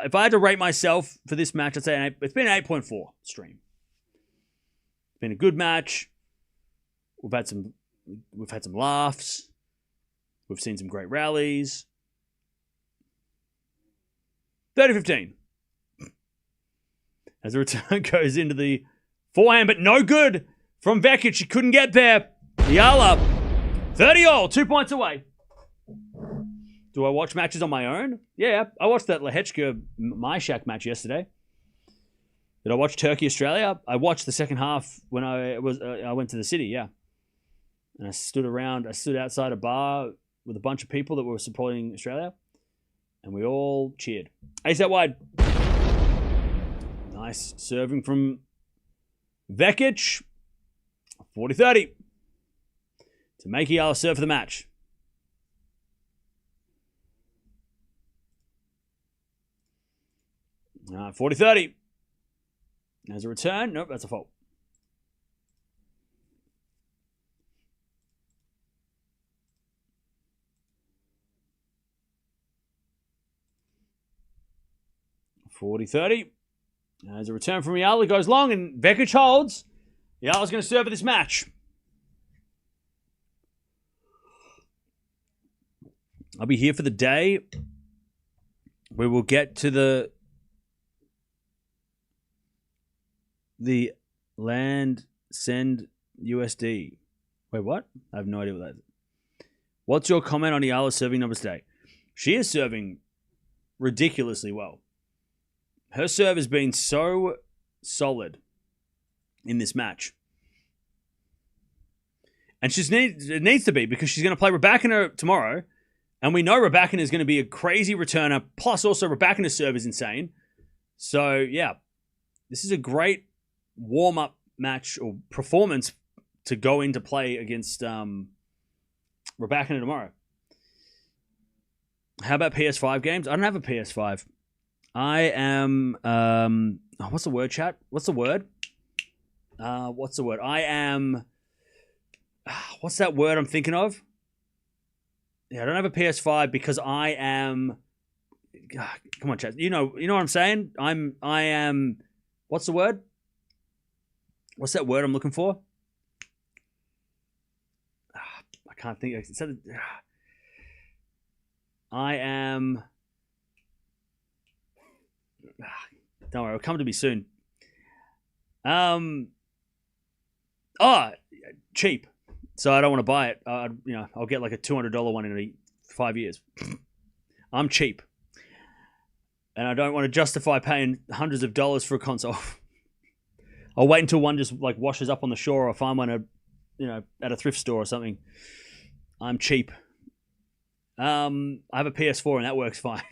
If I had to rate myself for this match, I'd say it's been an 8.4 stream. It's been a good match. We've had some laughs. We've seen some great rallies. 30-15. As the return goes into the forehand, but no good from Vekic. She couldn't get there. Eala, 30-all, 2 points away. Do I watch matches on my own? Yeah, I watched that Lehechka Myshak match yesterday. Did I watch Turkey Australia? I watched the second half when I went to the city. Yeah, and I stood outside a bar with a bunch of people that were supporting Australia, and we all cheered. Ace out wide. Nice serving from Vekic. 40-30 to make Eala serve for the match. All right, 40-30. There's a return. Nope, that's a fault. There's a return from Eala. Goes long, and Vekic holds. Eala's going to serve for this match. I'll be here for the day. We will get to the land send USD. Wait, what? I have no idea what that is. What's your comment on Eala's serving numbers today? She is serving ridiculously well. Her serve has been so solid in this match. And it needs to be, because she's going to play Raducanu tomorrow. And we know Raducanu is going to be a crazy returner. Plus, also, Raducanu's serve is insane. So, yeah. This is a great warm-up match or performance to go into play against Raducanu tomorrow. How about PS5 games? I don't have a PS5. I am... what's the word, chat? What's the word? I am... What's that word I'm thinking of? Yeah, I don't have a PS5 because I am... Come on, chat. You know what I'm saying? I am... What's the word? What's that word I'm looking for? I can't think. I am... Don't worry, it'll come to me soon. Cheap. So I don't want to buy it. I'll get like a $200 one in 5 years. I'm cheap. And I don't want to justify paying hundreds of dollars for a console. I'll wait until one just like washes up on the shore or find one at a thrift store or something. I'm cheap. I have a PS4 and that works fine.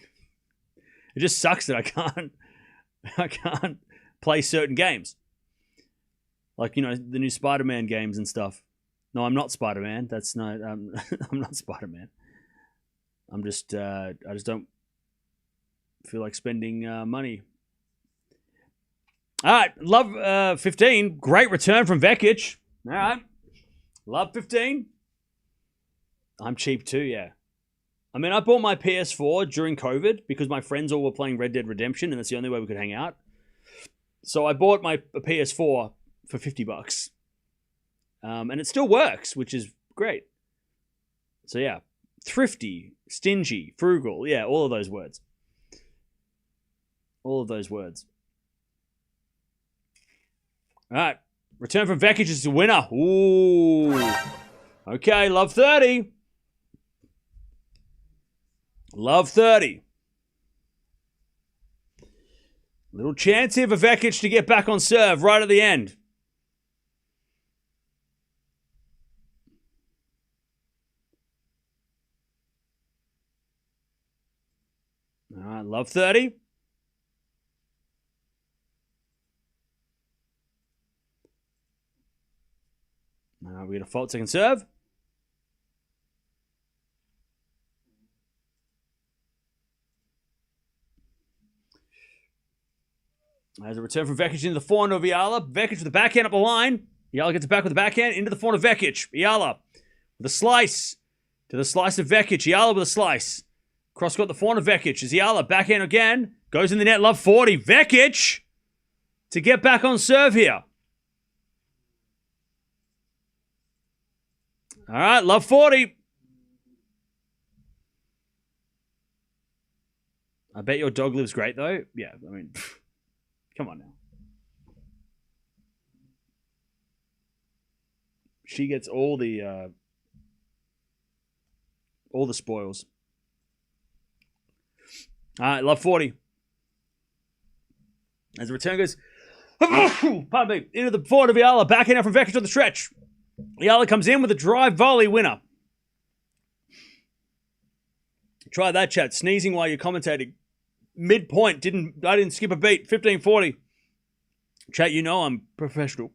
It just sucks that I can't play certain games. Like, the new Spider-Man games and stuff. No, I'm not Spider-Man. I'm not Spider-Man. I just don't feel like spending money. All right, love 15. Great return from Vekic. All right, love 15. I'm cheap too, yeah. I mean, I bought my PS4 during COVID because my friends all were playing Red Dead Redemption, and that's the only way we could hang out. So I bought my PS4 for $50. And it still works, which is great. So yeah, thrifty, stingy, frugal. Yeah, all of those words. All of those words. All right. Return from Vekic is the winner. Ooh. Okay, love 30. Love 30. Little chance here for Vekic to get back on serve right at the end. All right, love 30. We get a fault second serve. As a return from Vekic into the forehand of Eala. Vekic with the backhand up the line. Eala gets it back with the backhand into the forehand of Vekic. Eala with a slice to the slice of Vekic. Eala with a slice. Cross court the forehand of Vekic. As Eala backhand again. Goes in the net. Love 40. Vekic to get back on serve here. All right, love 40. I bet your dog lives great, though. Yeah, I mean, come on now. She gets all the spoils. All right, love 40. As the return goes, pardon me, into the forward of Eala, backhand out from Vekic on the stretch. Eala comes in with a drive volley winner. Try that, chat. Sneezing while you're commentating. Midpoint. I didn't skip a beat. 15:40. Chat, you know I'm professional.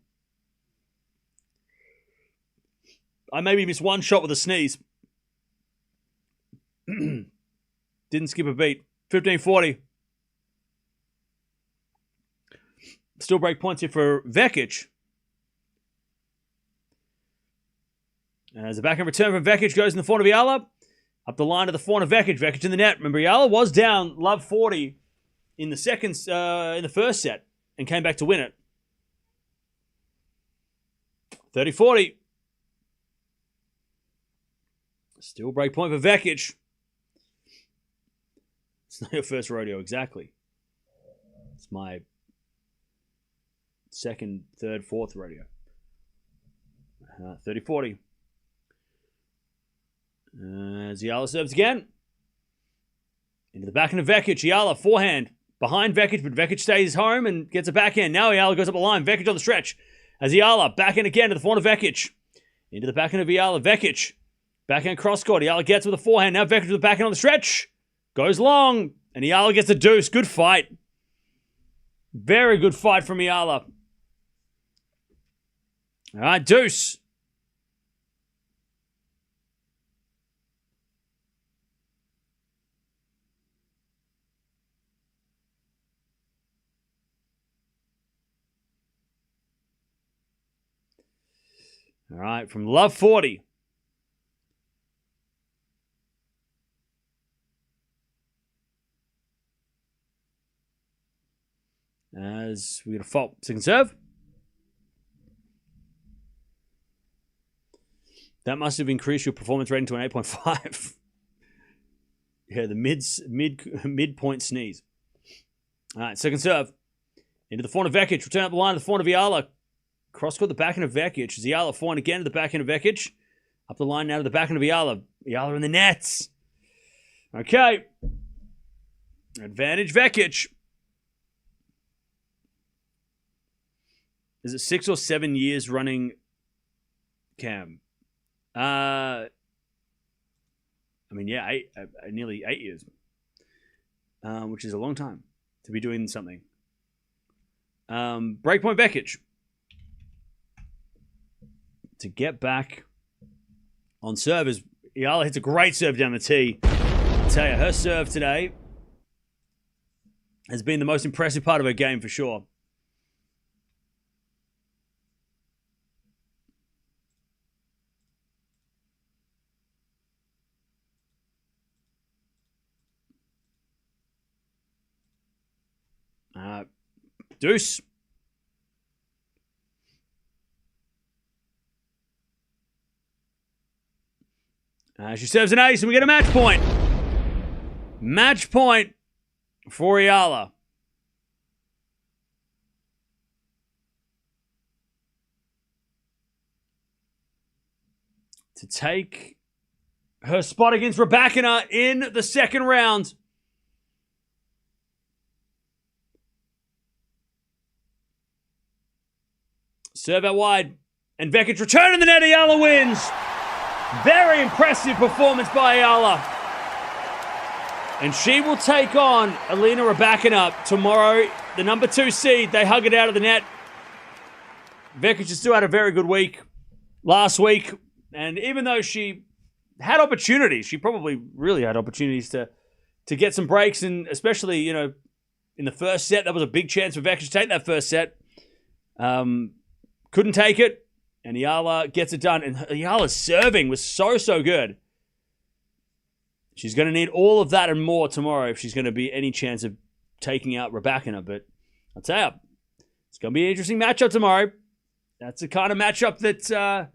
I maybe missed one shot with a sneeze. Didn't skip a beat. 15:40. Still break points here for Vekic. As the backhand return from Vekic goes in the forehand of Eala. Up the line to the forehand of Vekic. Vekic in the net. Remember, Eala was down love 40 in the first set and came back to win it. 30-40. Still break point for Vekic. It's not your first rodeo, exactly. It's my second, third, fourth rodeo. 30-40. As Eala serves again. Into the backhand of Vekic. Eala, forehand. Behind Vekic, but Vekic stays home and gets a backhand. Now Eala goes up the line. Vekic on the stretch. As Eala, backhand again to the forehand of Vekic. Into the backhand of Eala. Vekic. Backhand cross court. Eala gets with a forehand. Now Vekic with the backhand on the stretch. Goes long. And Eala gets a deuce. Good fight. Very good fight from Eala. All right, deuce. All right, from love 40. As we get a fault. Second serve. That must have increased your performance rating to an 8.5. Yeah, the midpoint sneeze. All right, second serve. Into the forehand of Vekic. Return up the line to the forehand of Eala. Cross court the backhand of Vekic. Eala forehand again to the backhand of Vekic. Up the line now to the backhand of Eala. Eala in the nets. Okay. Advantage Vekic. Is it 6 or 7 years running, Cam? I mean, yeah, nearly 8 years. Which is a long time to be doing something. Breakpoint Vekic. To get back on serve as Eala hits a great serve down the tee. I'll tell you, her serve today has been the most impressive part of her game for sure. Deuce. She serves an ace and we get a match point. Match point for Eala. To take her spot against Raducanu in the second round. Serve out wide. And Vekic return in the net. Eala wins. Very impressive performance by Eala. And she will take on Aryana Sabalenka tomorrow. The number 2 seed. They hug it out of the net. Vekic has still had a very good week. last week. And even though she had opportunities, she probably really had opportunities to get some breaks. And especially, in the first set, that was a big chance for Vekic to take that first set. Couldn't take it. And Eala gets it done. And Eala's serving was so good. She's going to need all of that and more tomorrow if she's going to be any chance of taking out Raducanu. But I'll tell you, it's going to be an interesting matchup tomorrow. That's the kind of matchup that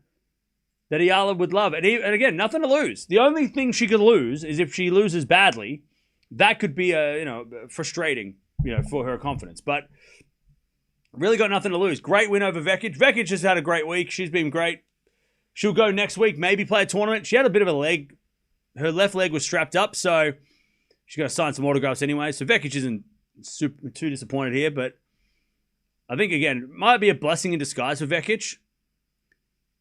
Eala would love. And again, nothing to lose. The only thing she could lose is if she loses badly. That could be frustrating, for her confidence. But really got nothing to lose. Great win over Vekic. Vekic has had a great week. She's been great. She'll go next week, maybe play a tournament. She had a bit of a leg. Her left leg was strapped up, so she's got to sign some autographs anyway. So Vekic isn't too disappointed here, but I think, again, it might be a blessing in disguise for Vekic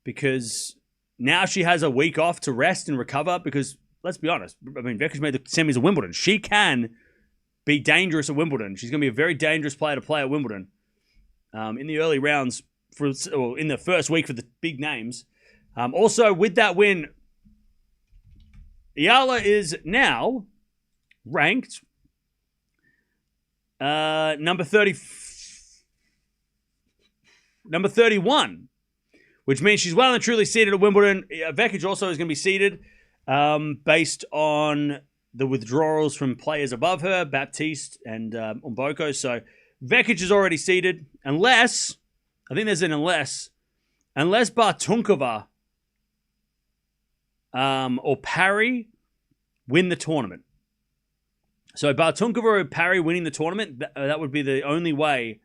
because now she has a week off to rest and recover because, let's be honest, Vekic made the semis of Wimbledon. She can be dangerous at Wimbledon. She's going to be a very dangerous player to play at Wimbledon in the early rounds or in the first week for the big names. Also, with that win, Eala is now ranked number 31, which means she's well and truly seated at Wimbledon. Vekic also is going to be seated based on the withdrawals from players above her, Baptiste and Umboko. So Vekic is already seated, unless Bartunkova or Parry win the tournament. So Bartunkova or Parry winning the tournament, that would be the only way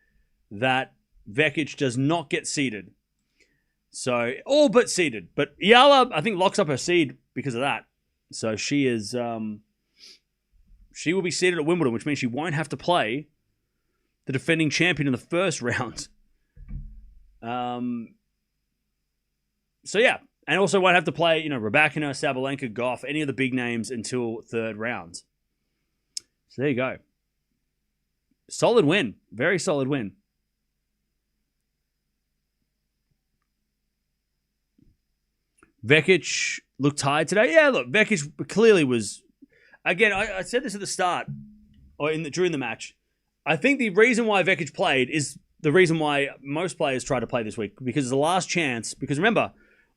that Vekic does not get seeded. So, all but seeded. But Eala, I think, locks up her seed because of that. So she is, she will be seeded at Wimbledon, which means she won't have to play the defending champion in the first round. So yeah. And also won't have to play, Raducanu, Sabalenka, Gauff, any of the big names until third round. So there you go. Solid win. Very solid win. Vekic looked tired today. Yeah, look, Vekic clearly was... Again, I said this at the start, or during the match. I think the reason why Vekic played is the reason why most players try to play this week. Because it's the last chance. Because remember...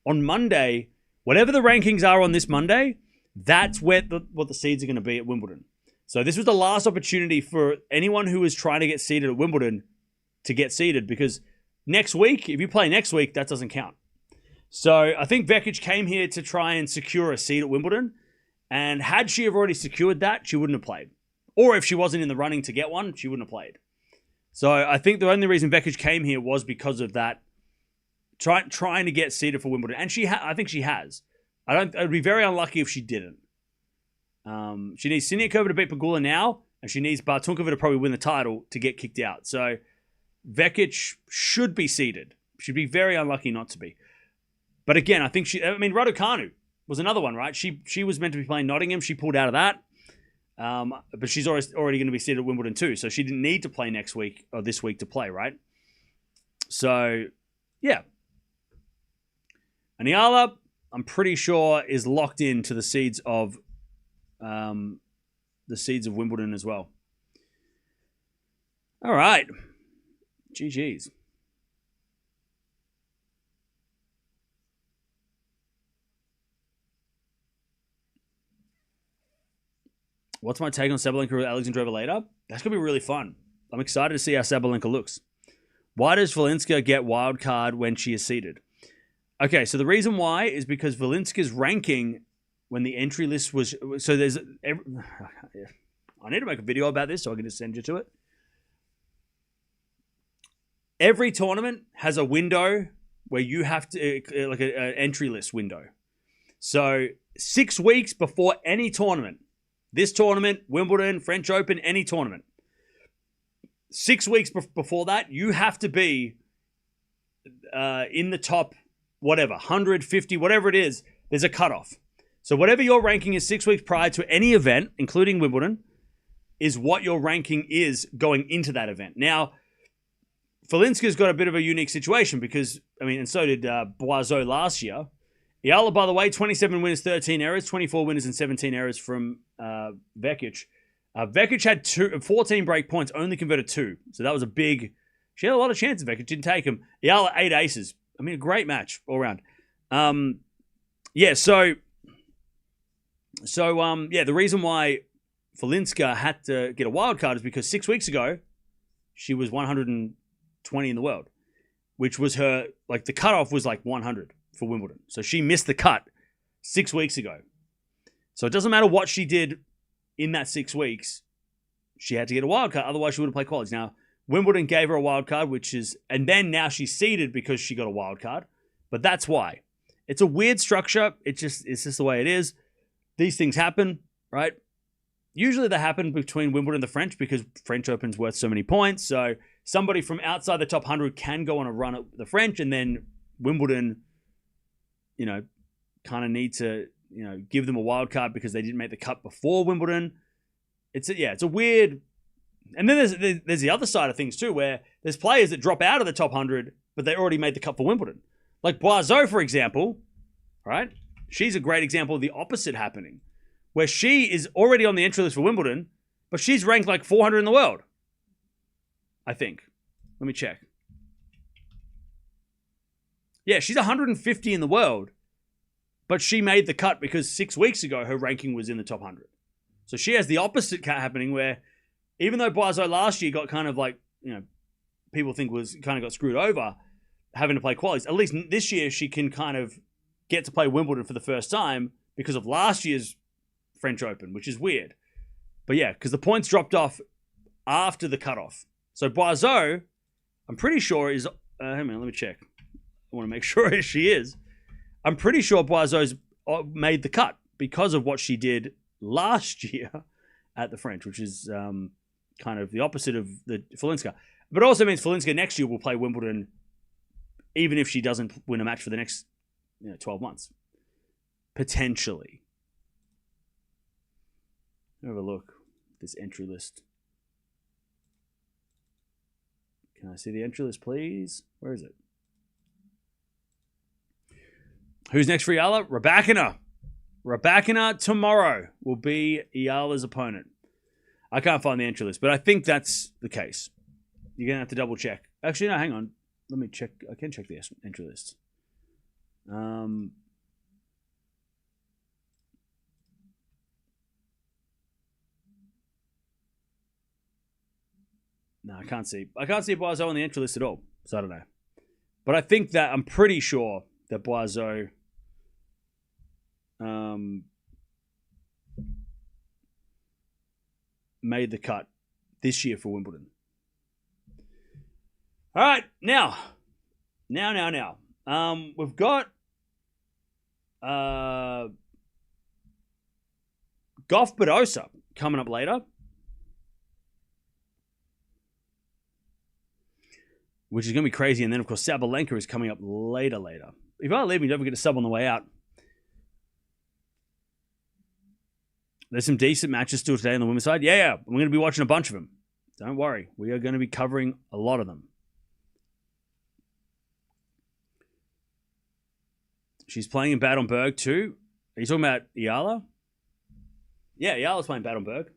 On Monday, whatever the rankings are on this Monday, that's what the seeds are going to be at Wimbledon. So this was the last opportunity for anyone who is trying to get seeded at Wimbledon to get seeded because next week, if you play next week, that doesn't count. So I think Vekic came here to try and secure a seed at Wimbledon. And had she have already secured that, she wouldn't have played. Or if she wasn't in the running to get one, she wouldn't have played. So I think the only reason Vekic came here was because of that. Trying to get seeded for Wimbledon. And I think she has. It would be very unlucky if she didn't. She needs Siniakova to beat Pegula now, and she needs Bartunkova to probably win the title to get kicked out. So Vekic should be seeded. She'd be very unlucky not to be. But again, I think Raducanu was another one, right? She was meant to be playing Nottingham. She pulled out of that. But she's already going to be seated at Wimbledon too. So she didn't need to play next week or this week to play, right? So, yeah. And Eala, I'm pretty sure, is locked into the seeds of Wimbledon as well. All right. GG's. What's my take on Sabalenka with Alexandra Eala later? That's going to be really fun. I'm excited to see how Sabalenka looks. Why does Valinska get wild card when she is seeded? Okay, so the reason why is because Valinska's ranking when the entry list was... So there's... I need to make a video about this so I can just send you to it. Every tournament has a window where you have to... like an entry list window. So 6 weeks before any tournament, this tournament, Wimbledon, French Open, any tournament, 6 weeks before that, you have to be in the top... whatever, 150, whatever it is, there's a cutoff. So whatever your ranking is 6 weeks prior to any event, including Wimbledon, is what your ranking is going into that event. Now, Felinska's got a bit of a unique situation because, I mean, and so did Boiseau last year. Eala, by the way, 27 winners, 13 errors, 24 winners and 17 errors from Vekic. Vekic had 14 break points, only converted 2. So that was a big... She had a lot of chances, Vekic didn't take them. Eala, 8 aces. I mean, a great match all around. The reason why Felinska had to get a wild card is because 6 weeks ago, she was 120 in the world, which was her, like, the cutoff was like 100 for Wimbledon. So she missed the cut 6 weeks ago. So it doesn't matter what she did in that 6 weeks, she had to get a wild card. Otherwise, she would have played qualies. Now, Wimbledon gave her a wild card, and then now she's seeded because she got a wild card. But that's why. It's a weird structure. It's just the way it is. These things happen, right? Usually they happen between Wimbledon and the French because French Open's worth so many points. So somebody from outside the top 100 can go on a run at the French, and then Wimbledon, kind of need to, give them a wild card because they didn't make the cut before Wimbledon. It's a weird... And then there's the other side of things too, where there's players that drop out of the top 100, but they already made the cut for Wimbledon. Like Boiseau, for example, right? She's a great example of the opposite happening, where she is already on the entry list for Wimbledon, but she's ranked like 400 in the world, I think. Let me check. Yeah, she's 150 in the world, but she made the cut because 6 weeks ago her ranking was in the top 100. So she has the opposite cut happening where even though Boiseau last year got kind of like, people think was kind of got screwed over having to play qualies, at least this year she can kind of get to play Wimbledon for the first time because of last year's French Open, which is weird. But yeah, because the points dropped off after the cutoff. So Boiseau, I'm pretty sure is... hang on, let me check. I want to make sure she is. I'm pretty sure Boiseau's made the cut because of what she did last year at the French, which is kind of the opposite of the Felinska. But it also means Felinska next year will play Wimbledon even if she doesn't win a match for the next 12 months. Potentially. Have a look at this entry list. Can I see the entry list, please? Where is it? Who's next for Eala? Raducanu. Raducanu tomorrow will be Eala's opponent. I can't find the entry list, but I think that's the case. You're going to have to double check. Actually, no, hang on. Let me check. I can check the entry list. No, I can't see. I can't see Boiseau on the entry list at all, so I don't know. But I think that I'm pretty sure that Boiseau made the cut this year for Wimbledon. All right, now. We've got Gauff Badosa coming up later, which is going to be crazy. And then, of course, Sabalenka is coming up later. If you are leaving, don't forget to sub on the way out. There's some decent matches still today on the women's side. Yeah, we're going to be watching a bunch of them. Don't worry. We are going to be covering a lot of them. She's playing in Bad Berg too. Are you talking about Eala? Yeah, Eala's playing Bad Berg.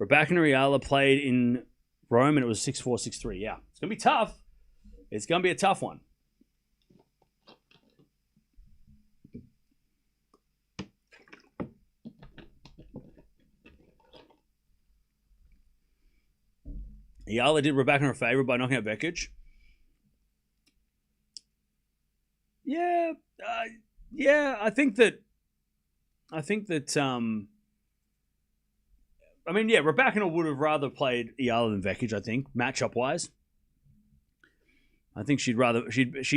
Raducanu and Eala played in Rome and it was 6-4, 6-3. Yeah, it's going to be tough. It's going to be a tough one. Eala did Raducanu a favor by knocking out Vekic. Yeah, I think that. Raducanu would have rather played Eala than Vekic. I think matchup wise. I think she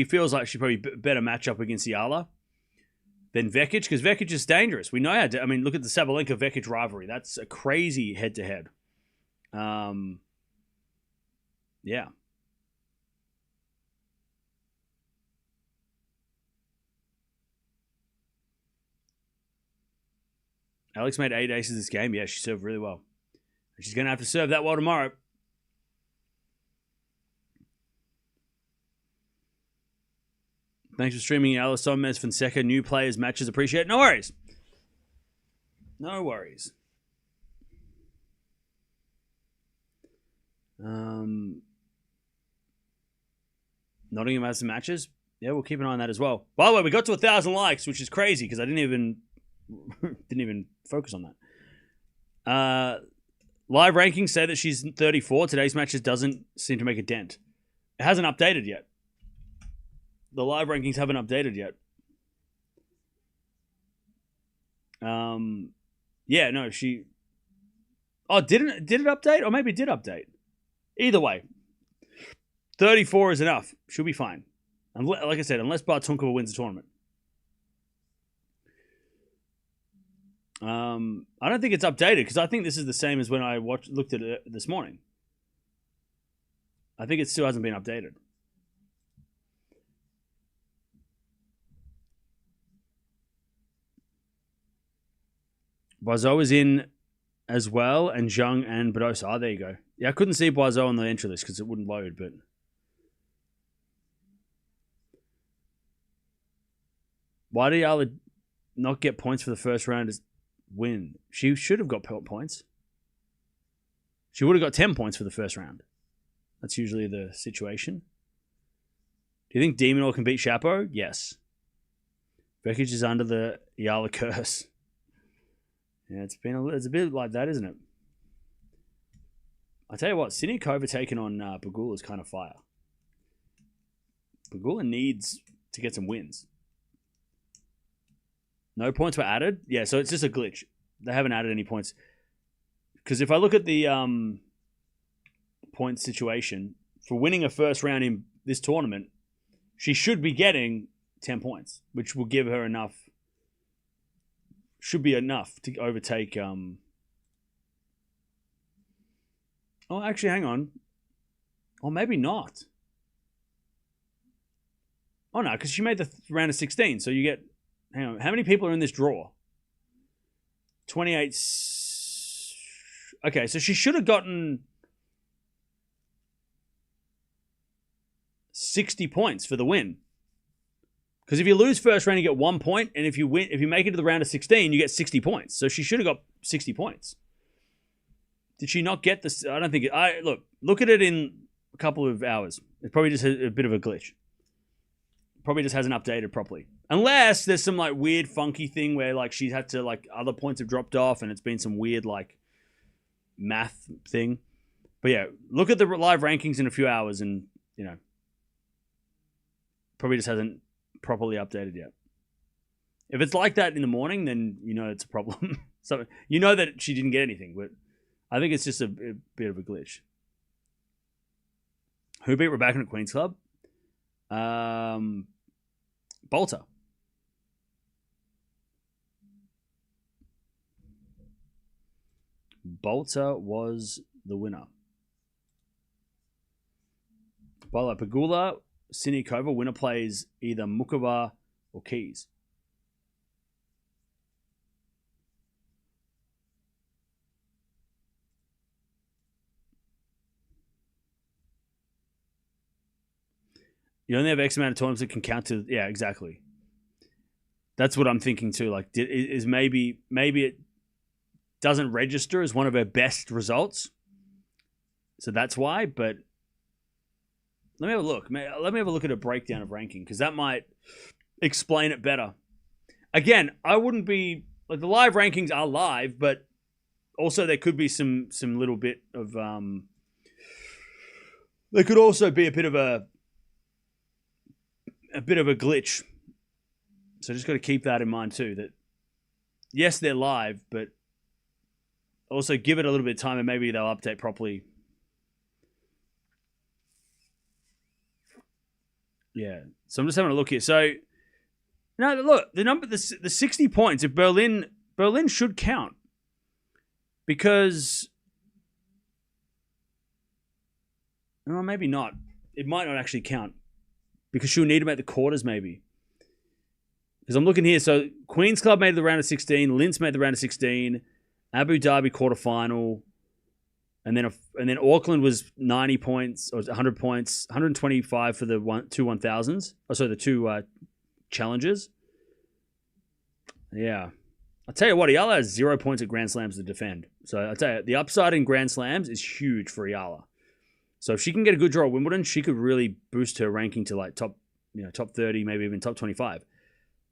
feels like she'd probably better match up against Eala than Vekic because Vekic is dangerous. We know how to. Look at the Sabalenka Vekic rivalry. That's a crazy head to head. Yeah. Alex made 8 aces this game. Yeah, she served really well. She's going to have to serve that well tomorrow. Thanks for streaming, Alcaraz, Fonseca. New players, matches, appreciate it. No worries. No worries. Nottingham has some matches. Yeah, we'll keep an eye on that as well. By the way, we got to 1,000 likes, which is crazy because I didn't even focus on that. Live rankings say that she's 34. Today's matches doesn't seem to make a dent. It hasn't updated yet. The live rankings haven't updated yet. Yeah, no, she... Oh, did it update? Or maybe it did update. Either way, 34 is enough. She'll be fine. Like I said, unless Bartunkova wins the tournament. I don't think it's updated because I think this is the same as when I looked at it this morning. I think it still hasn't been updated. Boiseau is in as well, and Zhang and Badosa. Oh, there you go. Yeah, I couldn't see Boiseau on the entry list because it wouldn't load, but... Why did Eala not get points for the first round as win? She should have got points. She would have got 10 points for the first round. That's usually the situation. Do you think Demonor can beat Chapo? Yes. Vekic is under the Eala curse. Yeah, it's a bit like that, isn't it? I tell you what, Sinikova taking on Pegula is kind of fire. Pegula needs to get some wins. No points were added? Yeah, so it's just a glitch. They haven't added any points. Because if I look at the point situation, for winning a first round in this tournament, she should be getting 10 points, which will give her enough. Should be enough to overtake... Oh, actually, hang on. Or maybe not. Oh, no, because she made the round of 16, so you get... Hang on, how many people are in this draw? 28... Okay, so she should have gotten 60 points for the win. Because if you lose first round, you get 1 point, and if you make it to the round of 16, you get 60 points. So she should have got 60 points. Did she not get this? I don't think it... Look at it in a couple of hours. It's probably just a bit of a glitch. Probably just hasn't updated properly. Unless there's some like weird funky thing where like she's had to like other points have dropped off and it's been some weird like math thing. But yeah, look at the live rankings in a few hours and, you know, probably just hasn't properly updated yet. If it's like that in the morning, then you know it's a problem. So you know that she didn't get anything, but I think it's just a bit of a glitch. Who beat Raducanu at Queen's Club? Bolter. Bolter was the winner. By the way, Pegula, Sinikova, winner plays either Mukova or Keys. You only have X amount of tournaments that can count to... Yeah, exactly. That's what I'm thinking too. Like, is maybe it doesn't register as one of her best results. So that's why, but... Let me have a look. Let me have a look at a breakdown of ranking, because that might explain it better. Again, I wouldn't be... Like, the live rankings are live, but also there could be some little bit of... There could also be a bit of a glitch. So just got to keep that in mind too, that yes, they're live, but also give it a little bit of time and maybe they'll update properly. Yeah. So I'm just having a look here. So no, look, the 60 points if Berlin should count, because well, maybe not. It might not actually count. Because she'll need to make the quarters, maybe. Because I'm looking here. So, Queen's Club made the round of 16. Linz made the round of 16. Abu Dhabi quarterfinal. and then Auckland was 90 points or 100 points, 125 for the two 1000s. Oh, sorry, the two challenges. Yeah. I'll tell you what, Eala has 0 points at Grand Slams to defend. So I'll tell you, the upside in Grand Slams is huge for Eala. So if she can get a good draw at Wimbledon, she could really boost her ranking to like top 30, maybe even top 25.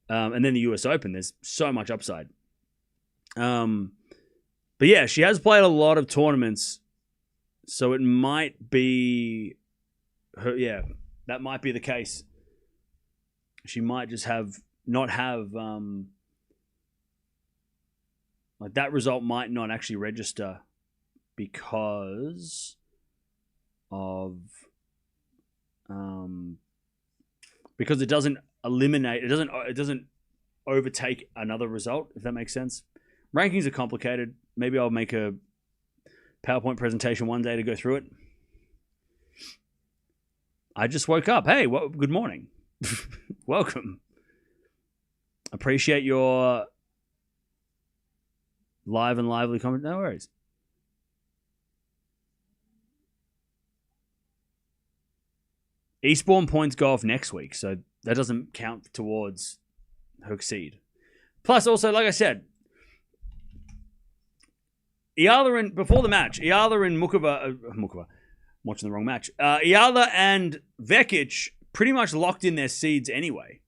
And then the US Open, there's so much upside. But yeah, she has played a lot of tournaments, so it might be her. Yeah, that might be the case. She might just not have like that result might not actually register because of because it doesn't eliminate, it doesn't overtake another result, if that makes sense. Rankings are complicated. Maybe I'll make a PowerPoint presentation one day to go through it. I just woke up. Hey, good morning. Welcome. Appreciate your live and lively comment. No worries. Eastbourne points go off next week, so that doesn't count towards her seed. Plus, also, like I said, before the match, Eala and Mukova, I'm watching the wrong match. Eala and Vekic pretty much locked in their seeds anyway.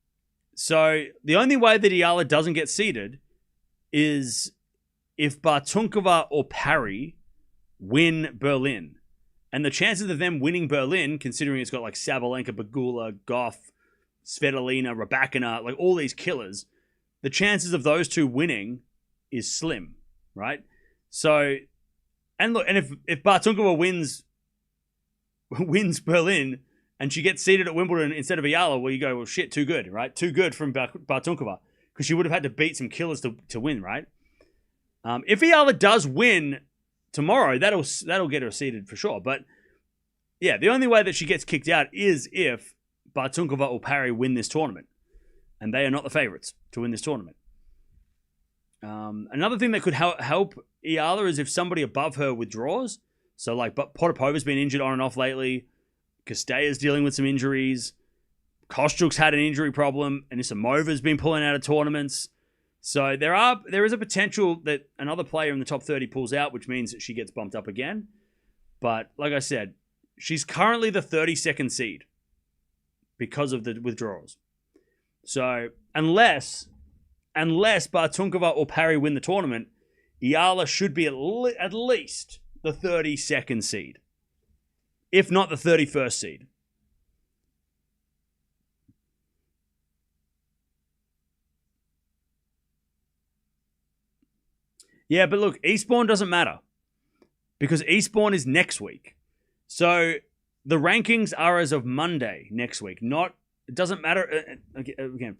So the only way that Eala doesn't get seeded is if Bartunkova or Parry win Berlin. And the chances of them winning Berlin, considering it's got like Sabalenka, Bagula, Gauff, Svitolina, Raducanu, like all these killers, the chances of those two winning is slim, right? So, and look, and if Bartunkova wins Berlin and she gets seeded at Wimbledon instead of Eala, well, you go, well, shit, too good, right? Too good from Bartunkova, because she would have had to beat some killers to win, right? If Eala does win tomorrow, that'll get her seeded for sure. But yeah, the only way that she gets kicked out is if Bartunkova or Parry win this tournament, and they are not the favorites to win this tournament. Another thing that could help Eala is if somebody above her withdraws. So like, but Potapova's been injured on and off lately. Kasteya's dealing with some injuries. Kostyuk's had an injury problem, and Isimova's been pulling out of tournaments. So there is a potential that another player in the top 30 pulls out, which means that she gets bumped up again. But like I said, she's currently the 32nd seed because of the withdrawals. So unless Bartunkova or Parry win the tournament, Eala should be at least the 32nd seed, if not the 31st seed. Yeah, but look, Eastbourne doesn't matter because Eastbourne is next week. So the rankings are as of Monday next week. It doesn't matter. Again,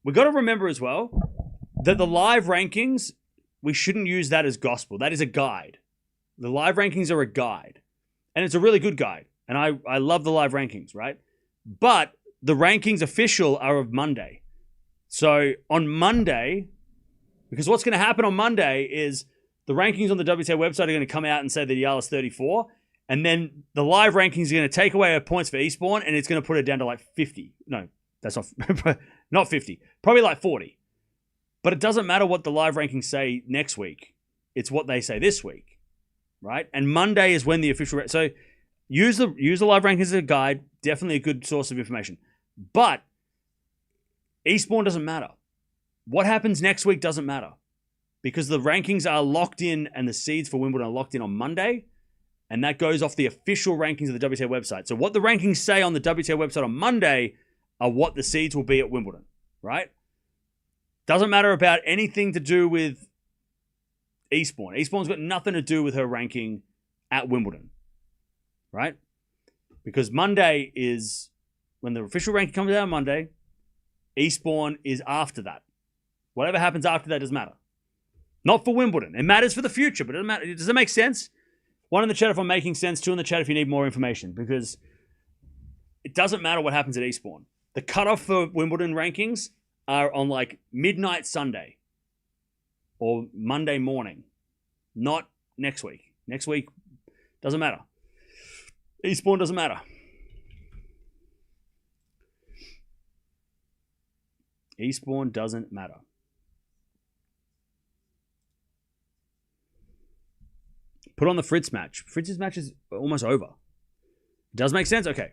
we got to remember as well that the live rankings, we shouldn't use that as gospel. That is a guide. The live rankings are a guide, and it's a really good guide. And I love the live rankings, right? But the rankings official are of Monday. So on Monday, because what's going to happen on Monday is the rankings on the WTA website are going to come out and say that Eala's 34, and then the live rankings are going to take away her points for Eastbourne, and it's going to put her down to like 50. No, that's not 50. Probably like 40. But it doesn't matter what the live rankings say next week. It's what they say this week, right? And Monday is when the official... So use the live rankings as a guide. Definitely a good source of information. But Eastbourne doesn't matter. What happens next week doesn't matter because the rankings are locked in and the seeds for Wimbledon are locked in on Monday, and that goes off the official rankings of the WTA website. So what the rankings say on the WTA website on Monday are what the seeds will be at Wimbledon, right? Doesn't matter about anything to do with Eastbourne. Eastbourne's got nothing to do with her ranking at Wimbledon, right? Because Monday is when the official ranking comes out on Monday. Eastbourne is after that. Whatever happens after that doesn't matter. Not for Wimbledon. It matters for the future, but it doesn't matter. Does it make sense? One in the chat if I'm making sense. Two in the chat if you need more information, because it doesn't matter what happens at Eastbourne. The cutoff for Wimbledon rankings are on like midnight Sunday or Monday morning, not next week. Next week, Doesn't matter. Eastbourne doesn't matter. Eastbourne doesn't matter. Put on the Fritz match. Fritz's match is almost over. It does make sense? Okay.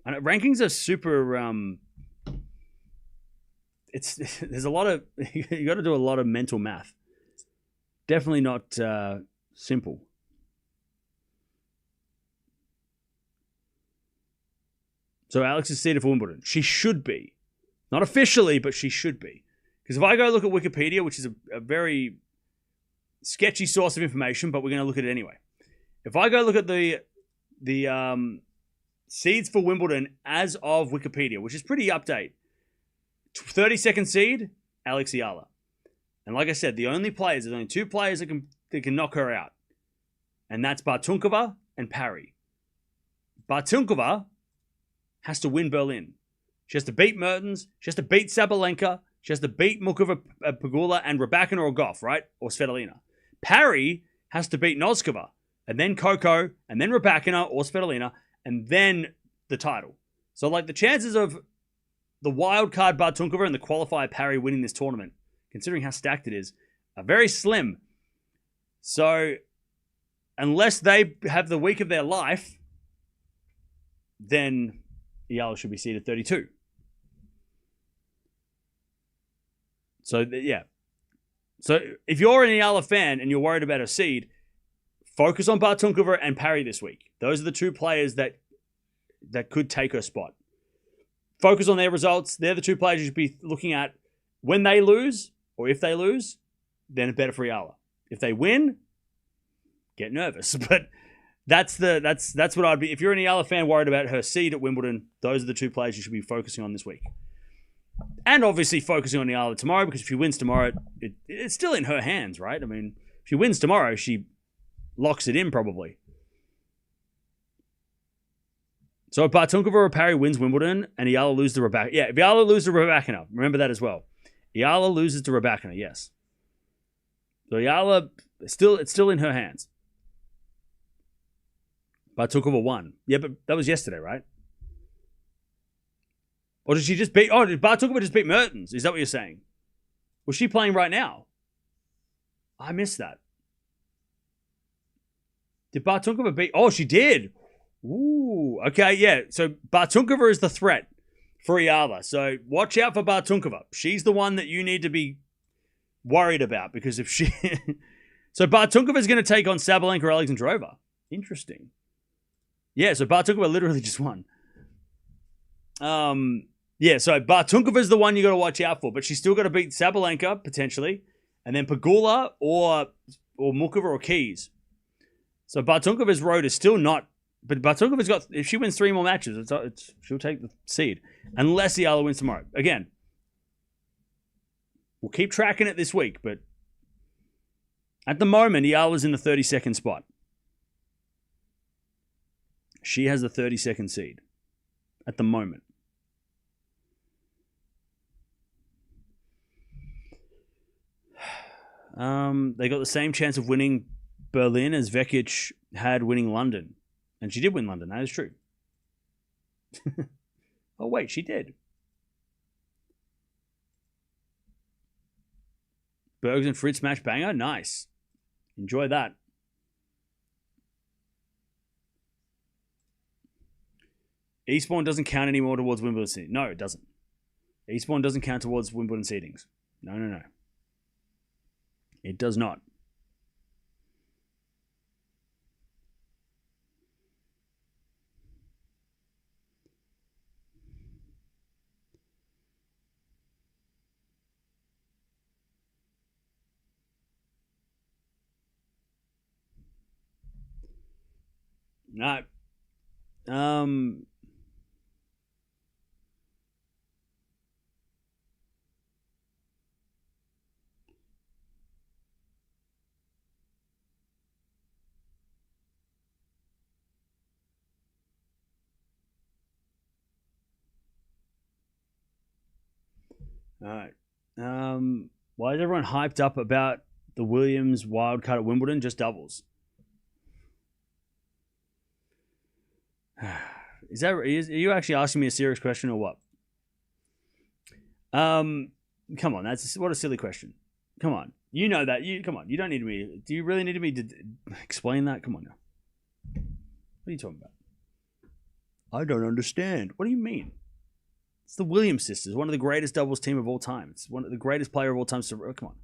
And rankings are super... there's a lot of... you got to do a lot of mental math. Definitely not simple. So Alex is seeded for Wimbledon. She should be. Not officially, but she should be. Because if I go look at Wikipedia, which is a very sketchy source of information, but we're going to look at it anyway. If I go look at the seeds for Wimbledon as of Wikipedia, which is pretty update, 32nd seed, Alex Eala. And like I said, there's only two players that can knock her out. And that's Bartunkova and Parry. Bartunkova has to win Berlin. She has to beat Mertens. She has to beat Sabalenka. She has to beat Mukova, Pegula, and Raducanu or Gauff, right? Or Svitolina. Parry has to beat Noskova, and then Coco, and then Raducanu or Svitolina, and then the title. So, like, the chances of the wild card Bartunkova and the qualifier Parry winning this tournament, considering how stacked it is, are very slim. So, unless they have the week of their life, then Eala should be seeded 32. So, yeah. So, if you're an Eala fan and you're worried about her seed, focus on Bartunkova and Parry this week. Those are the two players that could take her spot. Focus on their results. They're the two players you should be looking at. When they lose, or if they lose, then it's better for Eala. If they win, get nervous. But that's what I'd be. If you're an Eala fan worried about her seed at Wimbledon, those are the two players you should be focusing on this week. And obviously focusing on Eala tomorrow, because if she wins tomorrow, it's still in her hands, right? I mean, if she wins tomorrow, she locks it in probably. So if Bartunkova or Parry wins Wimbledon and Eala loses to Raducanu. Yeah, if Eala loses to Raducanu, remember that as well. Eala loses to Raducanu, yes. So Eala, it's still in her hands. Bartunkova won. Yeah, but that was yesterday, right? Or did she just beat... Oh, did Bartunkova just beat Mertens? Is that what you're saying? Was she playing right now? I missed that. Did Bartunkova beat... Oh, she did. Ooh, okay, yeah. So Bartunkova is the threat for Eala. So watch out for Bartunkova. She's the one that you need to be worried about, because if she... So Bartunkova is going to take on Sabalenka or Alexandrova. Interesting. Yeah, so Bartunkova literally just won. Yeah, so Bartunkova is the one you got to watch out for, but she's still got to beat Sabalenka potentially, and then Pegula or Mukova or Keys. So Bartunkova's road is still not, but Bartunkova's got, if she wins 3 more matches, she'll take the seed, unless Eala wins tomorrow. Again, we'll keep tracking it this week, but at the moment, Eala's in the 32nd spot. She has the 32nd seed at the moment. They got the same chance of winning Berlin as Vekic had winning London. And she did win London, that is true. Oh, wait, she did. Bergs and Fritz match banger? Nice. Enjoy that. Eastbourne doesn't count anymore towards Wimbledon seedings. No, it doesn't. Eastbourne doesn't count towards Wimbledon seedings. No. It does not. No. All right. Why is everyone hyped up about the Williams wildcard at Wimbledon? Just doubles. Are you actually asking me a serious question or what? Come on, what a silly question. Come on, you know that. Come on, you don't need me. Do you really need me to explain that? Come on now. What are you talking about? I don't understand. What do you mean? It's the Williams sisters, one of the greatest doubles team of all time. It's one of the greatest player of all time. So, come on.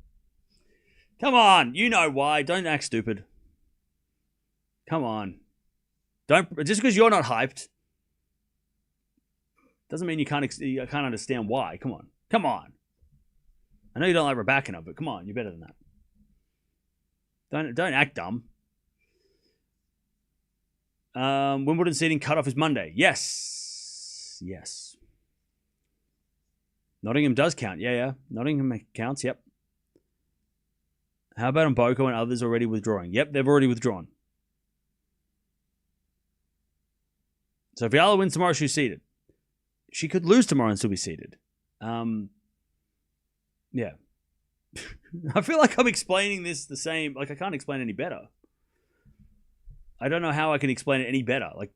Come on. You know why. Don't act stupid. Come on. Just because you're not hyped doesn't mean you can't understand why. Come on. Come on. I know you don't like Raducanu, but come on. You're better than that. Don't act dumb. Wimbledon seeding cutoff is Monday. Yes. Nottingham does count. Yeah. Nottingham counts. Yep. How about Mboko and others already withdrawing? Yep, they've already withdrawn. So if Eala wins tomorrow, she's seeded. She could lose tomorrow and still be seeded. Yeah. I feel like I'm explaining this the same. Like, I can't explain it any better. I don't know how I can explain it any better. Like,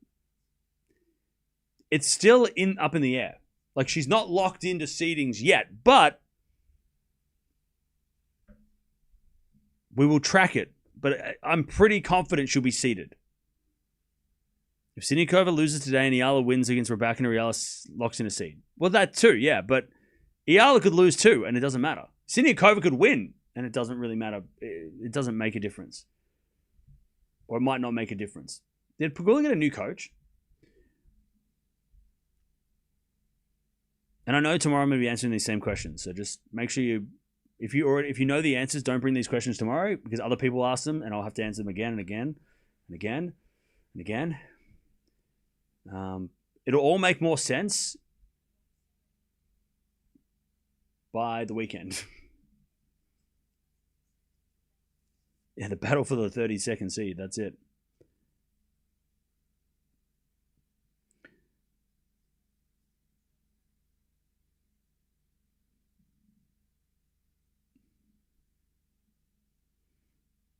it's still up in the air. Like, she's not locked into seedings yet, but we will track it. But I'm pretty confident she'll be seeded. If Siniakova loses today and Eala wins against Raducanu, Eala locks in a seed. Well, that too, yeah. But Eala could lose too, and it doesn't matter. Siniakova could win, and it doesn't really matter. It doesn't make a difference. Or it might not make a difference. Did Pegula get a new coach? And I know tomorrow I'm going to be answering these same questions. So just make sure if you know the answers, don't bring these questions tomorrow because other people ask them and I'll have to answer them again and again and again and again. It'll all make more sense by the weekend. Yeah, the battle for the 32nd seed. That's it.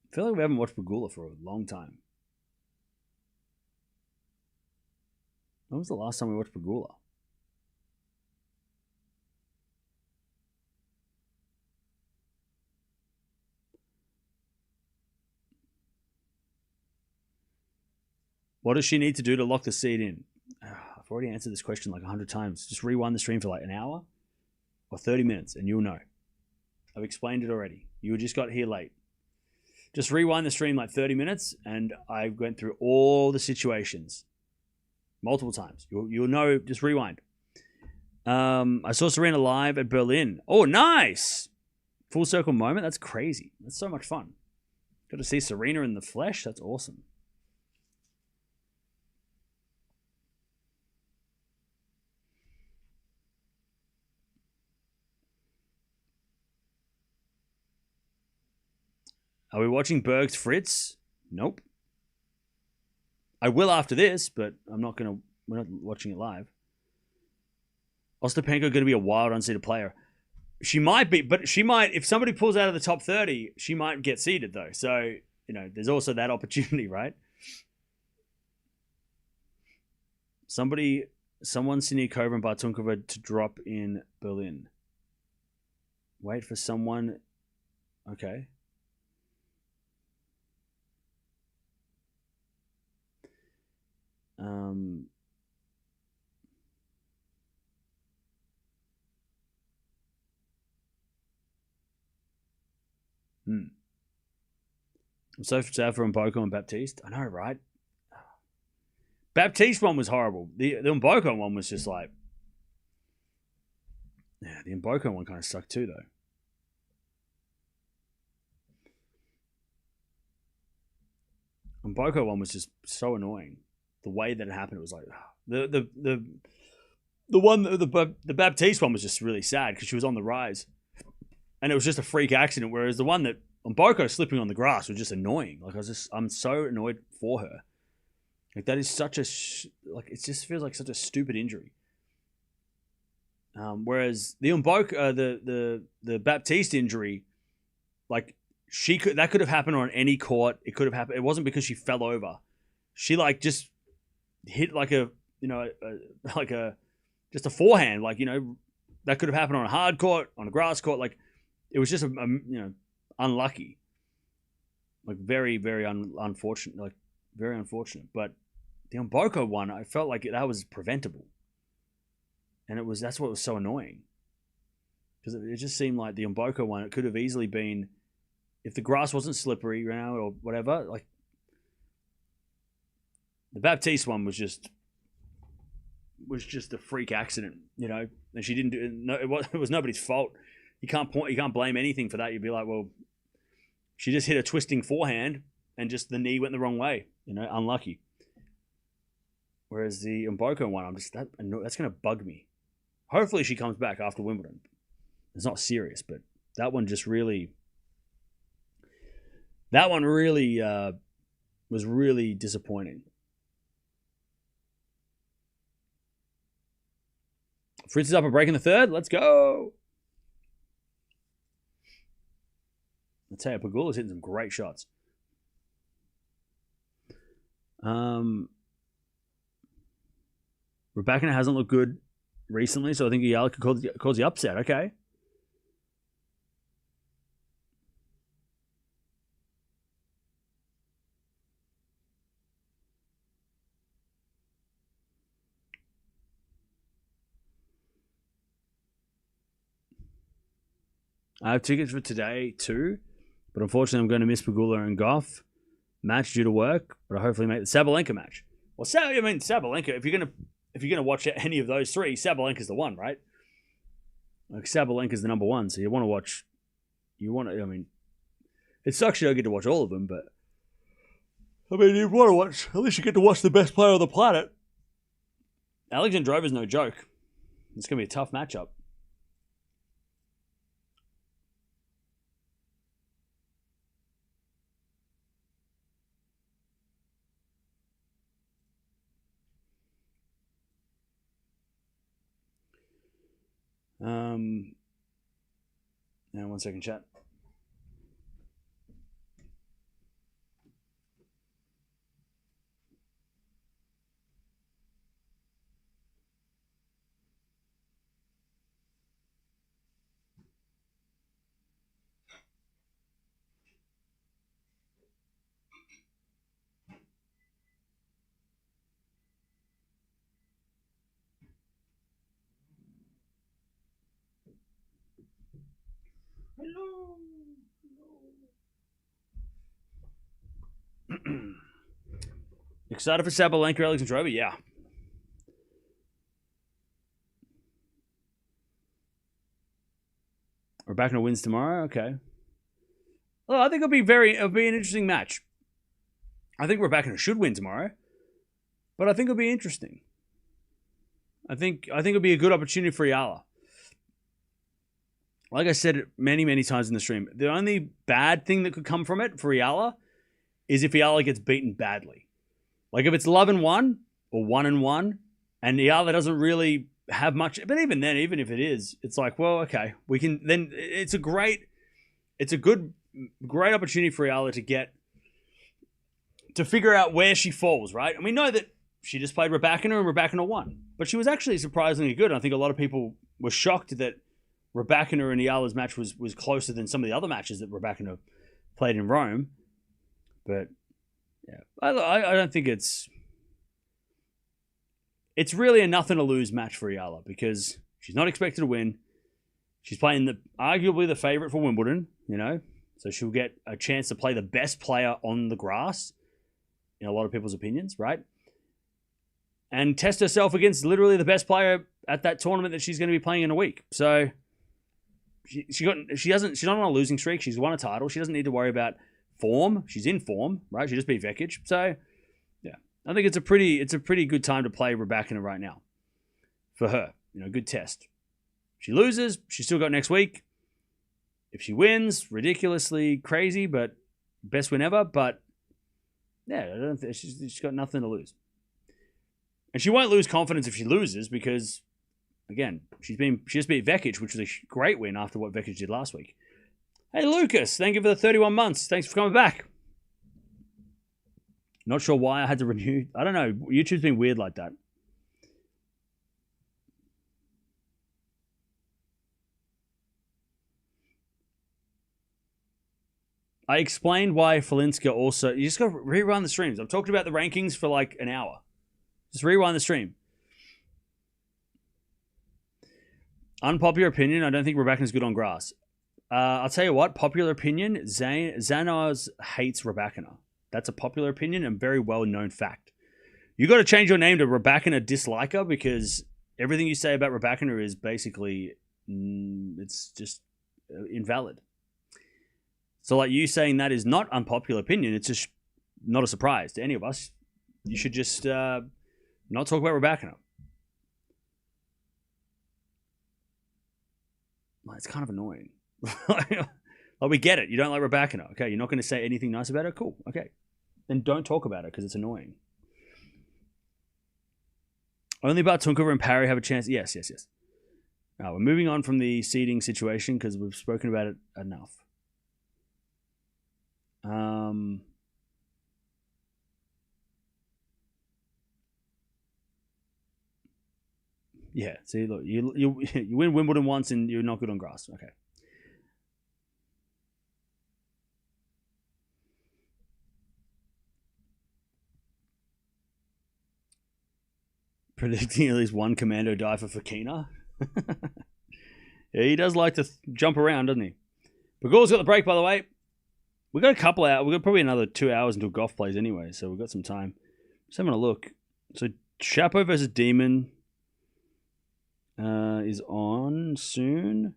I feel like we haven't watched Pegula for a long time. When was the last time we watched Pegula? What does she need to do to lock the seed in? I've already answered this question like 100 times. Just rewind the stream for like an hour or 30 minutes and you'll know. I've explained it already. You just got here late. Just rewind the stream like 30 minutes and I went through all the situations multiple times. You'll know, just rewind. I saw Serena live at Berlin. Oh, nice. Full circle moment. That's crazy. That's so much fun. Got to see Serena in the flesh. That's awesome. Are we watching Berg's Fritz? Nope. I will after this, but we're not watching it live. Ostapenko going to be a wild unseeded player. She might be, but if somebody pulls out of the top 30, she might get seeded though. So, there's also that opportunity, right? Someone Siniakova and Bartunkova to drop in Berlin. Wait for someone. Okay. I'm so sad for Mboko and Baptiste. I know, right? Baptiste one was horrible. The Mboko one was just like... Yeah, the Mboko one kind of sucked too, though. Mboko one was just so annoying. The way that it happened, it was like... The Baptiste one was just really sad because she was on the rise. And it was just a freak accident, whereas the one that Mboko slipping on the grass was just annoying. Like, I'm so annoyed for her. Like, that is such a... it just feels like such a stupid injury. Whereas the Mboko... the Baptiste injury, like, that could have happened on any court. It could have happened. It wasn't because she fell over. She, like, just hit like a, like a, just a forehand, like, that could have happened on a hard court, on a grass court. Like, it was just, unlucky. Like, very, very unfortunate. Like, very unfortunate. But the Mboko one, I felt like that was preventable. And that's what was so annoying. Because it just seemed like the Mboko one, it could have easily been, if the grass wasn't slippery, or whatever, like, the Baptiste one was just a freak accident, and she didn't do it. No, it was nobody's fault. You can't blame anything for that. You'd be like, well, she just hit a twisting forehand and just the knee went the wrong way, unlucky. Whereas the Mboko one, that's going to bug me. Hopefully she comes back after Wimbledon. It's not serious, but that one really was really disappointing. Fritz is up a break in the third. Let's go. I tell you, Pegula's hitting some great shots. Rebecca hasn't looked good recently, so I think Eala could cause the upset. Okay. I have tickets for today too, but unfortunately I'm going to miss Pegula and Gauff match due to work, but I hopefully make the Sabalenka match. Well, Sabalenka, if you're gonna watch any of those three, Sabalenka's the one, right? Like, Sabalenka's the number one, so it sucks you don't get to watch all of them, but you want to watch, at least you get to watch the best player on the planet. Alexandra Eala is no joke. It's going to be a tough matchup. Now, 1 second, chat. Hello. Excited for Sabalenka, Alexandra Eala? Yeah. Rebecca wins tomorrow? Okay. Well, I think it'll be an interesting match. I think Rebecca should win tomorrow, but I think it'll be interesting. I think it'll be a good opportunity for Eala. Like I said many, many times in the stream, the only bad thing that could come from it for Eala is if Eala gets beaten badly. Like, if it's 11-1 or 1-1, and Eala doesn't really have much, but even then, even if it is, it's like, well, okay, we can, then it's a great opportunity for Eala to figure out where she falls, right? And we know that she just played Raducanu and Raducanu won, but she was actually surprisingly good. And I think a lot of people were shocked that Raducanu and Eala's match was closer than some of the other matches that Raducanu played in Rome. But yeah, I don't think it's really a nothing to lose match for Eala, because she's not expected to win. She's playing arguably the favorite for Wimbledon, so she'll get a chance to play the best player on the grass in a lot of people's opinions, right? And test herself against literally the best player at that tournament that she's going to be playing in a week. So she's not on a losing streak. She's won a title. She doesn't need to worry about form. She's in form, right? She just beat Vekic. So yeah, I think it's a pretty good time to play Raducanu right now for her. Good test. If she loses, she's still got next week. If she wins, ridiculously crazy, but best win ever. But yeah, I don't think she's got nothing to lose. And she won't lose confidence if she loses, because again, she just beat Vekic, which was a great win after what Vekic did last week. Hey, Lucas, thank you for the 31 months. Thanks for coming back. Not sure why I had to renew. I don't know. YouTube's been weird like that. I explained why Falinska also... You just got to rerun the streams. I've talked about the rankings for like an hour. Just rewind the stream. Unpopular opinion, I don't think Raducanu's good on grass. I'll tell you what, popular opinion, Zanos hates Raducanu. That's a popular opinion and very well-known fact. You got to change your name to Raducanu Disliker because everything you say about Raducanu is basically... it's just invalid. So like you saying that is not unpopular opinion, it's just not a surprise to any of us. You should just not talk about Raducanu. Well, it's kind of annoying. Like, we get it. You don't like Raducanu. Okay, you're not going to say anything nice about her? Cool. Okay. Then don't talk about it because it's annoying. Only Bartunkova and Parry have a chance. Yes. We're moving on from the seeding situation because we've spoken about it enough. Yeah, see, look, you win Wimbledon once and you're not good on grass. Okay. Predicting at least one commando die for Fokina. Yeah, he does like to jump around, doesn't he? But Gauff's got the break, by the way. We've got a couple hours. We've got probably another 2 hours until Gauff plays anyway, so we've got some time. Just having a look. So Chapo versus Demon is on soon.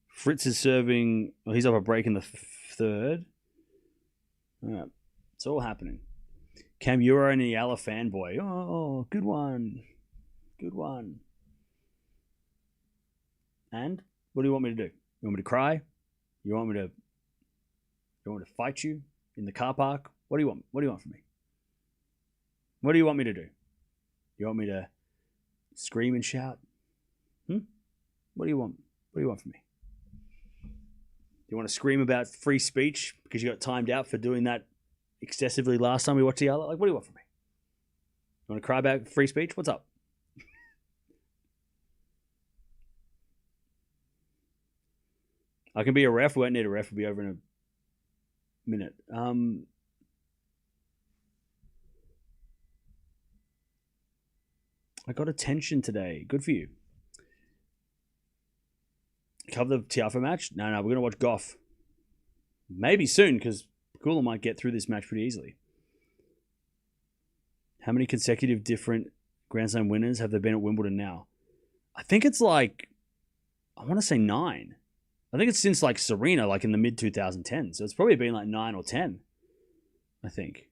Fritz is serving. Well, he's up a break in the third. All right. It's all happening. Cam Euro and Eala fanboy. Oh, good one. Good one. And what do you want me to do? You want me to cry? You want me to fight you in the car park? What do you want? What do you want from me? What do you want me to do? You want me to scream and shout? What do you want? What do you want from me? You want to scream about free speech because you got timed out for doing that excessively last time we watched the other? Like, what do you want from me? You want to cry about free speech? What's up? I can be a ref. We won't need a ref. We'll be over in a minute. I got attention today. Good for you. Cover the Tiafoe match? No, we're going to watch Gauff. Maybe soon, because Kula might get through this match pretty easily. How many consecutive different Grand Slam winners have there been at Wimbledon now? I think it's like, I want to say 9. I think it's since like Serena, like in the mid-2010s. So it's probably been like 9 or 10, I think.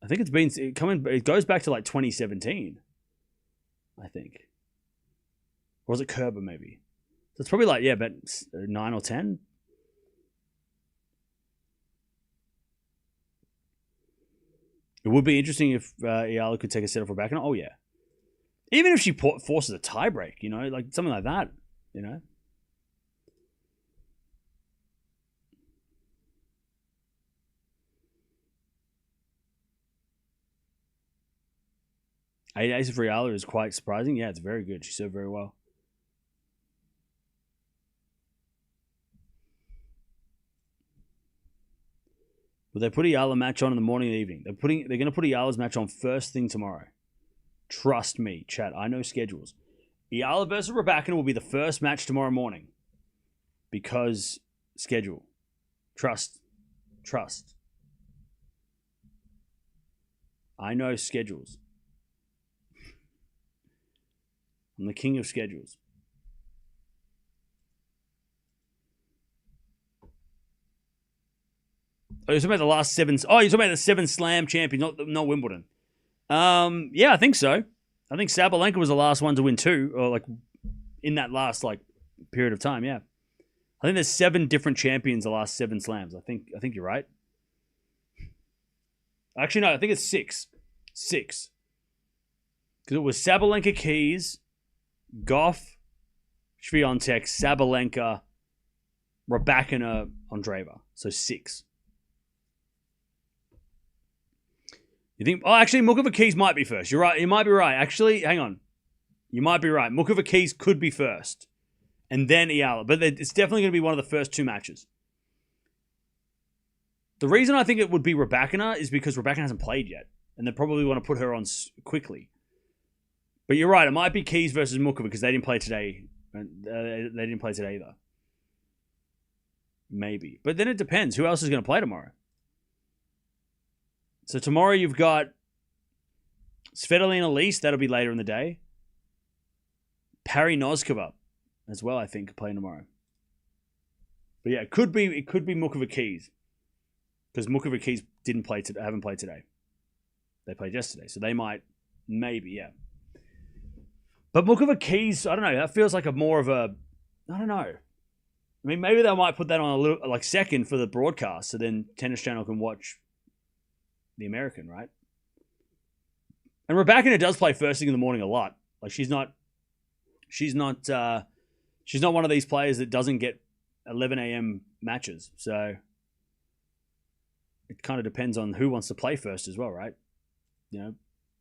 I think it goes back to like 2017, I think. Or was it Kerber maybe? So it's probably like, yeah, but 9 or 10. It would be interesting if Eala could take a set off her back. Oh, yeah. Even if she forces a tiebreak, you know, like something like that, you know. Eight aces for Eala is quite surprising. Yeah, it's very good. She served very well. Will they put Eala match on in the morning and evening? They're going to put Eala's match on first thing tomorrow. Trust me, chat. I know schedules. Eala versus Raducanu will be the first match tomorrow morning. Because schedule. Trust. I know schedules. I'm the king of schedules. Oh, you're talking about the last 7... Oh, you're talking about the 7 Slam champions, not Wimbledon. Yeah, I think so. I think Sabalenka was the last one to win 2, or like in that last like period of time. Yeah, I think there's 7 different champions the last 7 Slams. I think you're right. Actually, no, I think it's 6. 6. Because it was Sabalenka, Keys, Gauff, Swiatek, Sabalenka, Raducanu, Andreeva. So 6. You think? Oh, actually, Mukovacic might be first. You're right. You might be right. Actually, hang on. You might be right. Mukovacic could be first, and then Eala. But it's definitely going to be one of the first 2 matches. The reason I think it would be Raducanu is because Raducanu hasn't played yet, and they probably want to put her on quickly. But you're right. It might be Keys versus Mukovacic because they didn't play today. They didn't play today either. Maybe. But then it depends. Who else is going to play tomorrow? So tomorrow you've got Svitolina Lise. That'll be later in the day. Parry Noskova as well, I think, playing tomorrow. But yeah, it could be Mukovacic because Mukovacic haven't played today. They played yesterday, so they might, maybe, yeah. But Mukovacic, I don't know. That feels like I don't know. I mean, maybe they might put that on a little like second for the broadcast, so then Tennis Channel can watch the American, right? And Raducanu does play first thing in the morning a lot. Like she's not one of these players that doesn't get 11 a.m. matches. So it kind of depends on who wants to play first as well, right? You know,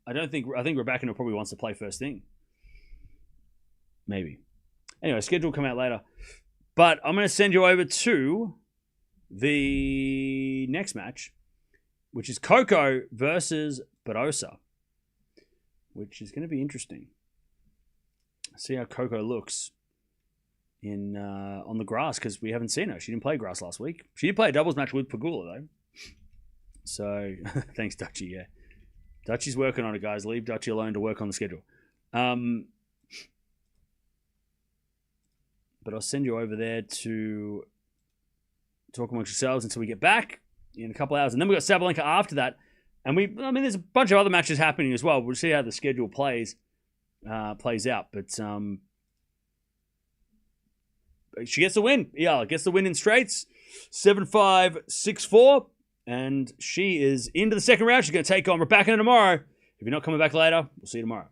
I think Raducanu probably wants to play first thing. Maybe. Anyway, schedule will come out later. But I'm going to send you over to the next match, which is Coco versus Barossa, which is going to be interesting. See how Coco looks on the grass because we haven't seen her. She didn't play grass last week. She did play a doubles match with Pegula, though. So, thanks, Dutchie, yeah. Dutchie's working on it, guys. Leave Dutchie alone to work on the schedule. But I'll send you over there to talk amongst yourselves until we get back in a couple hours. And then we've got Sabalenka after that. And there's a bunch of other matches happening as well. We'll see how the schedule plays out. But she gets the win. Eala gets the win in straights. 7-5, 6-4. And she is into the second round. She's going to take on Raducanu tomorrow. If you're not coming back later, we'll see you tomorrow.